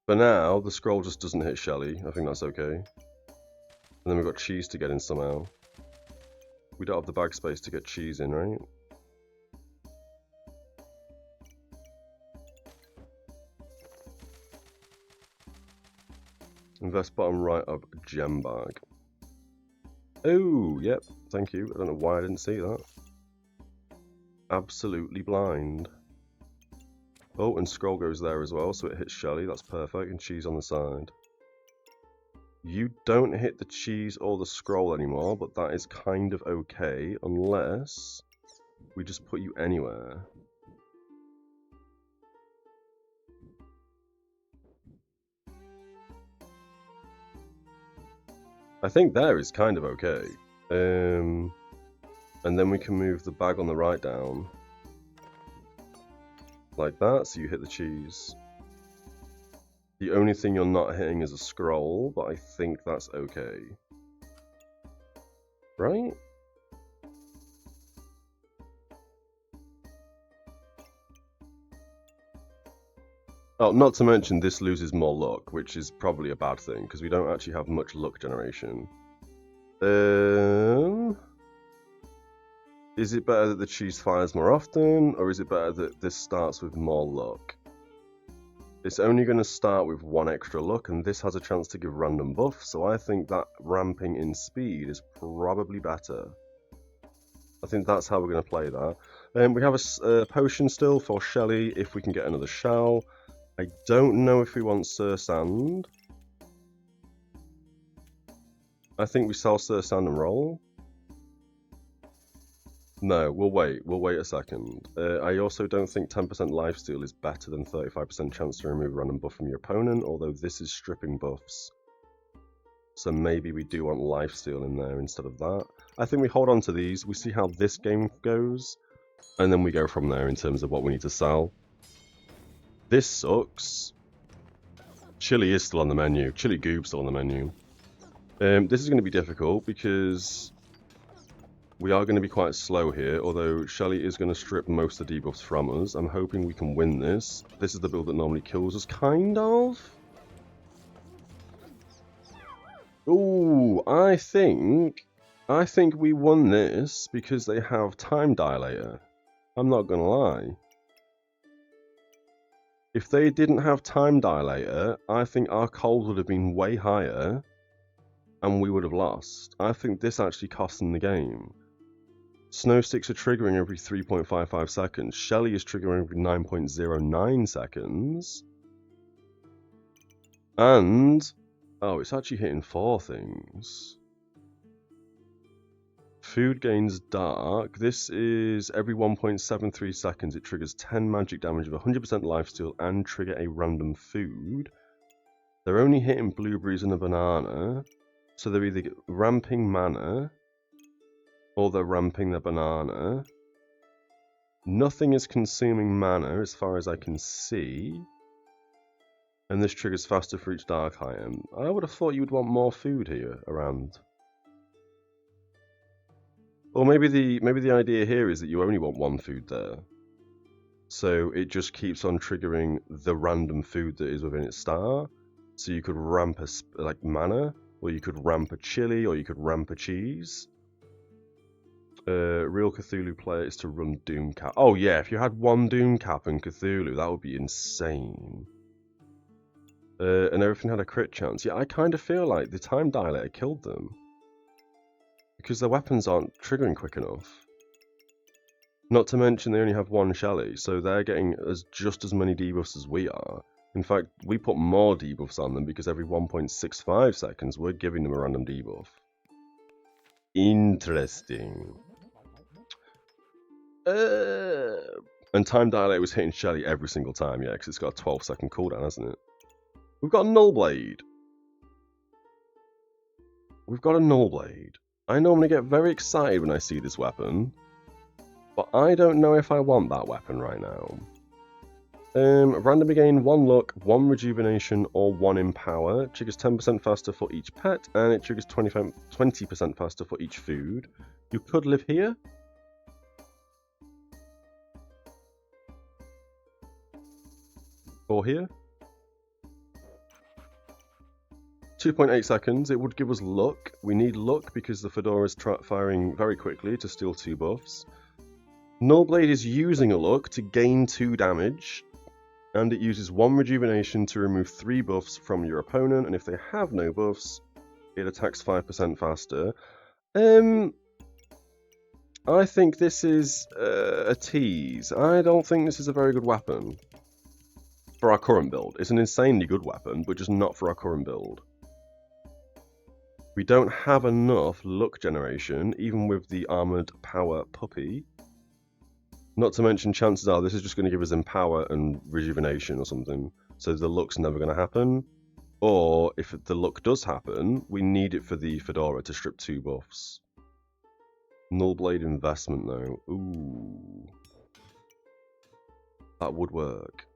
For now, the scroll just doesn't hit Shelly. I think that's okay. And then we've got cheese to get in somehow. We don't have the bag space to get cheese in, right? Invest bottom right of gem bag. Oh, yep, thank you. I don't know why I didn't see that. Absolutely blind. Oh, and scroll goes there as well, so it hits Shelly. That's perfect, and cheese on the side. You don't hit the cheese or the scroll anymore, but that is kind of okay, unless we just put you anywhere. I think there is kind of okay. And then we can move the bag on the right down. like that, so you hit the cheese. The only thing you're not hitting is a scroll, but I think that's okay. Right? Oh, not to mention this loses more luck, which is probably a bad thing, because we don't actually have much luck generation. Is it better that the cheese fires more often, or is it better that this starts with more luck? It's only going to start with 1 extra luck, and this has a chance to give random buffs, so I think that ramping in speed is probably better. I think that's how we're going to play that. We have a potion still for Shelly if we can get another shell. I don't know if we want Sir Sand. I think we sell Sir Sand and roll. No, we'll wait. We'll wait a second. I also don't think 10% lifesteal is better than 35% chance to remove a random buff from your opponent, although this is stripping buffs. So maybe we do want lifesteal in there instead of that. I think we hold on to these, we see how this game goes, and then we go from there in terms of what we need to sell. This sucks. Chili is still on the menu. Chili Goob's still on the menu. This is going to be difficult because we are going to be quite slow here, although Shelly is going to strip most of the debuffs from us. I'm hoping we can win this. This is the build that normally kills us, kind of. Ooh, I think we won this because they have Time Dilator. I'm not going to lie. If they didn't have Time Dilator, I think our cold would have been way higher and we would have lost. I think this actually cost them the game. Snow Sticks are triggering every 3.55 seconds. Shelly is triggering every 9.09 seconds. And, oh, it's actually hitting 4 things. Food gains dark. This is every 1.73 seconds. It triggers 10 magic damage with 100% lifesteal and trigger a random food. They're only hitting blueberries and a banana. So they're either ramping mana or they're ramping the banana. Nothing is consuming mana as far as I can see. And this triggers faster for each dark item. I would have thought you would want more food here around. Or maybe the idea here is that you only want 1 food there. So it just keeps on triggering the random food that is within its star. So you could ramp a like mana, or you could ramp a chili, or you could ramp a cheese. Real Cthulhu player is to run Doomcap. Oh yeah, if you had 1 Doomcap and Cthulhu, that would be insane. And everything had a crit chance. Yeah, I kind of feel like the Time Dilator killed them. Because their weapons aren't triggering quick enough. Not to mention they only have 1 Shelly, so they're getting just as many debuffs as we are. In fact, we put more debuffs on them because every 1.65 seconds we're giving them a random debuff. Interesting. And Time Dilator was hitting Shelly every single time, yeah, because it's got a 12-second cooldown, hasn't it? We've got a Null Blade. We've got a Null Blade. I normally get very excited when I see this weapon, but I don't know if I want that weapon right now. Randomly gain 1 luck, 1 rejuvenation, or 1 empower. It triggers 10% faster for each pet, and it triggers 20% faster for each food. You could live here. Or here. 2.8 seconds, it would give us luck. We need luck because the Fedora is firing very quickly to steal 2 buffs. Nullblade is using a luck to gain 2 damage, and it uses 1 rejuvenation to remove 3 buffs from your opponent, and if they have no buffs, it attacks 5% faster. I think this is a tease. I don't think this is a very good weapon for our current build. It's an insanely good weapon, but just not for our current build. We don't have enough luck generation, even with the Armored Power Puppy. Not to mention, chances are this is just going to give us Empower and Rejuvenation or something, so the luck's never going to happen. Or, if the luck does happen, we need it for the Fedora to strip 2 buffs. Nullblade investment, though. Ooh. That would work.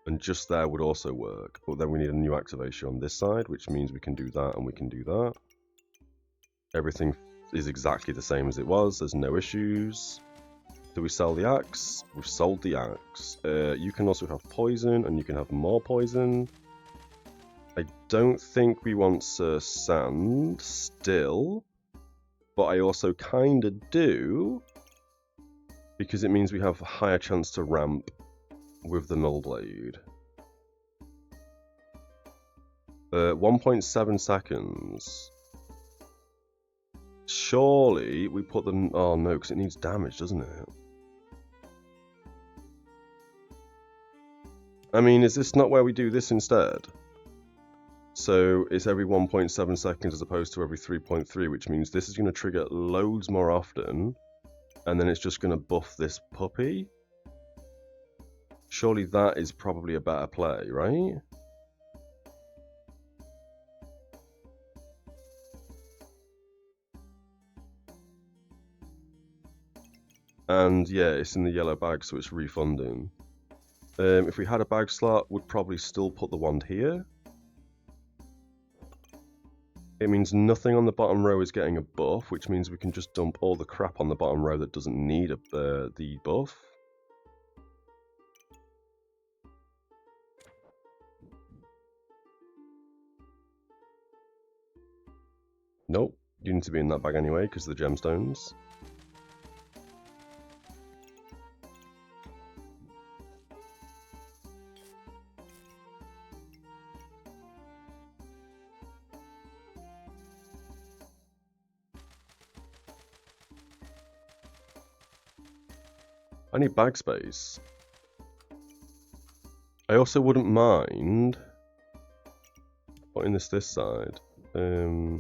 And just there would also work. But then we need a new activation on this side, which means we can do that and we can do that. Everything is exactly the same as it was. There's no issues. Do we sell the axe? We've sold the axe. You can also have poison, and you can have more poison. I don't think we want sand still, but I also kind of do, because it means we have a higher chance to ramp with the null blade. 1.7 seconds. Surely we put them... Oh no, because it needs damage, doesn't it? I mean, is this not where we do this instead? So it's every 1.7 seconds as opposed to every 3.3, which means this is going to trigger loads more often, and then it's just going to buff this puppy. Surely that is probably a better play, right? And yeah, it's in the yellow bag, so it's refunding. If we had a bag slot, we'd probably still put the wand here. It means nothing on the bottom row is getting a buff, which means we can just dump all the crap on the bottom row that doesn't need the buff. Nope, you need to be in that bag anyway because of the gemstones. I need bag space. I also wouldn't mind putting this side. Or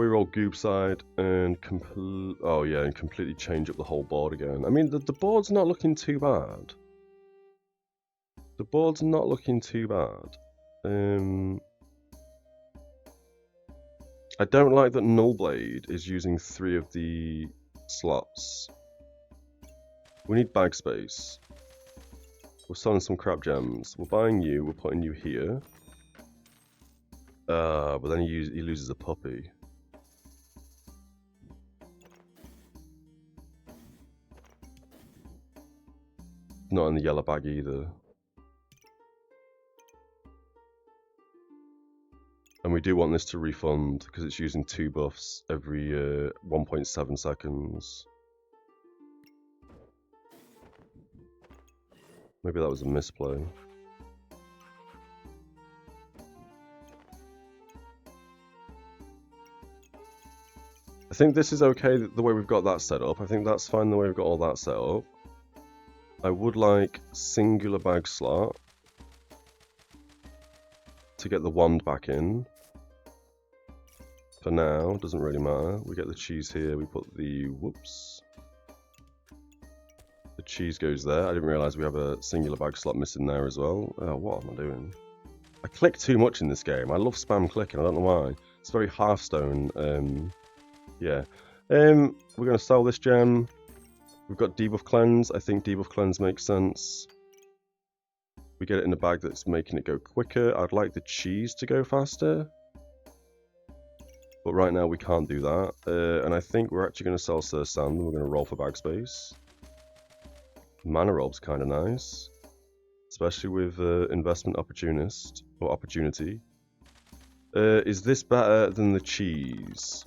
we roll Goob side and completely change up the whole board again. I mean, the board's not looking too bad. The board's not looking too bad. I don't like that Nullblade is using 3 of the slots. We need bag space. We're selling some crap gems. We're buying you, we're putting you here. But then he loses a puppy. Not in the yellow bag either. And we do want this to refund because it's using 2 buffs every 1.7 seconds. Maybe that was a misplay. I think this is okay the way we've got that set up. I think that's fine the way we've got all that set up. I would like singular bag slot to get the wand back in. For now, doesn't really matter. We get the cheese here, we put the, whoops. The cheese goes there. I didn't realise we have a singular bag slot missing there as well. Oh, what am I doing? I click too much in this game. I love spam clicking, I don't know why. It's very Hearthstone, yeah. We're going to sell this gem. We've got debuff cleanse. I think debuff cleanse makes sense. We get it in a bag that's making it go quicker. I'd like the cheese to go faster. But right now we can't do that. And I think we're actually going to sell Sir Sand. We're going to roll for bag space. Mana Rob's kind of nice. Especially with Investment Opportunist. Or Opportunity. Is this better than the cheese?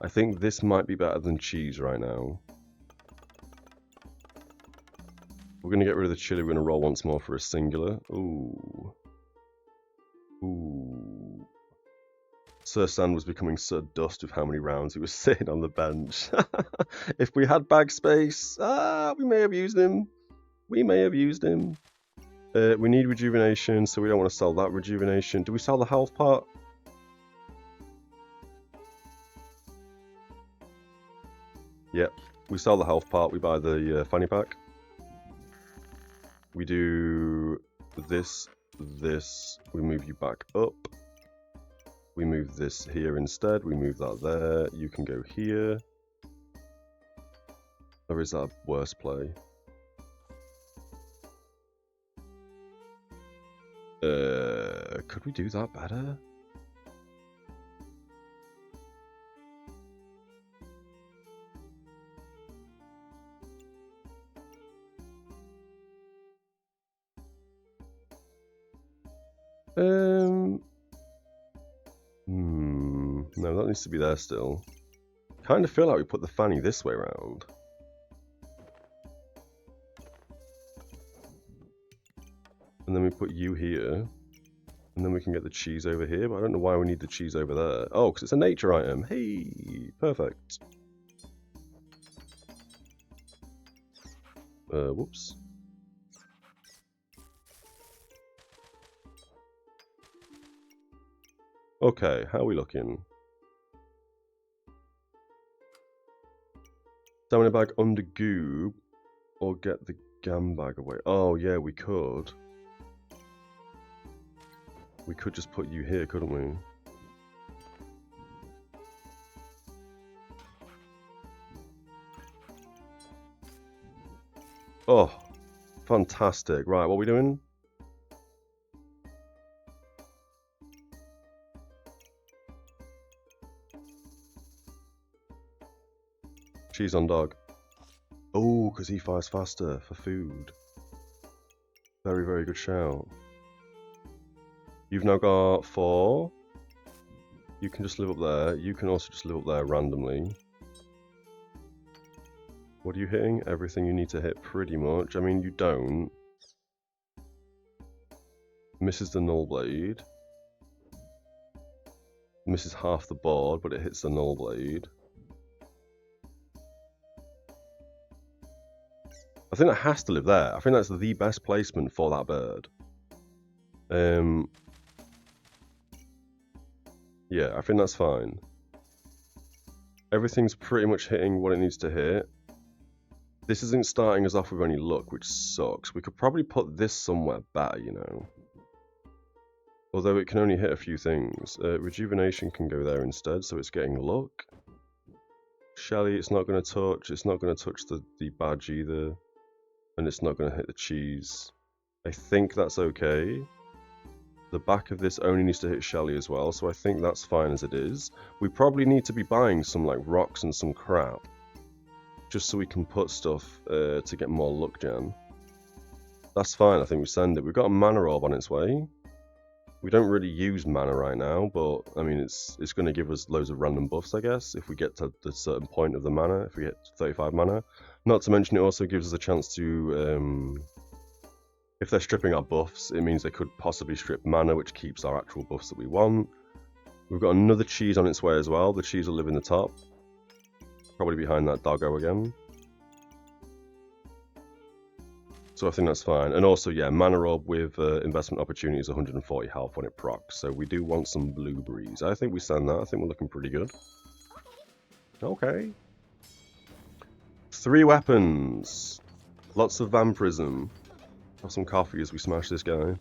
I think this might be better than cheese right now. We're going to get rid of the chili. We're going to roll once more for a singular. Ooh. Ooh. Sir Sand was becoming Sir Dust with how many rounds he was sitting on the bench. If we had bag space, we may have used him. We may have used him. We need rejuvenation, so we don't want to sell that rejuvenation. Do we sell the health part? Yep, we sell the health part. We buy the fanny pack. We do this, we move you back up. We move this here instead. We move that there. You can go here. Or is that a worse play? Could we do that better? No, that needs to be there still. Kind of feel like we put the fanny this way around. And then we put you here. And then we can get the cheese over here, but I don't know why we need the cheese over there. Oh, because it's a nature item. Hey, perfect. Whoops. Okay, how are we looking? Stamina bag under goob, or get the gam bag away. Oh yeah, we could. We could just put you here, couldn't we? Oh, fantastic. Right, what are we doing? Cheese on dog. Oh, because he fires faster for food. Very, very good shout. You've now got 4. You can just live up there. You can also just live up there randomly. What are you hitting? Everything you need to hit pretty much. I mean, you don't. Misses the null blade. Misses half the board, but it hits the null blade. I think that has to live there. I think that's the best placement for that bird. Yeah, I think that's fine. Everything's pretty much hitting what it needs to hit. This isn't starting us off with any luck, which sucks. We could probably put this somewhere better, you know. Although it can only hit a few things. Rejuvenation can go there instead, so it's getting luck. Shelly, it's not going to touch. It's not going to touch the badge either. And it's not going to hit the cheese. I think that's okay. The back of this only needs to hit Shelly as well, so I think that's fine as it is. We probably need to be buying some like rocks and some crap. Just so we can put stuff to get more luck gen. That's fine, I think we send it. We've got a mana orb on its way. We don't really use mana right now, but I mean it's going to give us loads of random buffs, I guess, if we get to the certain point of the mana, if we get 35 mana. Not to mention it also gives us a chance to, if they're stripping our buffs, it means they could possibly strip mana, which keeps our actual buffs that we want. We've got another cheese on its way as well. The cheese will live in the top. Probably behind that doggo again. So I think that's fine. And also, yeah, mana orb with investment opportunities 140 health when it procs. So we do want some blueberries. I think we send that. I think we're looking pretty good. Okay. 3 weapons. Lots of vampirism. Have some coffee as we smash this guy.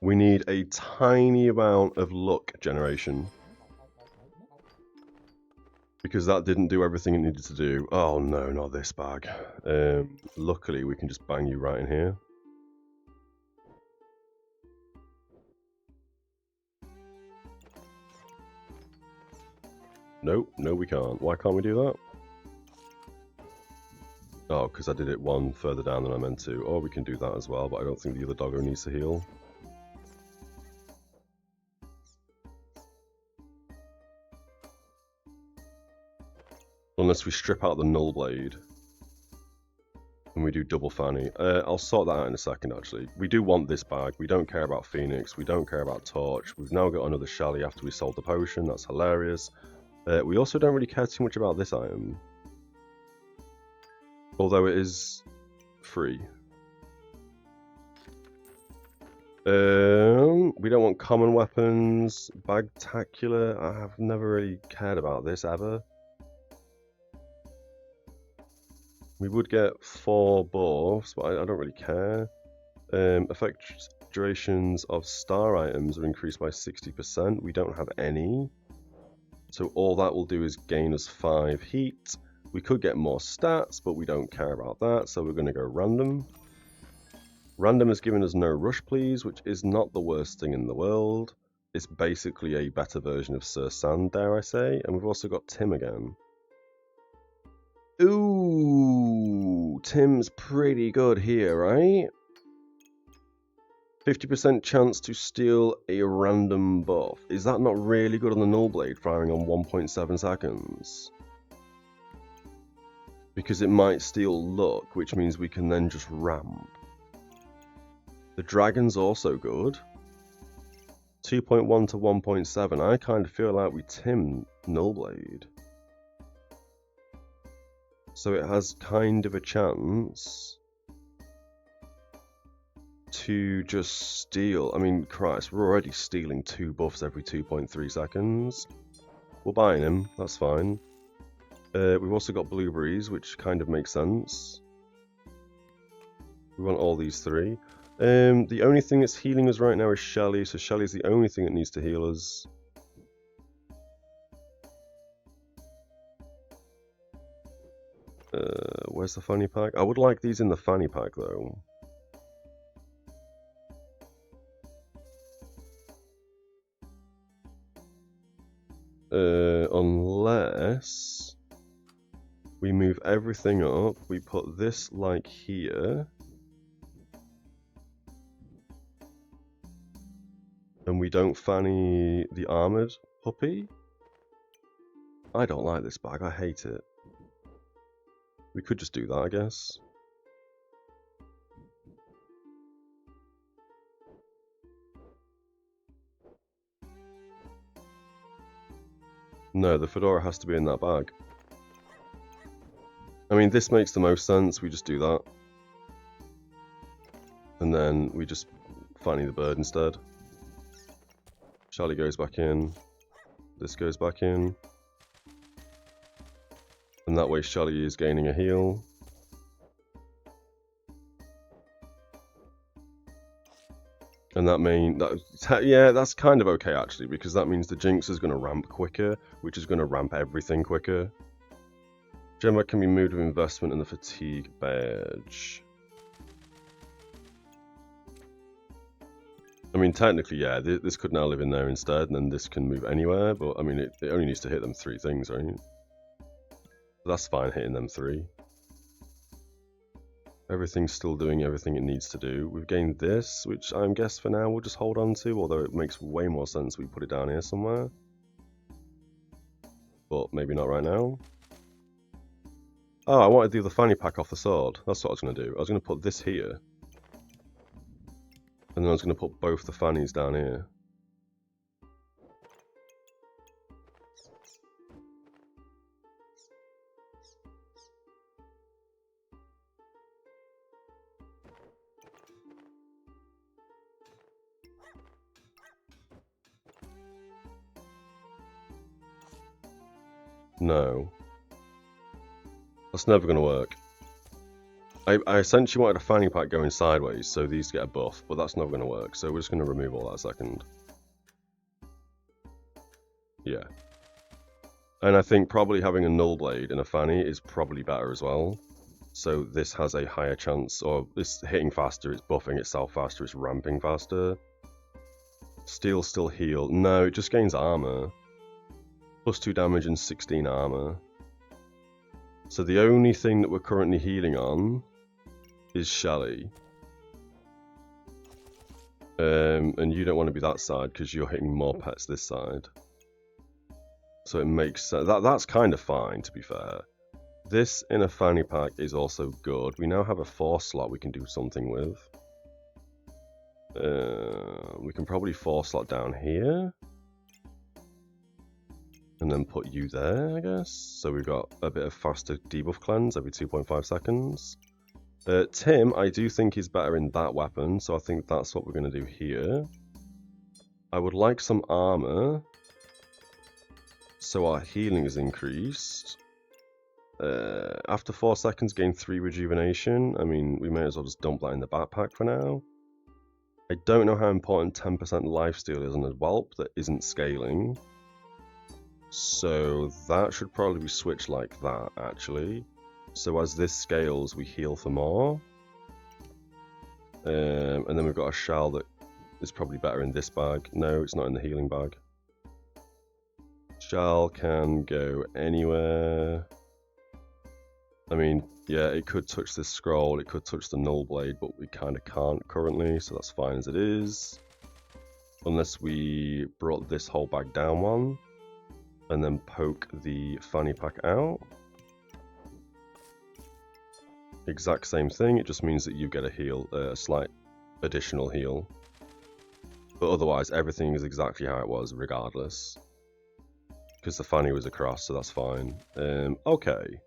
We need a tiny amount of luck generation. Because that didn't do everything it needed to do. Oh no, not this bag. Luckily, we can just bang you right in here. Nope, no we can't. Why can't we do that? Oh, because I did it one further down than I meant to. Or we can do that as well, but I don't think the other doggo needs to heal. Unless we strip out the null blade. And we do double fanny. I'll sort that out in a second, actually. We do want this bag. We don't care about Phoenix. We don't care about Torch. We've now got another Shelly after we sold the potion. That's hilarious. We also don't really care too much about this item. Although it is free. We don't want common weapons. Bagtacular, I have never really cared about this ever. We would get 4 buffs, but I don't really care. Effect durations of star items are increased by 60%. We don't have any. So all that will do is gain us 5 heat. We could get more stats, but we don't care about that, so we're going to go random. Random has given us no rush please, which is not the worst thing in the world. It's basically a better version of Sir Sand, dare I say, and we've also got Tim again. Ooh, Tim's pretty good here, right? 50% chance to steal a random buff. Is that not really good on the Null Blade, firing on 1.7 seconds? Because it might steal luck, which means we can then just ramp. The Dragon's also good. 2.1 to 1.7. I kind of feel like we Tim Null Blade. So it has kind of a chance to just steal. I mean, Christ, we're already stealing 2 buffs every 2.3 seconds. We're buying him, that's fine. We've also got blueberries, which kind of makes sense. We want all these 3. The only thing that's healing us right now is Shelly, so Shelly's the only thing that needs to heal us. Where's the fanny pack? I would like these in the fanny pack though. Unless we move everything up, we put this like here. And we don't fanny the armored puppy. I don't like this bag, I hate it. We could just do that, I guess. No, the fedora has to be in that bag. I mean, this makes the most sense, we just do that. And then we just fanny the bird instead. Charlie goes back in. This goes back in. And that way Shelly is gaining a heal. And yeah, that's kind of okay actually, because that means the Jinx is going to ramp quicker, which is going to ramp everything quicker. Gemma can be moved with investment in the fatigue badge. I mean, technically, yeah, this could now live in there instead, and then this can move anywhere, but I mean, it only needs to hit them 3 things, right? That's fine hitting them 3. Everything's still doing everything it needs to do. We've gained this, which I guess for now we'll just hold on to, although it makes way more sense we put it down here somewhere. But maybe not right now. Oh, I wanted to do the fanny pack off the sword. That's what I was going to do. I was going to put this here. And then I was going to put both the fannies down here. No. That's never going to work. I essentially wanted a fanny pack going sideways, so these get a buff, but that's not going to work, so we're just going to remove all that a second. Yeah. And I think probably having a Null Blade and a fanny is probably better as well. So this has a higher chance, or it's hitting faster, it's buffing itself faster, it's ramping faster. Steel still heal. No, it just gains armor. +2 damage and 16 armor. So the only thing that we're currently healing on is Shelly. And you don't want to be that side because you're hitting more pets this side. So it makes sense. That's kind of fine, to be fair. This in a fanny pack is also good. We now have a 4 slot we can do something with. We can probably 4 slot down here. And then put you there, I guess. So we've got a bit of faster debuff cleanse every 2.5 seconds. Tim, I do think is better in that weapon, so I think that's what we're going to do here. I would like some armor, so our healing is increased. After 4 seconds, gain 3 rejuvenation. I mean, we may as well just dump that in the backpack for now. I don't know how important 10% lifesteal is on a whelp that isn't scaling. So that should probably be switched like that, actually. So as this scales, we heal for more. And then we've got a shell that is probably better in this bag. No, it's not in the healing bag. Shell can go anywhere. I mean, yeah, it could touch this scroll, it could touch the null blade, but we kind of can't currently, so that's fine as it is. Unless we brought this whole bag down one, and then poke the fanny pack out. Exact same thing, it just means that you get a heal, a slight additional heal. But otherwise, everything is exactly how it was, regardless. Because the fanny was across, so that's fine. Okay.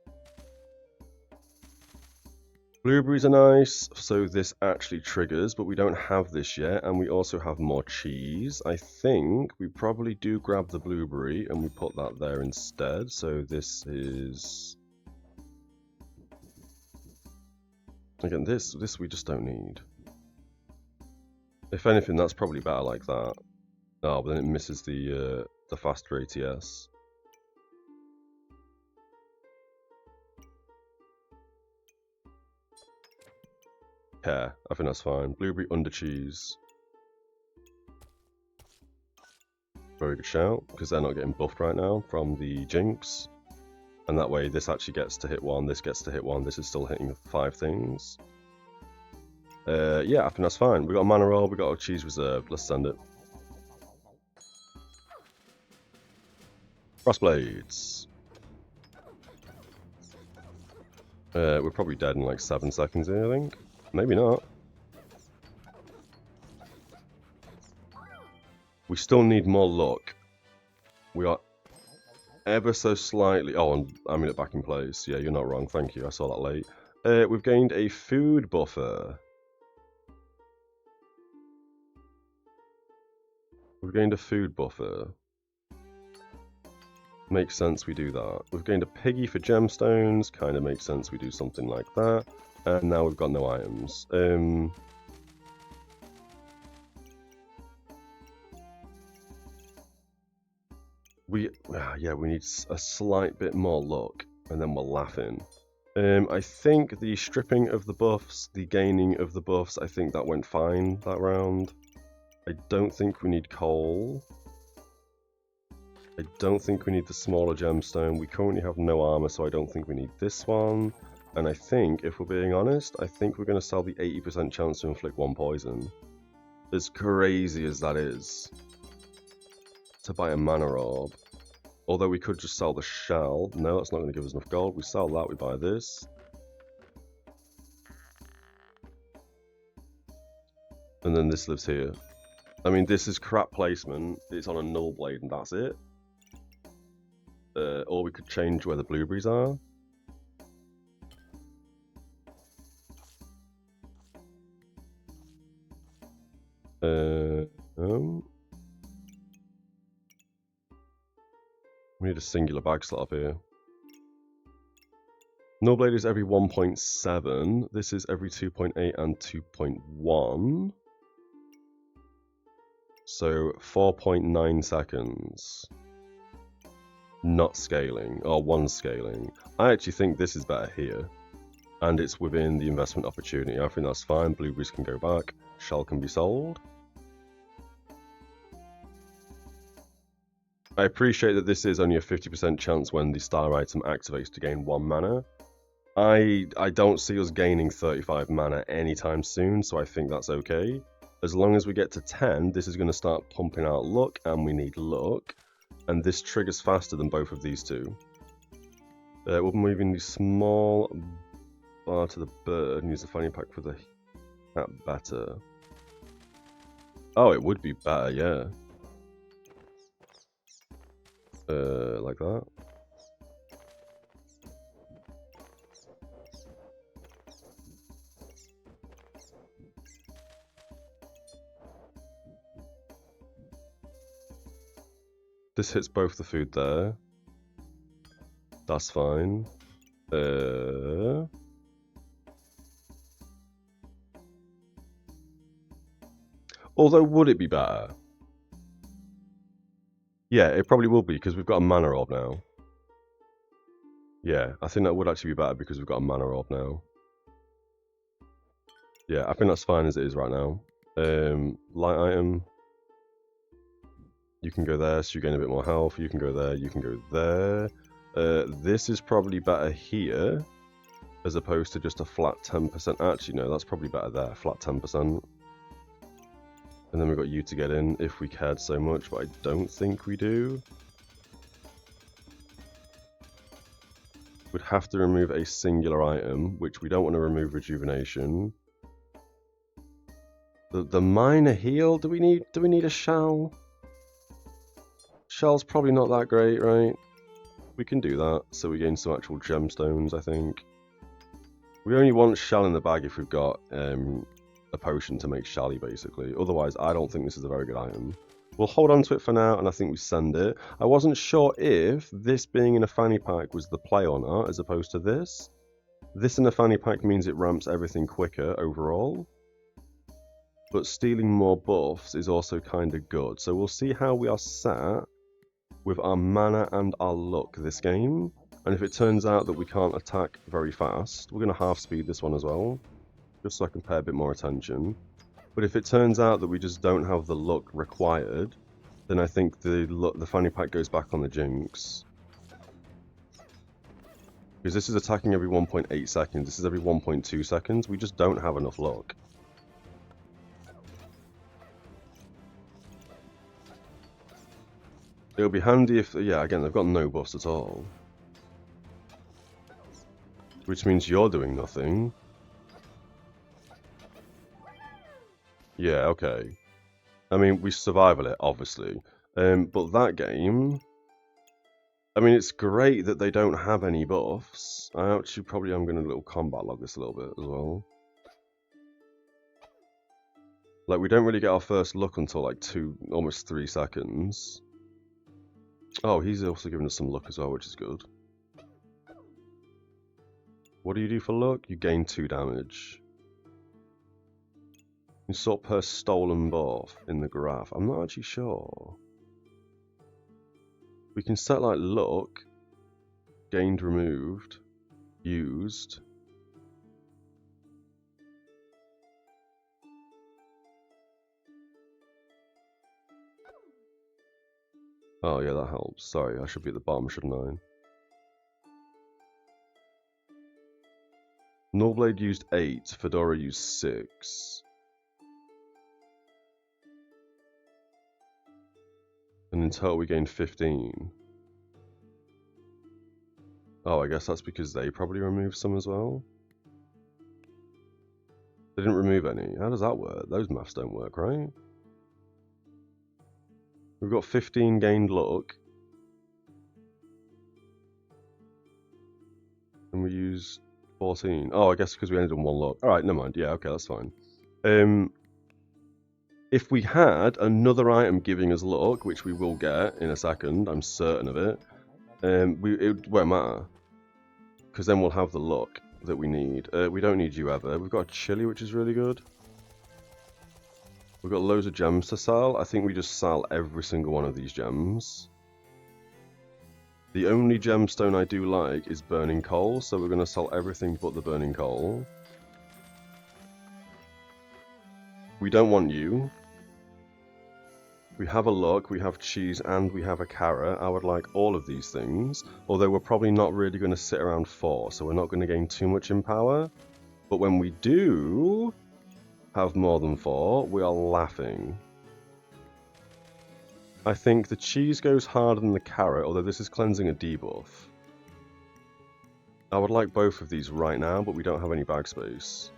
Blueberries are nice, so this actually triggers, but we don't have this yet, and we also have more cheese. I think we probably do grab the blueberry, and we put that there instead, so this is... Again, this we just don't need. If anything, that's probably better like that. Oh, but then it misses the faster ATS. Yeah, I think that's fine. Blueberry under cheese. Very good shout, because they're not getting buffed right now from the Jinx. And that way this actually gets to hit one, this gets to hit one, this is still hitting 5 things. Yeah, I think that's fine. We got a mana roll, we got a cheese reserved, let's send it. Frostblades. We're probably dead in like 7 seconds here, I think. Maybe not. We still need more luck. We are ever so slightly... Oh, and I'm in it back in place. Yeah, you're not wrong. Thank you. I saw that late. We've gained a food buffer. We've gained a food buffer. Makes sense we do that. We've gained a piggy for gemstones. Kind of makes sense we do something like that. And now we've got no items. Yeah, we need a slight bit more luck, and then we're laughing. I think the stripping of the buffs, the gaining of the buffs, I think that went fine that round. I don't think we need coal. I don't think we need the smaller gemstone. We currently have no armor, so I don't think we need this one. And I think, if we're being honest, I think we're going to sell the 80% chance to inflict 1 poison. As crazy as that is, to buy a mana orb. Although we could just sell the shell. No, that's not going to give us enough gold. We sell that, we buy this. And then this lives here. I mean, this is crap placement. It's on a null blade and that's it. Or we could change where the blueberries are. We need a singular bag slot up here. Null blade is every 1.7. This is every 2.8 and 2.1. So 4.9 seconds. Not scaling, or 1 scaling. I actually think this is better here. And it's within the investment opportunity. I think that's fine. Blueberries can go back. Shell can be sold. I appreciate that this is only a 50% chance when the star item activates to gain 1 mana. I don't see us gaining 35 mana anytime soon, so I think that's okay. As long as we get to 10, this is going to start pumping out luck, and we need luck. And this triggers faster than both of these two. We're moving the small bar to the bird and use the fanny pack for the cat better. Oh, it would be better, yeah. Like that. This hits both the food there. That's fine. Although, would it be better? Yeah, it probably will be, because we've got a mana orb now. Yeah, I think that would actually be better because we've got a mana orb now. Yeah, I think that's fine as it is right now. Light item. You can go there, so you gain a bit more health. You can go there, you can go there. This is probably better here, as opposed to just a flat 10%. Actually, no, that's probably better there, flat 10%. And then we've got you to get in if we cared so much, but I don't think we do. We'd have to remove a singular item, which we don't want to remove rejuvenation. The minor heal, do we need a shell? Shell's probably not that great, right? We can do that, so we gain some actual gemstones, I think. We only want shell in the bag if we've got a potion to make shelly, basically. Otherwise, I don't think this is a very good item. We'll hold on to it for now, and I think we send it. I wasn't sure if this being in a fanny pack was the play or not, as opposed to this. This in a fanny pack means it ramps everything quicker overall. But stealing more buffs is also kind of good. So we'll see how we are sat with our mana and our luck this game. And if it turns out that we can't attack very fast, we're going to half speed this one as well, just so I can pay a bit more attention. But if it turns out that we just don't have the luck required, then I think the fanny pack goes back on the Jinx. Because this is attacking every 1.8 seconds, this is every 1.2 seconds, we just don't have enough luck. It'll be handy if, yeah, again, they've got no buffs at all. Which means you're doing nothing. Yeah, okay. I mean, we survival it, obviously. But that game... I mean, it's great that they don't have any buffs. I actually probably am going to little combat log this a little bit as well. Like, we don't really get our first look until like almost 3 seconds. Oh, he's also giving us some luck as well, which is good. What do you do for luck? You gain 2 damage. You sort per stolen buff in the graph. I'm not actually sure. We can set like luck, gained, removed, used. Oh yeah, that helps. Sorry, I should be at the bottom, shouldn't I? Nullblade used 8, Fedora used 6. And in total we gained 15. Oh, I guess that's because they probably removed some as well. They didn't remove any. How does that work? Those maths don't work, right? We've got 15 gained luck. And we used 14. Oh, I guess because we ended on 1 luck. Alright, never mind. Yeah, okay, that's fine. If we had another item giving us luck, which we will get in a second, I'm certain of it, it won't matter. Because then we'll have the luck that we need. We don't need you ever. We've got a chili, which is really good. We've got loads of gems to sell. I think we just sell every single one of these gems. The only gemstone I do like is burning coal, so we're going to sell everything but the burning coal. We don't want you. We have a luck, we have cheese, and we have a carrot. I would like all of these things, although we're probably not really going to sit around 4, so we're not going to gain too much in power. But when we do have more than 4, we are laughing. I think the cheese goes harder than the carrot, although this is cleansing a debuff. I would like both of these right now, but we don't have any bag space.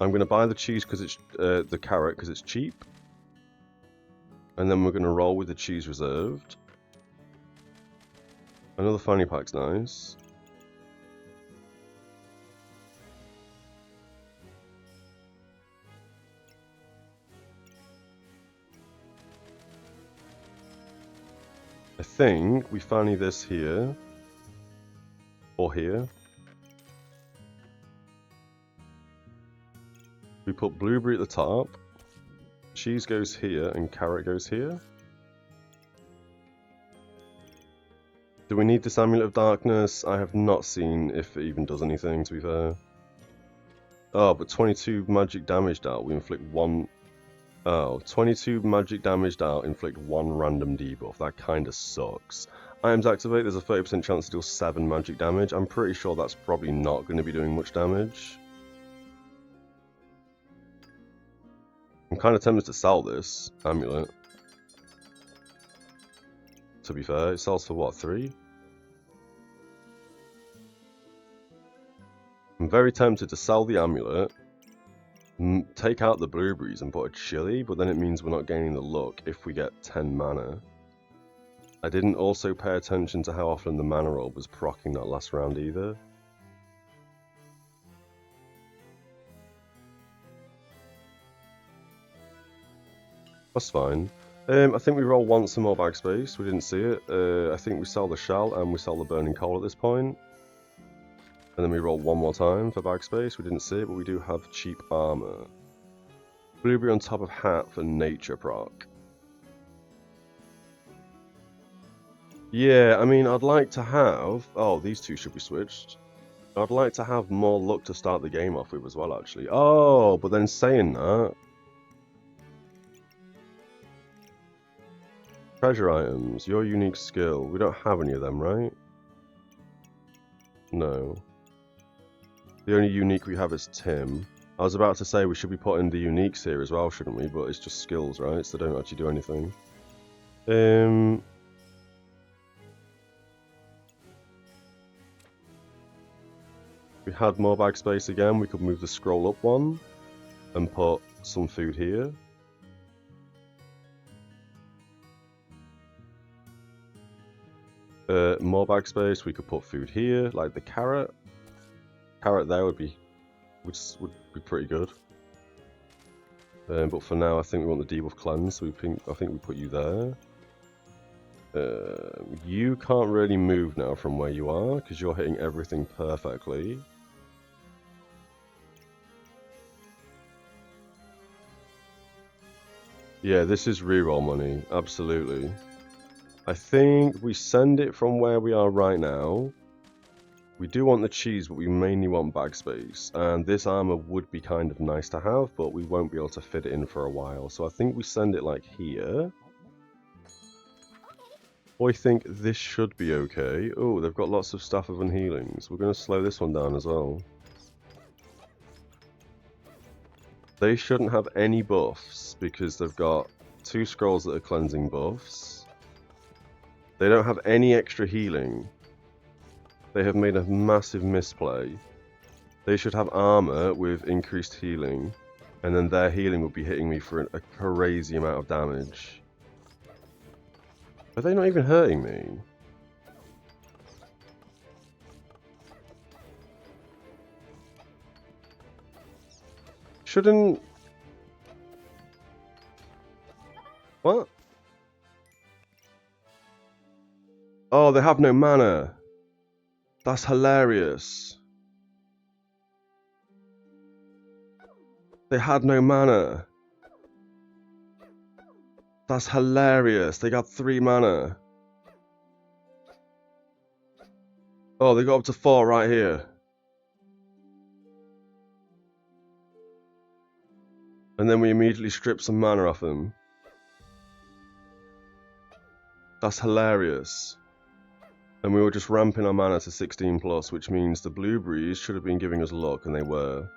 I'm going to buy the cheese because it's the carrot because it's cheap. And then we're going to roll with the cheese reserved. Another fanny pack's nice. I think we finally this here. Or here. We put blueberry at the top. Cheese goes here and carrot goes here. Do we need this Amulet of Darkness? I have not seen if it even does anything, to be fair. Oh, but 22 magic damage out, we inflict one... Oh, 22 magic damage out, inflict one random debuff. That kinda sucks. Items activate, there's a 30% chance to deal 7 magic damage. I'm pretty sure that's probably not going to be doing much damage. I'm kind of tempted to sell this amulet. To be fair, it sells for what, 3? I'm very tempted to sell the amulet, take out the blueberries and put a chili, but then it means we're not gaining the luck if we get 10 mana. I didn't also pay attention to how often the mana orb was proccing that last round either. That's fine. I think we roll once some more bag space. We didn't see it. I think we sell the shell and we sell the burning coal at this point. And then we roll one more time for bag space. We didn't see it, but we do have cheap armor. Blueberry on top of hat for nature proc. Yeah, I mean, I'd like to have... Oh, these two should be switched. I'd like to have more luck to start the game off with as well, actually. Oh, but then saying that... Treasure items, your unique skill. We don't have any of them, right? No. The only unique we have is Tim. I was about to say we should be putting the uniques here as well, shouldn't we? But it's just skills, right? So they don't actually do anything. If we had more bag space again, we could move the scroll up one and put some food here. More bag space, we could put food here, like the carrot. Carrot there would be pretty good. But for now, I think we want the debuff cleanse, so I think we put you there. You can't really move now from where you are, because you're hitting everything perfectly. Yeah, this is reroll money, absolutely. I think we send it from where we are right now. We do want the cheese, but we mainly want bag space. And this armor would be kind of nice to have, but we won't be able to fit it in for a while. So I think we send it like here. I think this should be okay. Oh, they've got lots of Staff of Unhealings. We're going to slow this one down as well. They shouldn't have any buffs because they've got 2 scrolls that are cleansing buffs. They don't have any extra healing. They have made a massive misplay. They should have armor with increased healing, and then their healing would be hitting me for a crazy amount of damage. Are they not even hurting me? Shouldn't... What? Oh, they have no mana. That's hilarious. They had no mana. That's hilarious. They got 3 mana. Oh, they got up to 4 right here. And then we immediately strip some mana off them. That's hilarious. And we were just ramping our mana to 16 plus, which means the blueberries should have been giving us luck, and they were.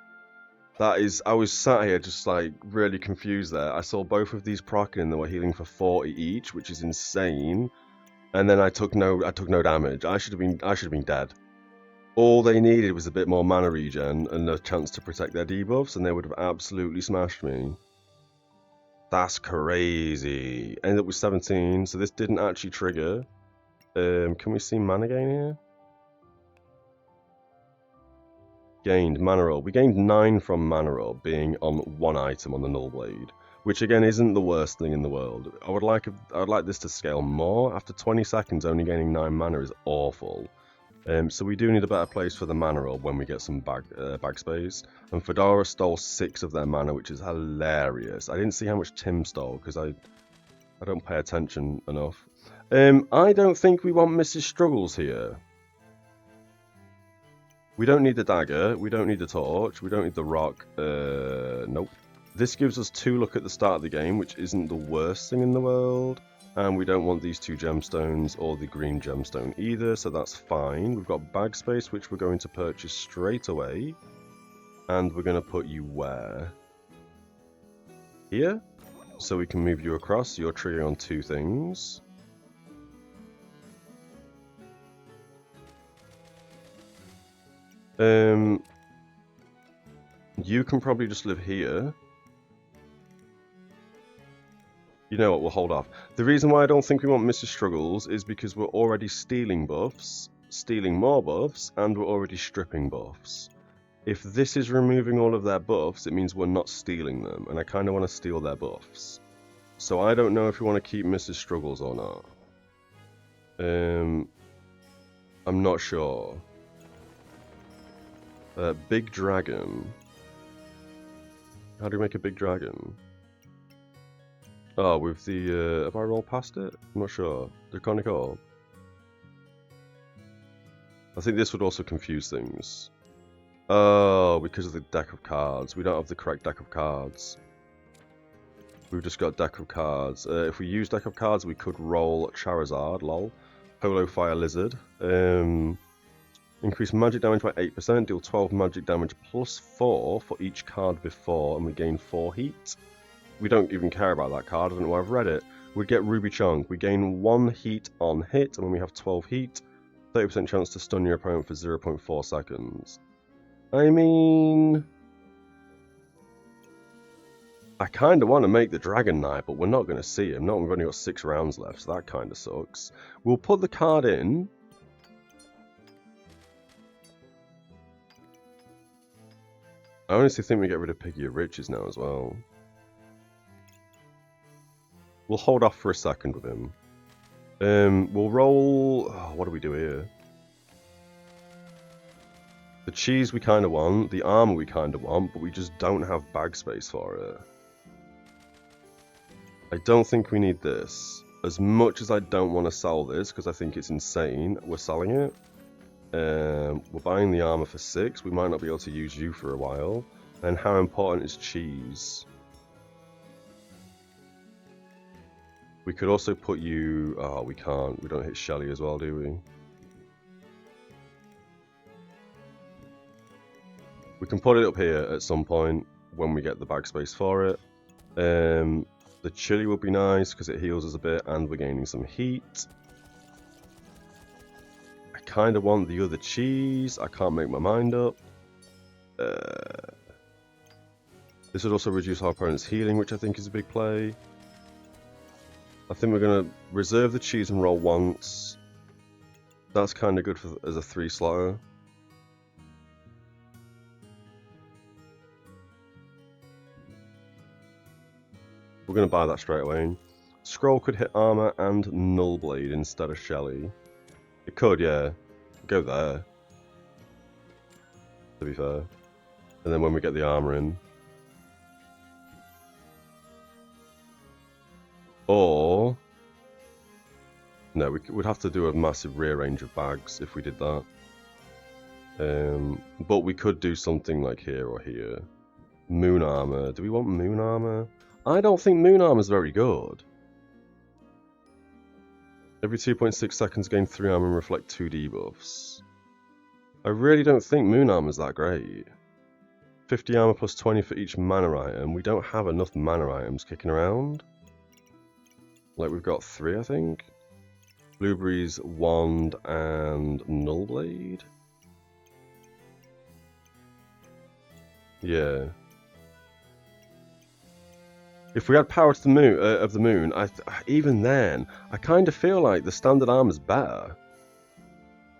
That is, I was sat here just like really confused there. I saw both of these proccing and they were healing for 40 each, which is insane. And then I took no damage. I should have been dead. All they needed was a bit more mana regen and a chance to protect their debuffs, and they would have absolutely smashed me. That's crazy. Ended up with 17, so this didn't actually trigger. Can we see mana gain here? Gained mana orb. We gained 9 from mana orb being on 1 item on the Null Blade. which again isn't the worst thing in the world. I would like this to scale more. After 20 seconds, only gaining 9 mana is awful. So we do need a better place for the mana orb when we get some bag space. And Fedora stole 6 of their mana, which is hilarious. I didn't see how much Tim stole because I don't pay attention enough. I don't think we want Mrs. Struggles here. We don't need the dagger. We don't need the torch. We don't need the rock. Nope. This gives us 2 luck at the start of the game, which isn't the worst thing in the world. And we don't want these 2 gemstones or the green gemstone either, so that's fine. We've got bag space, which we're going to purchase straight away. And we're going to put you where? Here? So we can move you across. You're triggering on 2 things. You can probably just live here. You know what, we'll hold off. The reason why I don't think we want Mrs. Struggles is because we're already stealing buffs, stealing more buffs, and we're already stripping buffs. If this is removing all of their buffs, it means we're not stealing them, and I kind of want to steal their buffs. So I don't know if we want to keep Mrs. Struggles or not. I'm not sure. Big Dragon. How do we make a big dragon? Oh, with the, have I rolled past it? I'm not sure. Draconic Orb. I think this would also confuse things. Oh, because of the deck of cards. We don't have the correct deck of cards. We've just got deck of cards. If we use deck of cards, we could roll Charizard, lol. Holo Fire Lizard. Increase magic damage by 8%, deal 12 magic damage plus 4 for each card before, and we gain 4 heat. We don't even care about that card, I don't know why I've read it. We'd get Ruby Chunk. We gain 1 heat on hit, and when we have 12 heat, 30% chance to stun your opponent for 0.4 seconds. I mean, I kind of want to make the Dragon Knight, but we're not going to see him. We've only got 6 rounds left, so that kind of sucks. We'll put the card in. I honestly think we get rid of Piggy of Riches now as well. We'll hold off for a second with him. We'll roll... Oh, what do we do here? The cheese we kind of want, the armor we kind of want, but we just don't have bag space for it. I don't think we need this. As much as I don't want to sell this, because I think it's insane, we're selling it. We're buying the armor for 6. We might not be able to use you for a while. And how important is cheese? We could also put you... Oh, we can't. We don't hit Shelly as well, do we? We can put it up here at some point when we get the bag space for it. The chili would be nice because it heals us a bit and we're gaining some heat. I kind of want the other cheese. I can't make my mind up. This would also reduce our opponent's healing, which I think is a big play. I think we're going to reserve the cheese and roll once. That's kind of good as a 3-slotter. We're going to buy that straight away. Scroll could hit armor and Nullblade instead of Shelly. It could, yeah. Go there. To be fair. And then when we get the armor in. Or... No, we would have to do a massive rearrange of bags if we did that. But we could do something like here or here. Moon armor. Do we want moon armor? I don't think moon armor is very good. Every 2.6 seconds gain 3 armor and reflect 2 debuffs. I really don't think moon armor is that great. 50 armor plus 20 for each mana item. We don't have enough mana items kicking around. Like we've got 3, I think. Blueberries, Wand, and Nullblade. Yeah. If we had Power to the Moon, of the Moon, even then, I kind of feel like the standard armor's better.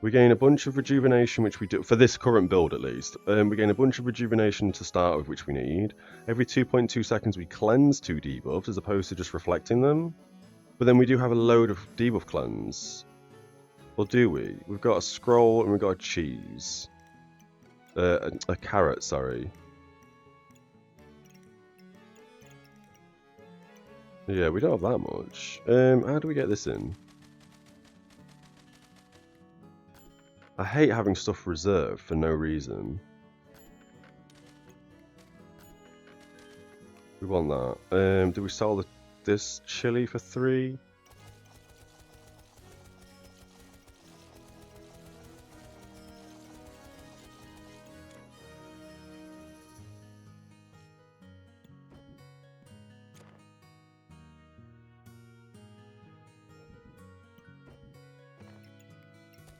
We gain a bunch of rejuvenation, which we do for this current build at least. We gain a bunch of rejuvenation to start with, which we need. Every 2.2 seconds we cleanse 2 debuffs as opposed to just reflecting them. But then we do have a load of debuff cleanse. Or do we? We've got a scroll and we've got a cheese. A carrot, sorry. Yeah, we don't have that much. How do we get this in? I hate having stuff reserved for no reason. We want that. Do we sell this chili for 3?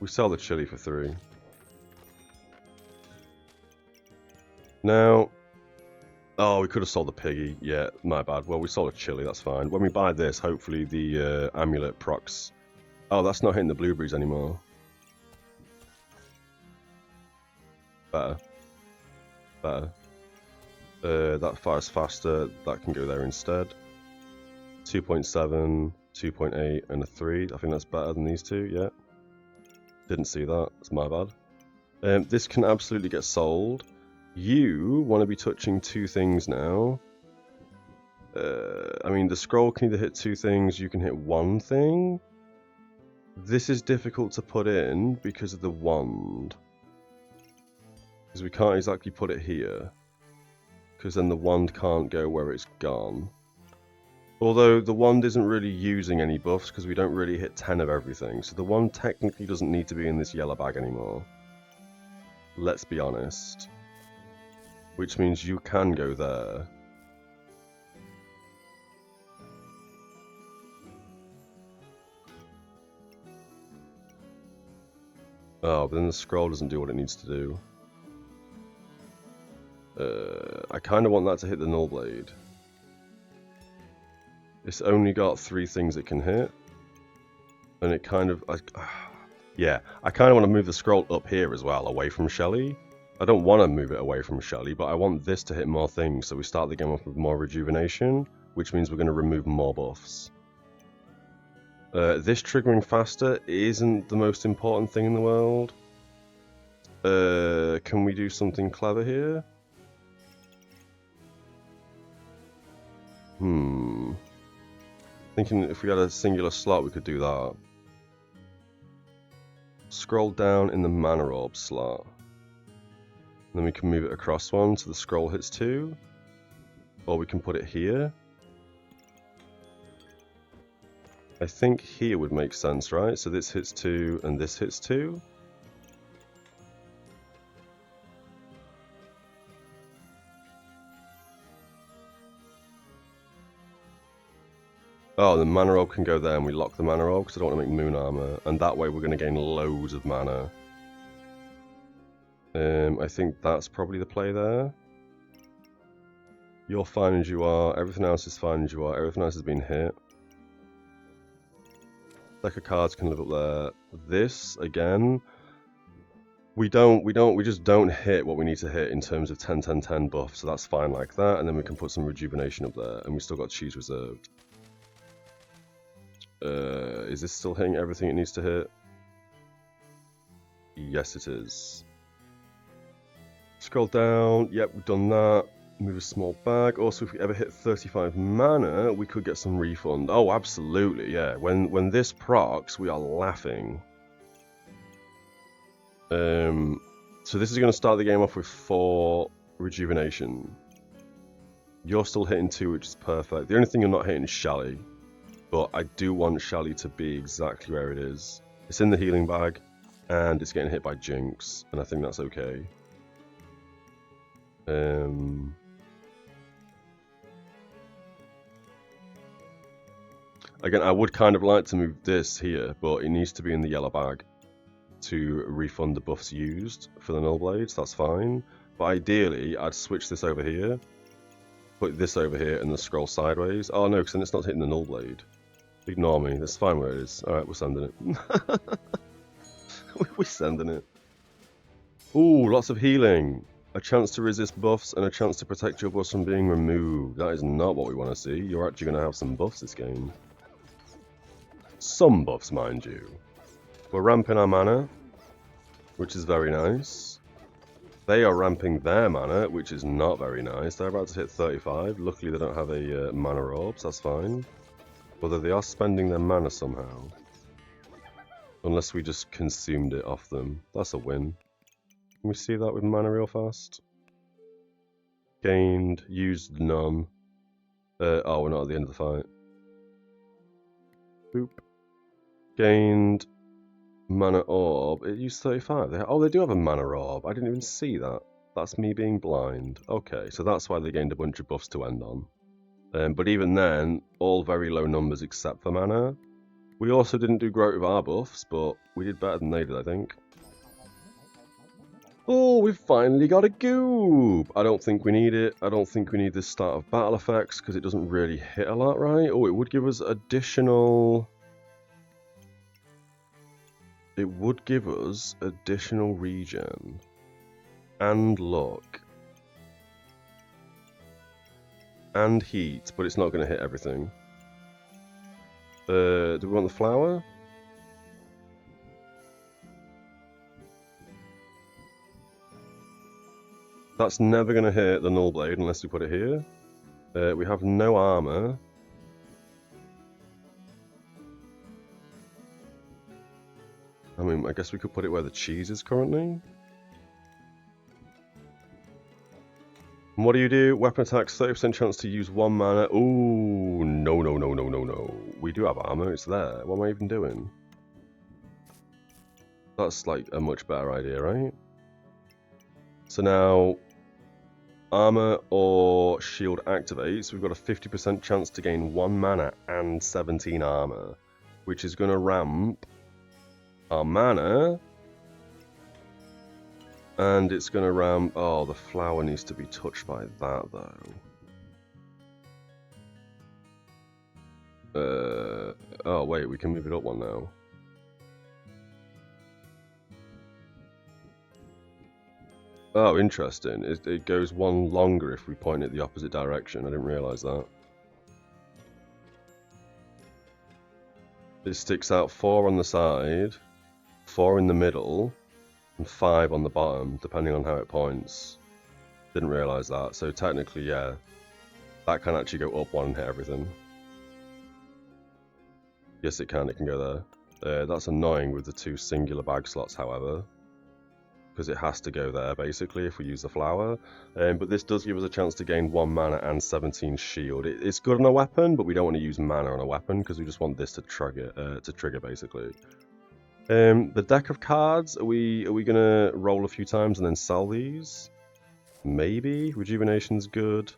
We sell the chili for 3. Now, oh, we could have sold the piggy. Yeah, my bad. Well, we sold a chili, that's fine. When we buy this, hopefully the amulet procs. Oh, that's not hitting the blueberries anymore. Better. Better. That fires faster. That can go there instead. 2.7, 2.8, and a 3. I think that's better than these two, yeah. Didn't see that. That's my bad. This can absolutely get sold. You want to be touching 2 things now. I mean, the scroll can either hit 2 things, you can hit 1 thing. This is difficult to put in because of the wand. Because we can't exactly put it here. Because then the wand can't go where it's gone. Although the wand isn't really using any buffs because we don't really hit 10 of everything. So the wand technically doesn't need to be in this yellow bag anymore. Let's be honest. Which means you can go there. Oh, but then the scroll doesn't do what it needs to do. I kind of want that to hit the Null Blade. It's only got 3 things it can hit. And it kind of... yeah, I kind of want to move the scroll up here as well, away from Shelly. I don't want to move it away from Shelly, but I want this to hit more things, so we start the game off with more rejuvenation, which means we're going to remove more buffs. This triggering faster isn't the most important thing in the world. Can we do something clever here? Thinking if we had a singular slot, we could do that. Scroll down in the mana orb slot. Then we can move it across 1 so the scroll hits 2. Or we can put it here. I think here would make sense, right? So this hits 2 and this hits 2. Oh, the mana orb can go there and we lock the mana orb because I don't want to make moon armor. And that way we're going to gain loads of mana. I think that's probably the play there. You're fine as you are. Everything else is fine as you are. Everything else has been hit. Deck of cards can live up there. This, again, we just don't hit what we need to hit in terms of 10, 10, 10 buff. So that's fine like that. And then we can put some rejuvenation up there. And we still got cheese reserved. Is this still hitting everything it needs to hit? Yes, it is. Scroll down. Yep, we've done that. Move a small bag. Also, if we ever hit 35 mana, we could get some refund. Oh, absolutely, yeah. When this procs, we are laughing. So this is going to start the game off with 4 rejuvenation. You're still hitting 2, which is perfect. The only thing you're not hitting is Shelly. But I do want Shelly to be exactly where it is. It's in the healing bag, and it's getting hit by Jinx, and I think that's okay. Again, I would kind of like to move this here, but it needs to be in the yellow bag to refund the buffs used for the Null Blades. That's fine. But ideally, I'd switch this over here, put this over here, and the scroll sideways. Oh no, because then it's not hitting the Null Blade. Ignore me. That's fine where it is. Alright, we're sending it. We're sending it. Ooh, lots of healing. A chance to resist buffs and a chance to protect your buffs from being removed. That is not what we want to see. You're actually going to have some buffs this game. Some buffs, mind you. We're ramping our mana, which is very nice. They are ramping their mana, which is not very nice. They're about to hit 35. Luckily, they don't have a mana orb, so that's fine. Although they are spending their mana somehow. Unless we just consumed it off them. That's a win. Can we see that with mana real fast? Gained, used none. Oh, we're not at the end of the fight. Boop. Gained mana orb. It used 35. They do have a mana orb. I didn't even see that. That's me being blind. Okay, so that's why they gained a bunch of buffs to end on. But even then, all very low numbers except for mana. We also didn't do great with our buffs, but we did better than they did, I think. Oh, we've finally got a Goob! I don't think we need it. I don't think we need this start of battle effects, because it doesn't really hit a lot, right? Oh, it would give us additional... It would give us additional regen. And luck. And heat, but it's not going to hit everything. Do we want the flower? That's never going to hit the Null Blade unless we put it here. We have no armor. I mean, I guess we could put it where the cheese is currently. And what do? Weapon attacks, 30% chance to use 1 mana. Ooh, no. We do have armor, it's there. What am I even doing? That's like a much better idea, right? So now, armor or shield activates. We've got a 50% chance to gain 1 mana and 17 armor, which is going to ramp our mana. And it's going to ramp... Oh, the flower needs to be touched by that, though. Oh, wait, we can move it up one now. Oh, interesting. It goes one longer if we point it the opposite direction. I didn't realise that. It sticks out 4 on the side, 4 in the middle, and 5 on the bottom, depending on how it points. Didn't realise that. So technically, yeah, that can actually go up 1 and hit everything. Yes, it can go there. That's annoying with the 2 singular bag slots, however, because it has to go there, basically, if we use the flower. But this does give us a chance to gain 1 mana and 17 shield. It's good on a weapon, but we don't want to use mana on a weapon, because we just want this to trigger, basically. The deck of cards, are we going to roll a few times and then sell these? Maybe. Rejuvenation's good.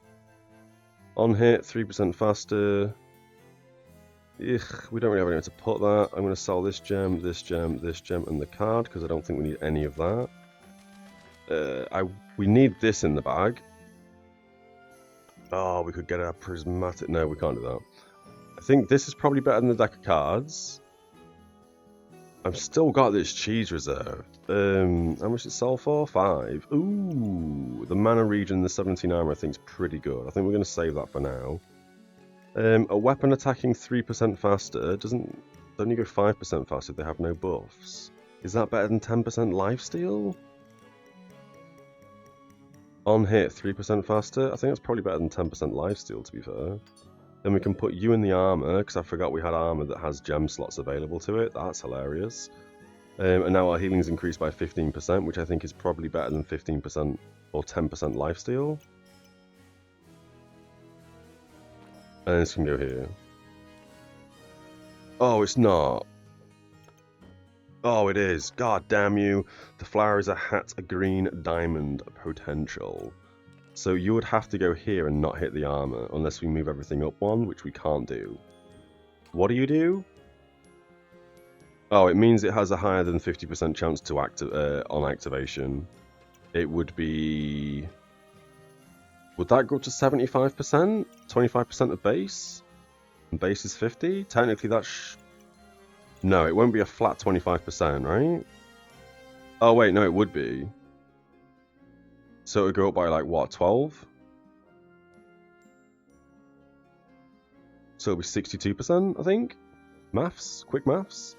On hit, 3% faster. Ugh, we don't really have anywhere to put that. I'm going to sell this gem, this gem, this gem, and the card, because I don't think we need any of that. We need this in the bag. Oh, we could get a prismatic... No, we can't do that. I think this is probably better than the deck of cards. I've still got this cheese reserved. How much does it sell for? 5. Ooh, the mana regen and the 17 armor I think is pretty good. I think we're going to save that for now. A weapon attacking 3% faster doesn't only go 5% faster if they have no buffs. Is that better than 10% lifesteal? On hit, 3% faster? I think that's probably better than 10% lifesteal, to be fair. Then we can put you in the armor, because I forgot we had armor that has gem slots available to it. That's hilarious. And now our healing's increased by 15%, which I think is probably better than 15% or 10% lifesteal. And this can go here. Oh, it's not. Oh, it is. God damn you. The flower is a hat, a green diamond potential. So you would have to go here and not hit the armor, unless we move everything up 1, which we can't do. What do? Oh, it means it has a higher than 50% chance to on activation. It would be... Would that go up to 75%? 25% of base? And base is 50? Technically that's... No, it won't be a flat 25%, right? Oh wait, no, it would be. So it would go up by like what, 12? So it'll be 62%, I think. Maths, quick maths.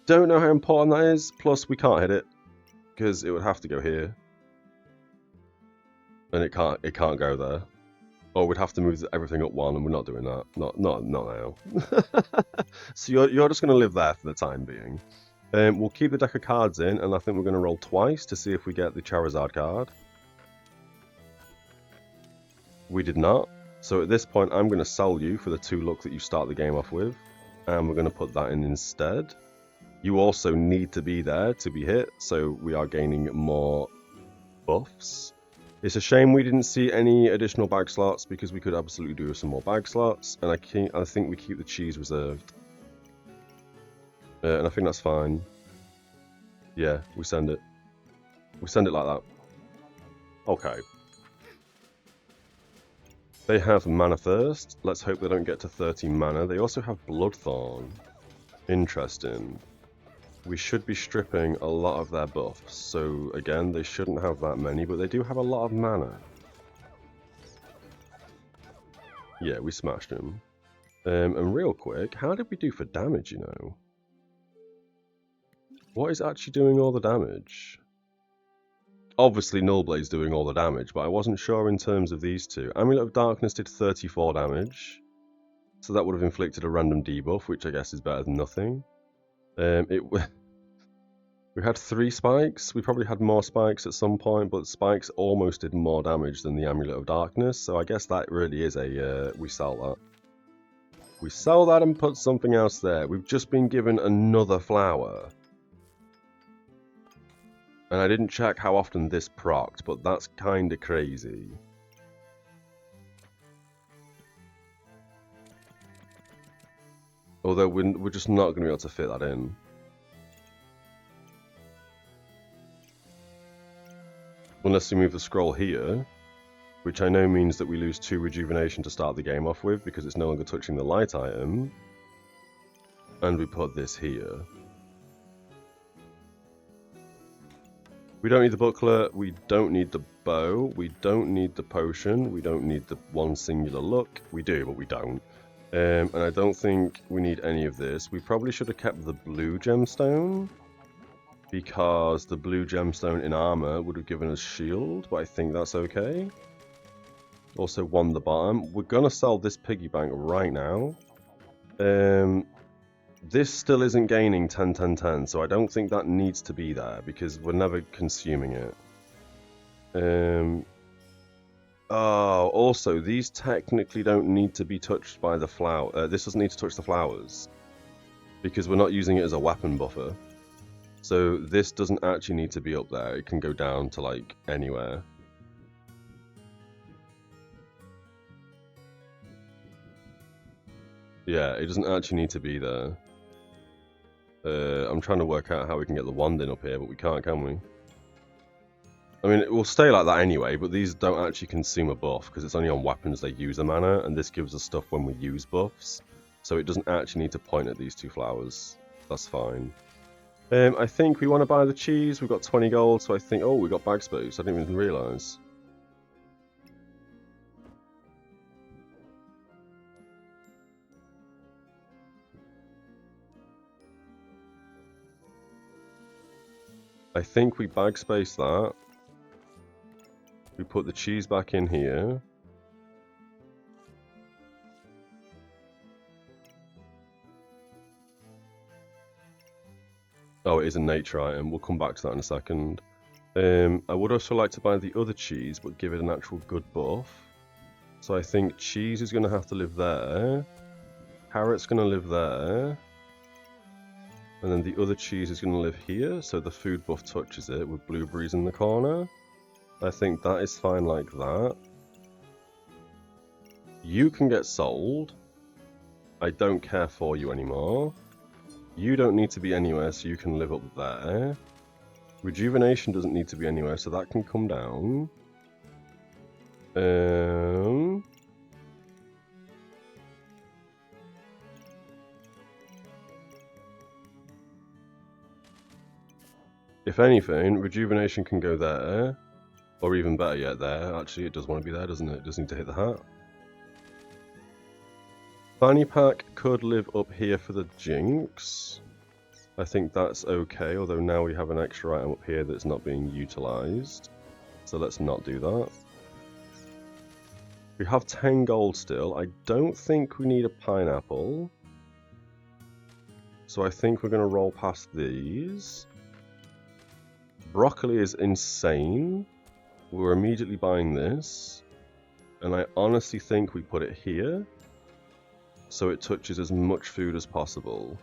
Don't know how important that is. Plus, we can't hit it because it would have to go here, and it can't go there. Or we'd have to move everything up one, and we're not doing that. Not now. So you're just going to live there for the time being. We'll keep the deck of cards in, and I think we're going to roll twice to see if we get the Charizard card. We did not. So at this point, I'm going to sell you for the 2 luck that you start the game off with, and we're going to put that in instead. You also need to be there to be hit, so we are gaining more buffs. It's a shame we didn't see any additional bag slots because we could absolutely do some more bag slots, and I think we keep the cheese reserved. And I think that's fine. Yeah, we send it. We send it like that. Okay. They have Mana Thirst. Let's hope they don't get to 30 mana. They also have Bloodthorn. Interesting. We should be stripping a lot of their buffs. So again, they shouldn't have that many, but they do have a lot of mana. Yeah, we smashed them. And real quick, how did we do for damage, you know? What is actually doing all the damage? Obviously, Nullblade's doing all the damage, but I wasn't sure in terms of these two. Amulet of Darkness did 34 damage. So that would have inflicted a random debuff, which I guess is better than nothing. We had 3 spikes. We probably had more spikes at some point, but spikes almost did more damage than the Amulet of Darkness. So I guess that really is a... we sell that. We sell that and put something else there. We've just been given another flower. And I didn't check how often this procced, but that's kind of crazy. Although we're just not going to be able to fit that in. Unless we move the scroll here, which I know means that we lose 2 rejuvenation to start the game off with because it's no longer touching the light item. And we put this here. We don't need the booklet, we don't need the bow, we don't need the potion, we don't need the 1 singular look. We do, but we don't. And I don't think we need any of this. We probably should have kept the blue gemstone, because the blue gemstone in armor would have given us shield, but I think that's okay. Also won the bottom. We're gonna sell this piggy bank right now. This still isn't gaining 10, 10, 10, so I don't think that needs to be there because we're never consuming it. Oh, also, these technically don't need to be touched by the flower. This doesn't need to touch the flowers because we're not using it as a weapon buffer. So this doesn't actually need to be up there. It can go down to like anywhere. Yeah, it doesn't actually need to be there. I'm trying to work out how we can get the wand in up here, but we can't, can we? I mean, it will stay like that anyway, but these don't actually consume a buff because it's only on weapons they use a mana, and this gives us stuff when we use buffs. So it doesn't actually need to point at these 2 flowers. That's fine. I think we want to buy the cheese. We've got 20 gold, so I think... Oh, we got bag space. I didn't even realise. I think we bag space that. We put the cheese back in here. Oh, it is a nature item. We'll come back to that in a second. I would also like to buy the other cheese, but give it an actual good buff. So I think cheese is going to have to live there. Carrot's going to live there. And then the other cheese is going to live here, so the food buff touches it with blueberries in the corner. I think that is fine like that. You can get sold. I don't care for you anymore. You don't need to be anywhere, so you can live up there. Rejuvenation doesn't need to be anywhere, so that can come down. If anything, rejuvenation can go there. Or even better yet, there. Actually, it does want to be there, doesn't it? It does need to hit the hat. Fanny Pack could live up here for the Jinx. I think that's okay, although now we have an extra item up here that's not being utilised. So let's not do that. We have 10 gold still. I don't think we need a pineapple. So I think we're going to roll past these. Broccoli is insane. We're immediately buying this. And I honestly think we put it here. So it touches as much food as possible.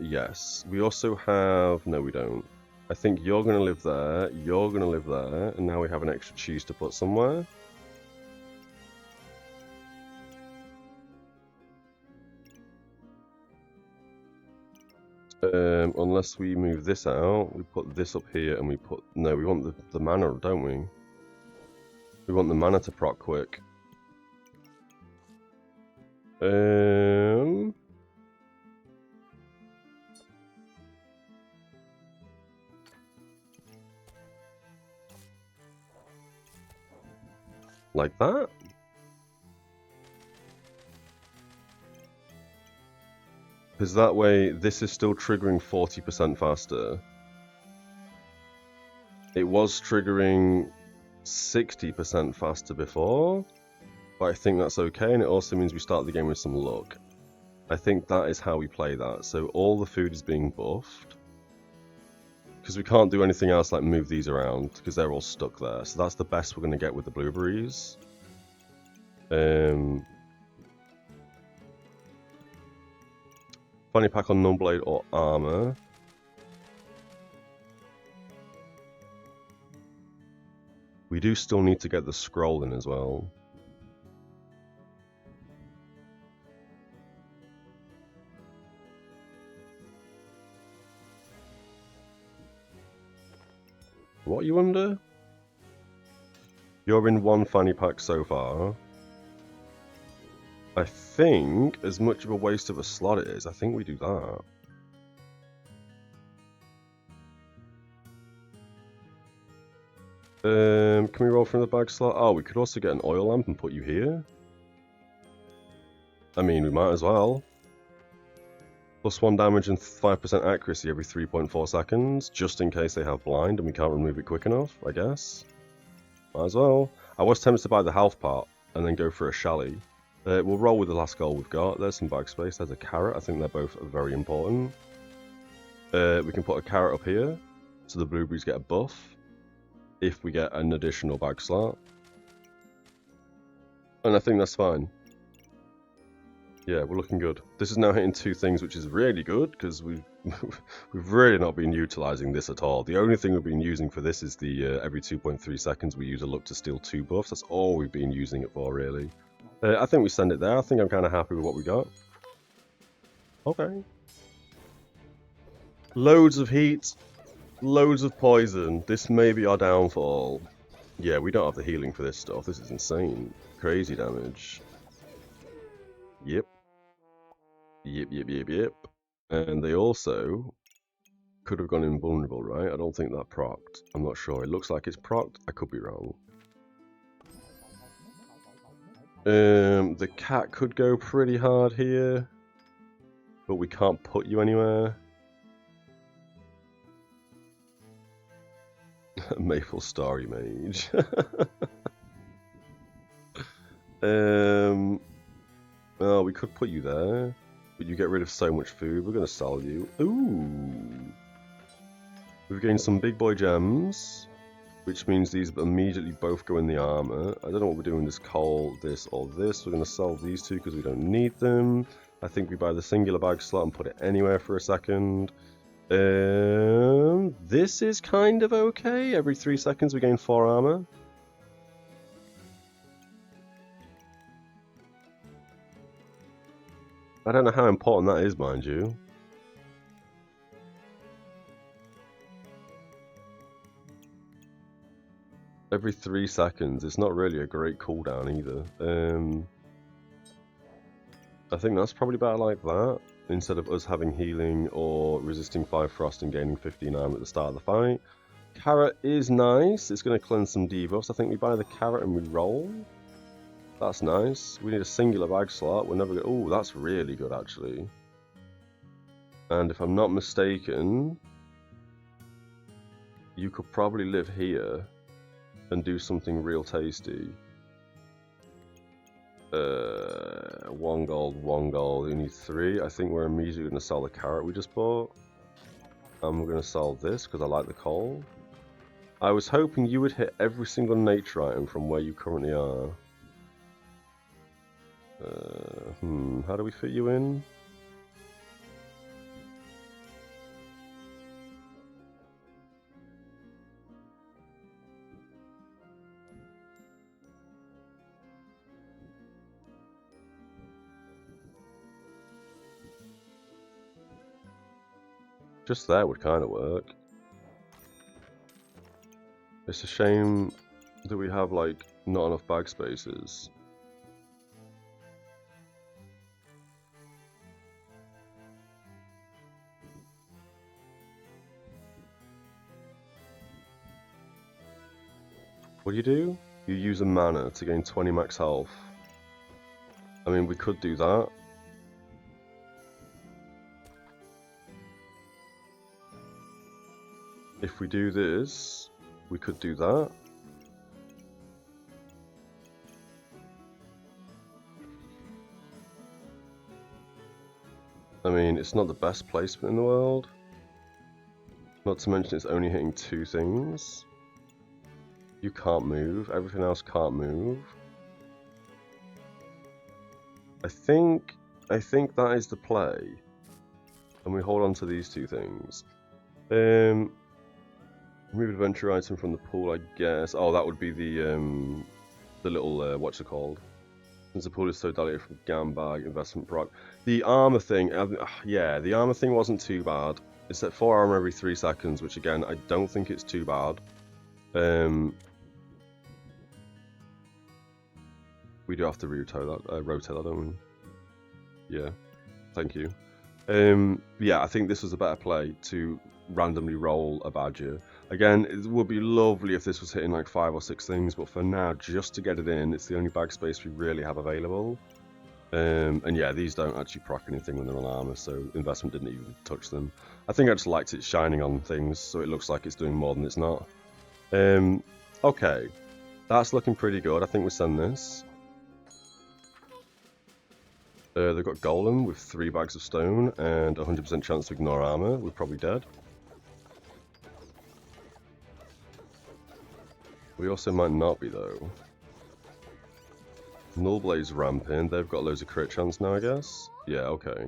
Yes. We also have... No, we don't. I think you're going to live there, you're going to live there, and now we have an extra cheese to put somewhere. Unless we move this out, we put this up here and we put... No, we want the mana, don't we? We want the mana to proc quick. Like that? Because that way, this is still triggering 40% faster. It was triggering 60% faster before, but I think that's okay, and it also means we start the game with some luck. I think that is how we play that. So all the food is being buffed. Because we can't do anything else like move these around, because they're all stuck there. So that's the best we're going to get with the blueberries. Fanny Pack on Nullblade or Armor. We do still need to get the scroll in as well. What are you under? You're in one Fanny Pack so far. I think, as much of a waste of a slot it is, I think we do that. Can we roll from the bag slot? Oh, we could also get an oil lamp and put you here. I mean, we might as well. +1 damage and 5% accuracy every 3.4 seconds, just in case they have blind and we can't remove it quick enough, I guess. Might as well. I was tempted to buy the health pot and then go for a Shally. We'll roll with the last goal we've got. There's some bag space. There's a carrot. I think they're both very important. We can put a carrot up here, so the blueberries get a buff if we get an additional bag slot. And I think that's fine. Yeah, we're looking good. This is now hitting 2 things, which is really good, because we've really not been utilising this at all. The only thing we've been using for this is the every 2.3 seconds we use a Luck to Steal 2 buffs. That's all we've been using it for, really. I think we send it there. I think I'm kind of happy with what we got. Okay. Loads of heat. Loads of poison. This may be our downfall. Yeah, we don't have the healing for this stuff. This is insane. Crazy damage. Yep. Yep. And they also could have gone invulnerable, right? I don't think that procced. I'm not sure. It looks like it's procced. I could be wrong. The cat could go pretty hard here, but we can't put you anywhere. Maple Starry Mage. Oh, we could put you there, but you get rid of so much food. We're going to sell you. Ooh. We've gained some big boy gems, which means these immediately both go in the armor. I don't know what we're doing, this coal, this, or this. We're going to sell these two because we don't need them. I think we buy the singular bag slot and put it anywhere for a second. This is kind of okay. Every 3 seconds we gain 4 armor. I don't know how important that is, mind you. Every 3 seconds. It's not really a great cooldown either. I think that's probably better like that. instead of us having healing or resisting 5 frost and gaining 15 armor at the start of the fight. Carrot is nice. It's going to cleanse some debuffs. I think we buy the carrot and we roll. That's nice. We need a singular bag slot. We're never going to... Oh, that's really good, actually. And if I'm not mistaken, you could probably live here and do something real tasty. 1 gold, 1 gold. You need 3. I think we're immediately going to sell the carrot we just bought. And we're going to sell this because I like the coal. I was hoping you would hit every single nature item from where you currently are. How do we fit you in? Just that would kind of work. It's a shame that we have, like, not enough bag spaces. What do? You use a mana to gain 20 max health. I mean, we could do that. If we do this, we could do that. I mean, it's not the best placement in the world. Not to mention it's only hitting 2 things. You can't move. Everything else can't move. I think that is the play. And we hold on to these 2 things. Remove adventure item from the pool, I guess. Oh, that would be the little what's it called? Since the pool is so dilated from Gambag investment proc. The armor thing, yeah, the armor thing wasn't too bad. It's at 4 armor every 3 seconds, which again I don't think it's too bad. We do have to rotate that, don't we? Yeah, thank you. Yeah, I think this was a better play to randomly roll a badger. Again, it would be lovely if this was hitting like 5 or 6 things, but for now, just to get it in, it's the only bag space we really have available. And yeah, these don't actually proc anything when they're on armor, so investment didn't even touch them. I think I just liked it shining on things, so it looks like it's doing more than it's not. Okay, that's looking pretty good. I think we send this. They've got Golem with 3 bags of stone and 100% chance to ignore armor. We're probably dead. We also might not be, though. Nullblade's ramping. They've got loads of crit chance now, I guess. Yeah, okay.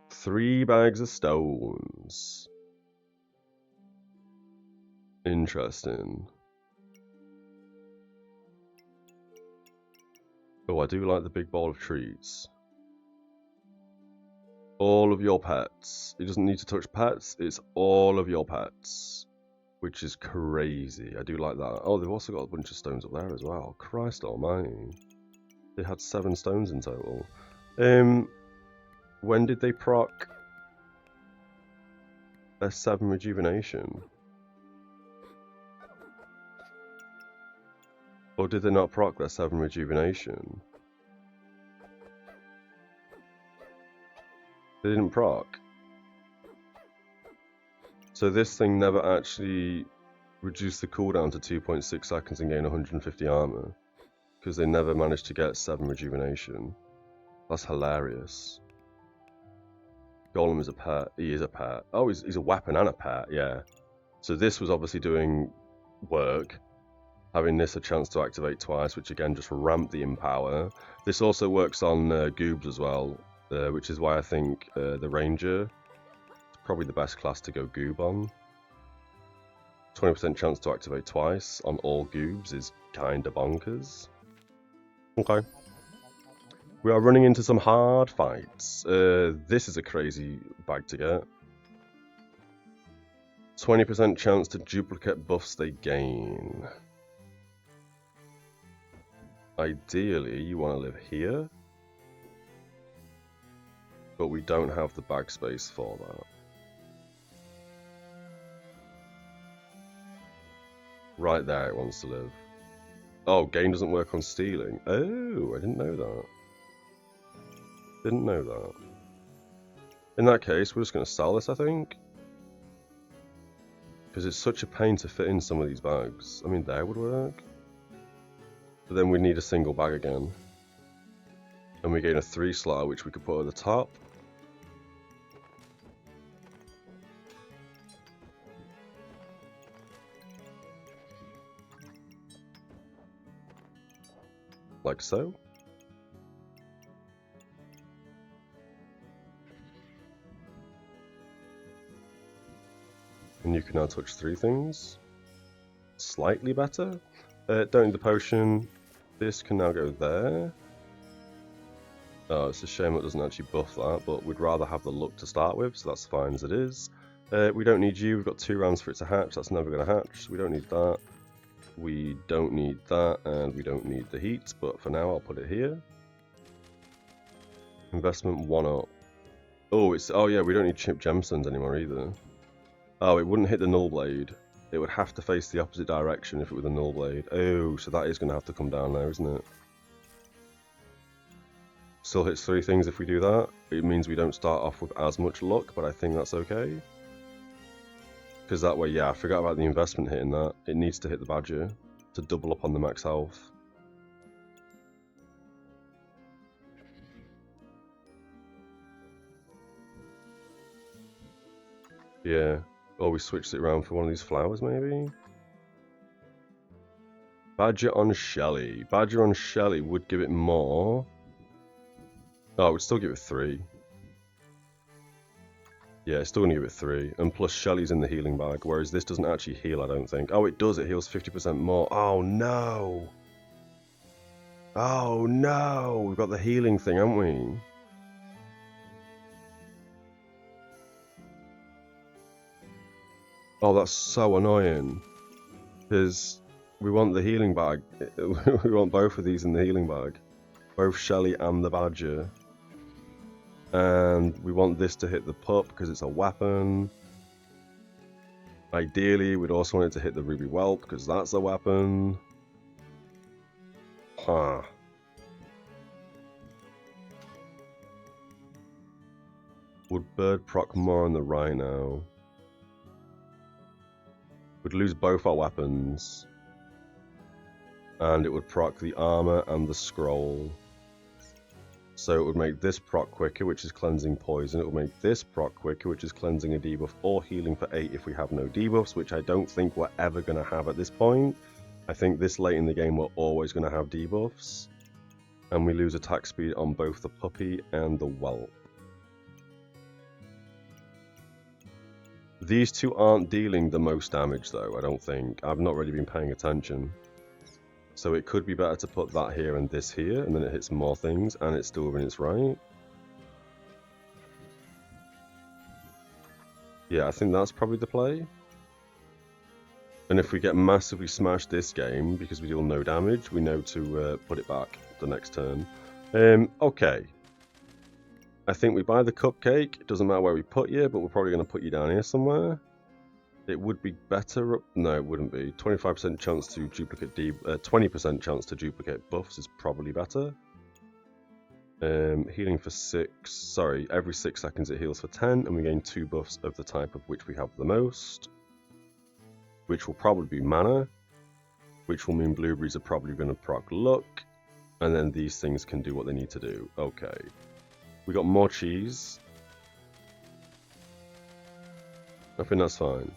3 bags of stones. Interesting. Oh, I do like the big bowl of treats. All of your pets. It doesn't need to touch pets, it's all of your pets. Which is crazy. I do like that. Oh, they've also got a bunch of stones up there as well. Christ almighty. They had 7 stones in total. When did they proc their 7 rejuvenation? Or did they not proc their 7 rejuvenation? They didn't proc. So this thing never actually reduced the cooldown to 2.6 seconds and gain 150 armor. Because they never managed to get 7 rejuvenation. That's hilarious. Golem is a pet. He is a pet. Oh, he's a weapon and a pet, yeah. So this was obviously doing work. Having this a chance to activate twice, which again just ramped the Empower. This also works on Goobs as well, which is why I think the Ranger is probably the best class to go Goob on. 20% chance to activate twice on all Goobs is kinda bonkers. Okay. We are running into some hard fights. This is a crazy bag to get. 20% chance to duplicate buffs they gain. Ideally, you want to live here. But we don't have the bag space for that. Right there it wants to live. Oh, game doesn't work on stealing. Oh, I didn't know that. Didn't know that. In that case, we're just going to sell this, I think. Because it's such a pain to fit in some of these bags. I mean, there would work. But then we need a single bag again. And we gain a 3 slot, which we could put at the top. Like so. And you can now touch 3 things. Slightly better. Don't need the potion. This can now go there. Oh, it's a shame it doesn't actually buff that, but we'd rather have the luck to start with, so that's fine as it is. We don't need you. We've got 2 rounds for it to hatch. That's never going to hatch. So we don't need that. We don't need that, and we don't need the heat, but for now I'll put it here. Investment 1 up. Oh yeah, we don't need chip gemstones anymore either. Oh, it wouldn't hit the null blade. It would have to face the opposite direction if it were the null blade. Oh, so that is going to have to come down now, isn't it? Still hits 3 things if we do that. It means we don't start off with as much luck, but I think that's okay. Because that way, yeah, I forgot about the investment hitting that. It needs to hit the badger to double up on the max health. Yeah. Or we switched it around for one of these flowers, maybe? Badger on Shelly. Badger on Shelly would give it more. Oh, I would still give it 3. Yeah, it's still going to give it 3. And plus Shelly's in the healing bag, whereas this doesn't actually heal, I don't think. Oh, it does. It heals 50% more. Oh, no. Oh, no. We've got the healing thing, haven't we? Oh, that's so annoying. Because we want the healing bag. We want both of these in the healing bag. Both Shelly and the badger. And we want this to hit the pup because it's a weapon. Ideally, we'd also want it to hit the ruby whelp because that's a weapon. Huh. Would bird proc more on the rhino? We'd lose both our weapons. And it would proc the armor and the scroll. So it would make this proc quicker, which is cleansing poison. It would make this proc quicker, which is cleansing a debuff, or healing for 8 if we have no debuffs, which I don't think we're ever going to have at this point. I think this late in the game we're always going to have debuffs. And we lose attack speed on both the puppy and the whelp. These two aren't dealing the most damage though, I don't think. I've not really been paying attention. So it could be better to put that here and this here, and then it hits more things, and it's still within its right. Yeah, I think that's probably the play. And if we get massively smashed this game, because we deal no damage, we know to put it back the next turn. Okay. I think we buy the cupcake. It doesn't matter where we put you, but we're probably going to put you down here somewhere. It would be better up... No, it wouldn't be. 25% chance to duplicate... 20% chance to duplicate buffs is probably better. Healing for 6... Sorry, every 6 seconds it heals for 10, and we gain 2 buffs of the type of which we have the most. Which will probably be mana. Which will mean blueberries are probably going to proc luck. And then these things can do what they need to do. Okay. We got more cheese. I think that's fine.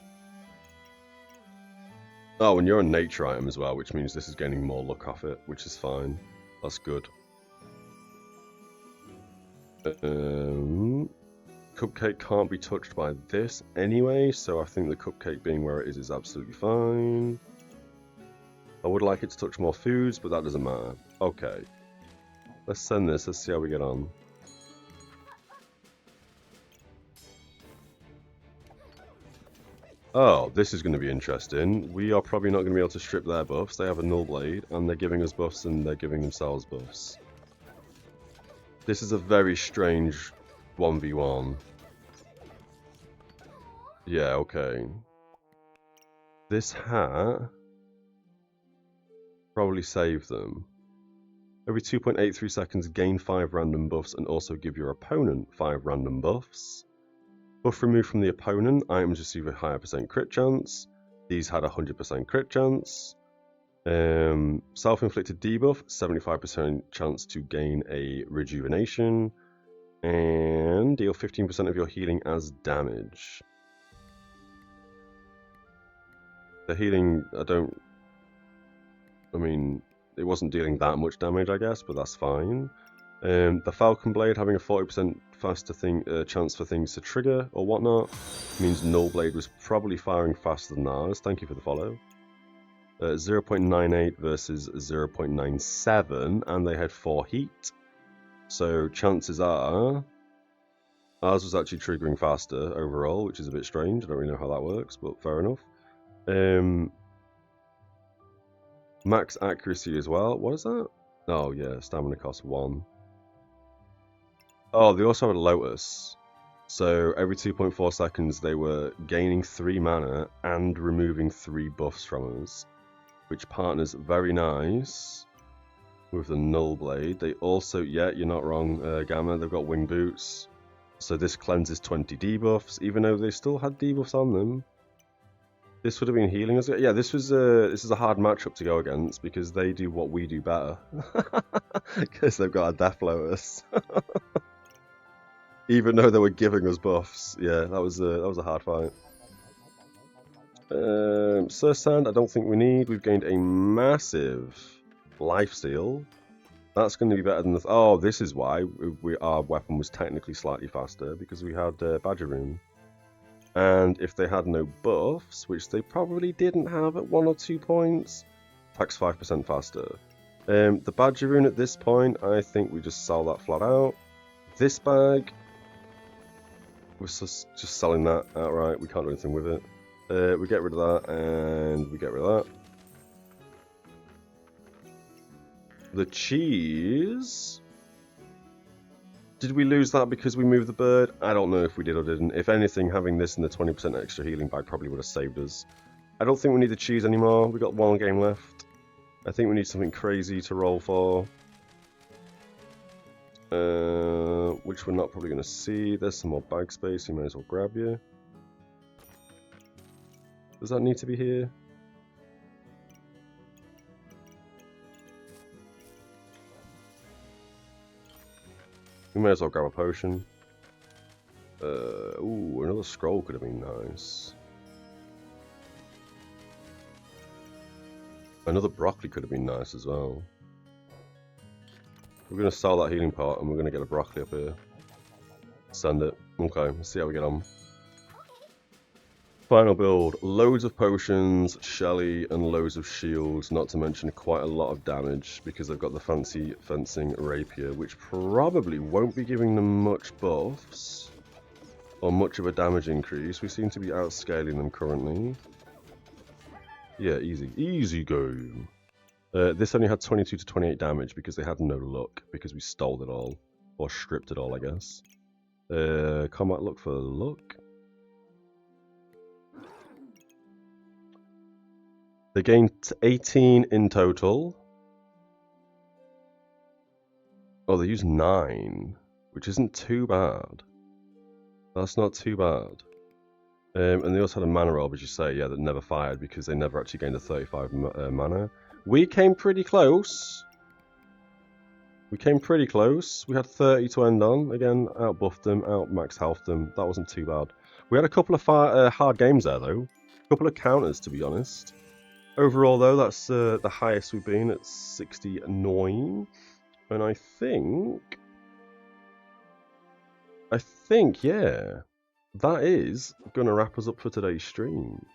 Oh, and you're a nature item as well, which means this is gaining more luck off it, which is fine. That's good. Cupcake can't be touched by this anyway, so I think the cupcake being where it is absolutely fine. I would like it to touch more foods, but that doesn't matter. Okay. Let's send this, let's see how we get on. Oh, this is going to be interesting. We are probably not going to be able to strip their buffs. They have a null blade, and they're giving us buffs, and they're giving themselves buffs. This is a very strange 1v1. Yeah, okay. This hat probably save them. Every 2.83 seconds, gain 5 random buffs and also give your opponent 5 random buffs. Buff removed from the opponent, items receive a higher percent crit chance. These had a 100% crit chance. Self-inflicted debuff, 75% chance to gain a rejuvenation. And deal 15% of your healing as damage. The healing, I mean, it wasn't dealing that much damage, I guess, but that's fine. The Falcon Blade having a 40% faster chance for things to trigger or whatnot means Null Blade was probably firing faster than ours. Thank you for the follow. 0.98 versus 0.97, and they had 4 heat. So chances are ours was actually triggering faster overall, which is a bit strange. I don't really know how that works, but fair enough. Max accuracy as well. What is that? Oh yeah, stamina cost 1. Oh, they also had a Lotus. So every 2.4 seconds they were gaining 3 mana and removing 3 buffs from us, which partners very nice with the Null Blade. They also, yeah, you're not wrong, Gamma, they've got Wing Boots. So this cleanses 20 debuffs, even though they still had debuffs on them. This would have been healing us. Yeah, this is a hard matchup to go against because they do what we do better. Because they've got a Death Lotus. Even though they were giving us buffs. Yeah, that was a hard fight. Sir Sand, I don't think we need. We've gained a massive lifesteal. That's going to be better than the... Oh, this is why our weapon was technically slightly faster, because we had Badger Rune. And if they had no buffs, which they probably didn't have at 1 or 2 points, attacks 5% faster. The Badger Rune at this point, I think we just sell that flat out. This bag, we're just selling that outright. We can't do anything with it. We get rid of that, and we get rid of that. The cheese... Did we lose that because we moved the bird? I don't know if we did or didn't. If anything, having this and the 20% extra healing bag probably would have saved us. I don't think we need the cheese anymore. We've got 1 game left. I think we need something crazy to roll for. Which we're not probably going to see. There's some more bag space. You may as well grab you. Does that need to be here? We may as well grab a potion. Ooh, another scroll could have been nice. Another broccoli could have been nice as well. We're going to sell that healing part and we're going to get a broccoli up here. Send it. Okay, let's see how we get on. Final build. Loads of potions, Shelly, and loads of shields, not to mention quite a lot of damage because they've got the fancy fencing rapier, which probably won't be giving them much buffs or much of a damage increase. We seem to be outscaling them currently. Yeah, easy. Easy go. This only had 22 to 28 damage because they had no luck, because we stole it all. Or stripped it all, I guess. Combat luck for luck. They gained 18 in total. Oh, they used 9, which isn't too bad. That's not too bad. And they also had a mana orb, as you say, yeah, that never fired because they never actually gained a 35 mana. We came pretty close. We came pretty close. We had 30 to end on. Again, out-buffed them, out-max health them. That wasn't too bad. We had a couple of hard games there, though. A couple of counters, to be honest. Overall, though, that's the highest we've been at 69. And I think, yeah, that is going to wrap us up for today's stream.